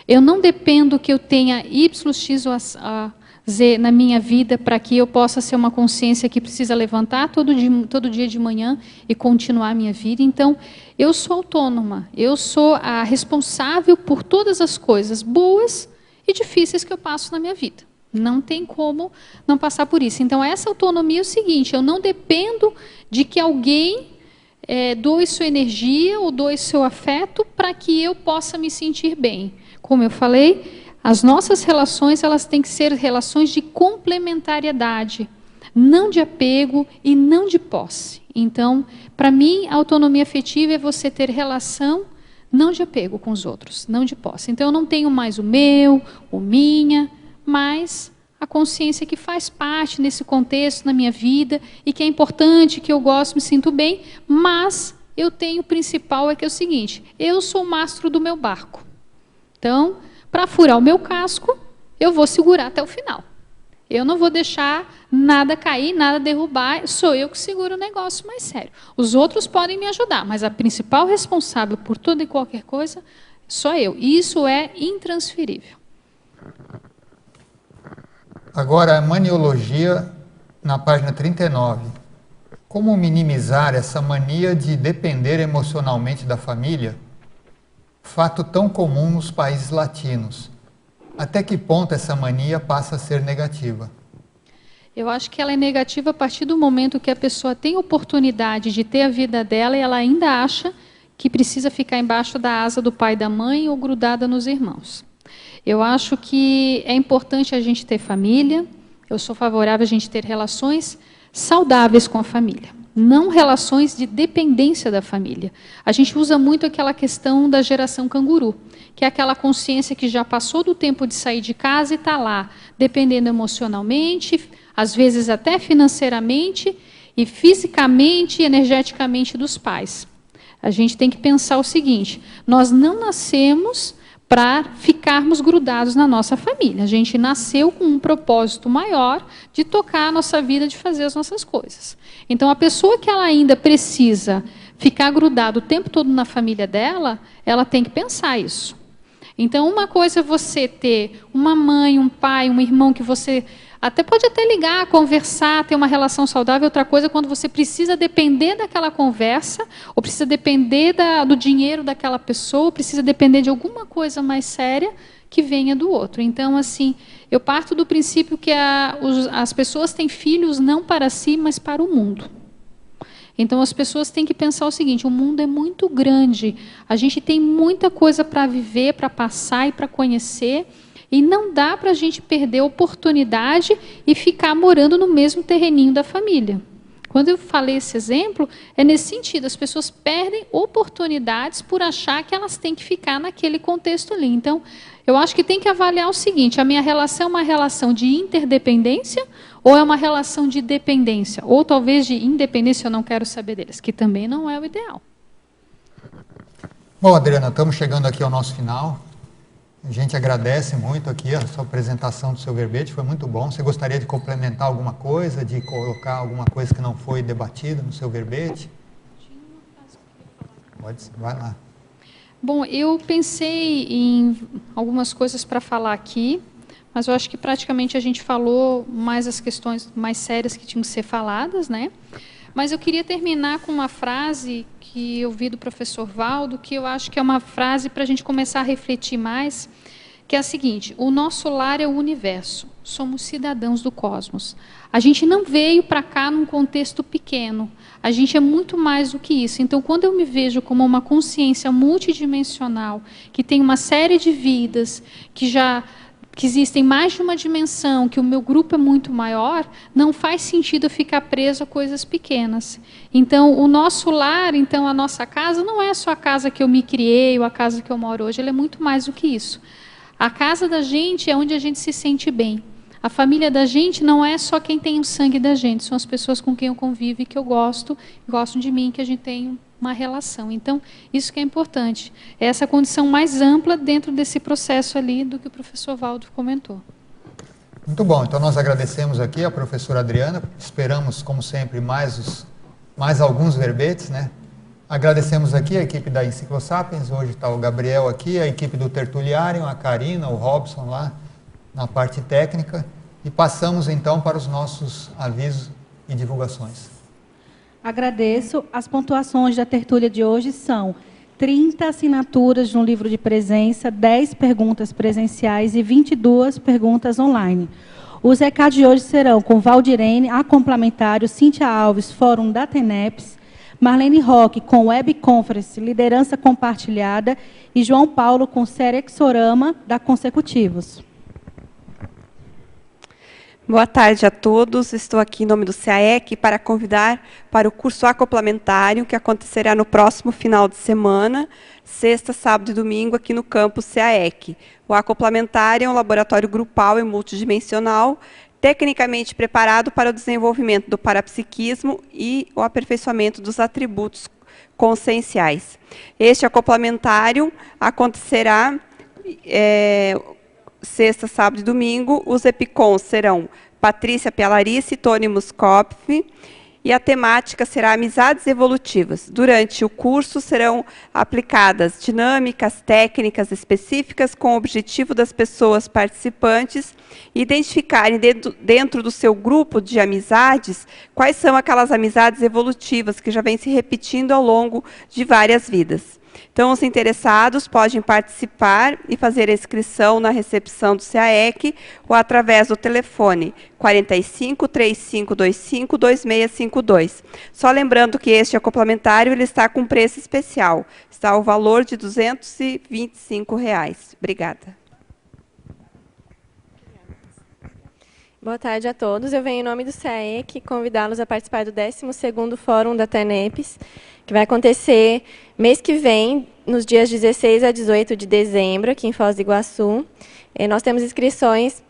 eu não dependo que eu tenha Y, X ou Z na minha vida para que eu possa ser uma consciência que precisa levantar todo dia de manhã e continuar a minha vida. Então, eu sou autônoma, eu sou a responsável por todas as coisas boas e difíceis que eu passo na minha vida. Não tem como não passar por isso. Então, essa autonomia é o seguinte, eu não dependo de que alguém doe sua energia ou doe seu afeto para que eu possa me sentir bem. Como eu falei, as nossas relações, elas têm que ser relações de complementariedade, não de apego e não de posse. Então, para mim, a autonomia afetiva é você ter relação não de apego com os outros, não de posse. Então, eu não tenho mais o meu, o minha, mas a consciência que faz parte nesse contexto na minha vida e que é importante, que eu gosto, me sinto bem, mas eu tenho o principal, que é o seguinte, eu sou o mastro do meu barco. Então, para furar o meu casco, eu vou segurar até o final. Eu não vou deixar nada cair, nada derrubar, sou eu que seguro o negócio mais sério. Os outros podem me ajudar, mas a principal responsável por toda e qualquer coisa sou eu. E isso é intransferível.
Agora, a maniologia, na página 39. Como minimizar essa mania de depender emocionalmente da família? Fato tão comum nos países latinos. até que ponto essa mania passa a ser negativa?
Eu acho que ela é negativa a partir do momento que a pessoa tem oportunidade de ter a vida dela e ela ainda acha que precisa ficar embaixo da asa do pai e da mãe ou grudada nos irmãos. Eu acho que é importante a gente ter família, eu sou favorável a gente ter relações saudáveis com a família, não relações de dependência da família. A gente usa muito aquela questão da geração canguru, que é aquela consciência que já passou do tempo de sair de casa e está lá, dependendo emocionalmente, às vezes até financeiramente, e fisicamente e energeticamente dos pais. A gente tem que pensar o seguinte, nós não nascemos para ficarmos grudados na nossa família. A gente nasceu com um propósito maior de tocar a nossa vida, de fazer as nossas coisas. Então, a pessoa que ela ainda precisa ficar grudada o tempo todo na família dela, ela tem que pensar isso. Então, uma coisa é você ter uma mãe, um pai, um irmão que você até pode até ligar, conversar, ter uma relação saudável. Outra coisa é quando você precisa depender daquela conversa, ou precisa depender do dinheiro daquela pessoa, ou precisa depender de alguma coisa mais séria que venha do outro. Então, assim, eu parto do princípio que as pessoas têm filhos não para si, mas para o mundo. Então, as pessoas têm que pensar o seguinte, o mundo é muito grande, a gente tem muita coisa para viver, para passar e para conhecer, e não dá para a gente perder a oportunidade e ficar morando no mesmo terreninho da família. Quando eu falei esse exemplo, é nesse sentido, as pessoas perdem oportunidades por achar que elas têm que ficar naquele contexto ali. Então, eu acho que tem que avaliar o seguinte, a minha relação é uma relação de interdependência ou é uma relação de dependência? Ou talvez de independência, eu não quero saber deles, que também não é o ideal.
Bom, Adriana, estamos chegando aqui ao nosso final. A gente agradece muito aqui a sua apresentação do seu verbete, foi muito bom. Você gostaria de complementar alguma coisa, de colocar alguma coisa que não foi debatida no seu verbete? Pode, vai lá.
Bom, eu pensei em algumas coisas para falar aqui, mas eu acho que praticamente a gente falou mais as questões mais sérias que tinham que ser faladas, né? Mas eu queria terminar com uma frase que eu vi do professor Valdo, que eu acho que é uma frase para a gente começar a refletir mais, que é a seguinte, o nosso lar é o universo, somos cidadãos do cosmos. A gente não veio para cá num contexto pequeno, a gente é muito mais do que isso. Então, quando eu me vejo como uma consciência multidimensional, que tem uma série de vidas, que existem mais de uma dimensão, que o meu grupo é muito maior, não faz sentido eu ficar preso a coisas pequenas. Então, o nosso lar, então, a nossa casa, não é só a casa que eu me criei ou a casa que eu moro hoje, ela é muito mais do que isso. A casa da gente é onde a gente se sente bem. A família da gente não é só quem tem o sangue da gente, são as pessoas com quem eu convivo e que eu gostam de mim, que a gente tem uma relação. Então, isso que é importante. É essa condição mais ampla dentro desse processo ali do que o professor Valdo comentou.
Muito bom. Então, nós agradecemos aqui a professora Adriana. Esperamos, como sempre, mais alguns verbetes, né? Agradecemos aqui a equipe da Enciclosapiens. Hoje está o Gabriel aqui, a equipe do Tertuliário, a Karina, o Robson lá na parte técnica. E passamos, então, para os nossos avisos e divulgações.
Agradeço. As pontuações da tertúlia de hoje são 30 assinaturas de um livro de presença, 10 perguntas presenciais e 22 perguntas online. Os recados de hoje serão com Valdirene, a complementário, Cíntia Alves, Fórum da TENEPS, Marlene Roque, com Web Conference, Liderança Compartilhada, e João Paulo, com série Exorama, da Consecutivos.
Boa tarde a todos. Estou aqui em nome do CAEC para convidar para o curso acoplamentário, que acontecerá no próximo final de semana, sexta, sábado e domingo, aqui no campus CAEC. O acoplamentário é um laboratório grupal e multidimensional, tecnicamente preparado para o desenvolvimento do parapsiquismo e o aperfeiçoamento dos atributos conscienciais. Este acoplamentário acontecerá sexta, sábado e domingo. Os EPICONs serão Patrícia Pialarice e Tony Muscopf, e a temática será Amizades Evolutivas. Durante o curso serão aplicadas dinâmicas, técnicas específicas com o objetivo das pessoas participantes identificarem dentro do seu grupo de amizades quais são aquelas amizades evolutivas que já vêm se repetindo ao longo de várias vidas. Então, os interessados podem participar e fazer a inscrição na recepção do CAEC ou através do telefone 45 3525 2652. Só lembrando que este acoplamentário ele está com preço especial. Está o valor de R$ 225. Obrigada.
Boa tarde a todos. Eu venho em nome do CAEC convidá-los a participar do 12º Fórum da TENEPES, que vai acontecer mês que vem, nos dias 16 a 18 de dezembro, aqui em Foz do Iguaçu. Nós temos inscrições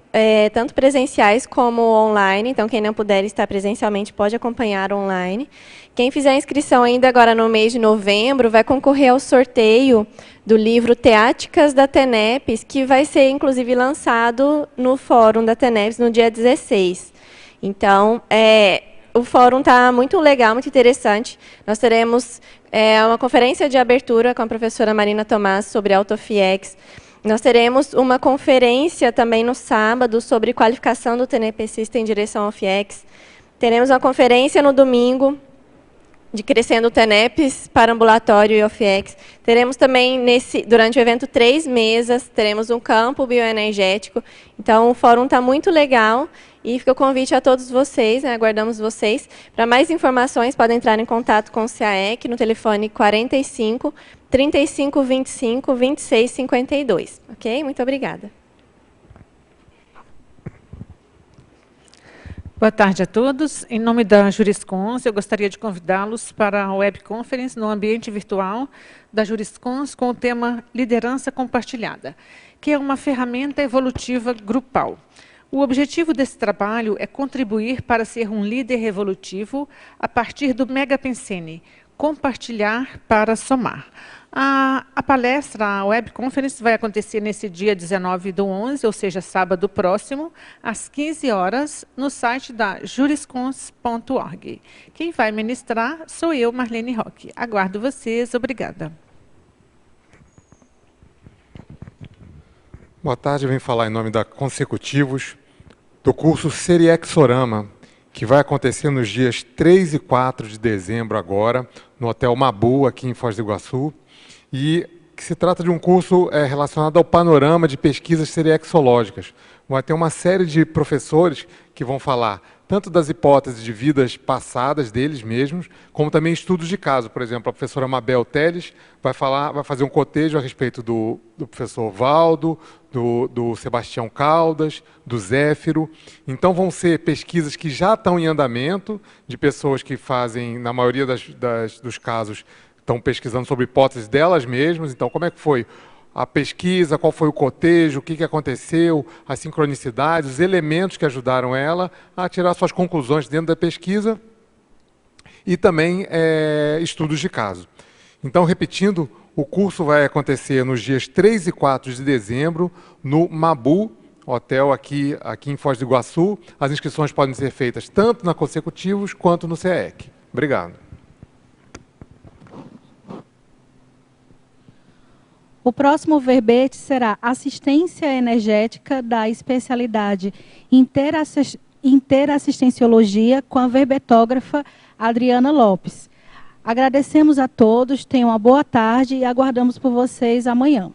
tanto presenciais como online, então quem não puder estar presencialmente pode acompanhar online. Quem fizer a inscrição ainda agora no mês de novembro vai concorrer ao sorteio do livro Teáticas da TENEPES, que vai ser, inclusive, lançado no Fórum da TENEPES no dia 16. Então, o fórum está muito legal, muito interessante. Nós teremos uma conferência de abertura com a professora Marina Tomás sobre AutoFIEX. Nós teremos uma conferência também no sábado sobre qualificação do TNPCista em direção ao FIEX. Teremos uma conferência no domingo de Crescendo o TENEPES para ambulatório e OFIEX. Teremos também, durante o evento, 3 mesas, teremos um campo bioenergético. Então, o fórum está muito legal e fica o convite a todos vocês, né, aguardamos vocês. Para mais informações, podem entrar em contato com o CAEC no telefone 45 35 25 26 52. Ok? Muito obrigada.
Boa tarde a todos. Em nome da Juriscons, eu gostaria de convidá-los para a webconference no ambiente virtual da Juriscons com o tema Liderança Compartilhada, que é uma ferramenta evolutiva grupal. O objetivo desse trabalho é contribuir para ser um líder evolutivo a partir do Megapensene, compartilhar para somar. A palestra, a webconference, vai acontecer nesse dia 19/11, ou seja, sábado próximo, às 15 horas, no site da juriscons.org. Quem vai ministrar sou eu, Marlene Roque. Aguardo vocês. Obrigada.
Boa tarde, eu venho falar em nome da Consecutivos, do curso Seriexorama, que vai acontecer nos dias 3 e 4 de dezembro agora, no Hotel Mabu, aqui em Foz do Iguaçu, e que se trata de um curso relacionado ao panorama de pesquisas seriexológicas. Vai ter uma série de professores que vão falar tanto das hipóteses de vidas passadas deles mesmos, como também estudos de caso. Por exemplo, a professora Mabel Teles vai fazer um cotejo a respeito do professor Valdo, do Sebastião Caldas, do Zéfiro. Então, vão ser pesquisas que já estão em andamento, de pessoas que fazem, na maioria dos casos, estão pesquisando sobre hipóteses delas mesmas. Então, como é que foi a pesquisa, qual foi o cotejo, o que aconteceu, as sincronicidades, os elementos que ajudaram ela a tirar suas conclusões dentro da pesquisa e também estudos de caso. Então, repetindo, o curso vai acontecer nos dias 3 e 4 de dezembro, no Mabu, hotel aqui em Foz do Iguaçu. As inscrições podem ser feitas tanto na Consecutivos quanto no CAEC. Obrigado.
O próximo verbete será Assistência Energética da especialidade Interassistenciologia com a verbetógrafa Adriana Lopes. Agradecemos a todos, tenham uma boa tarde e aguardamos por vocês amanhã.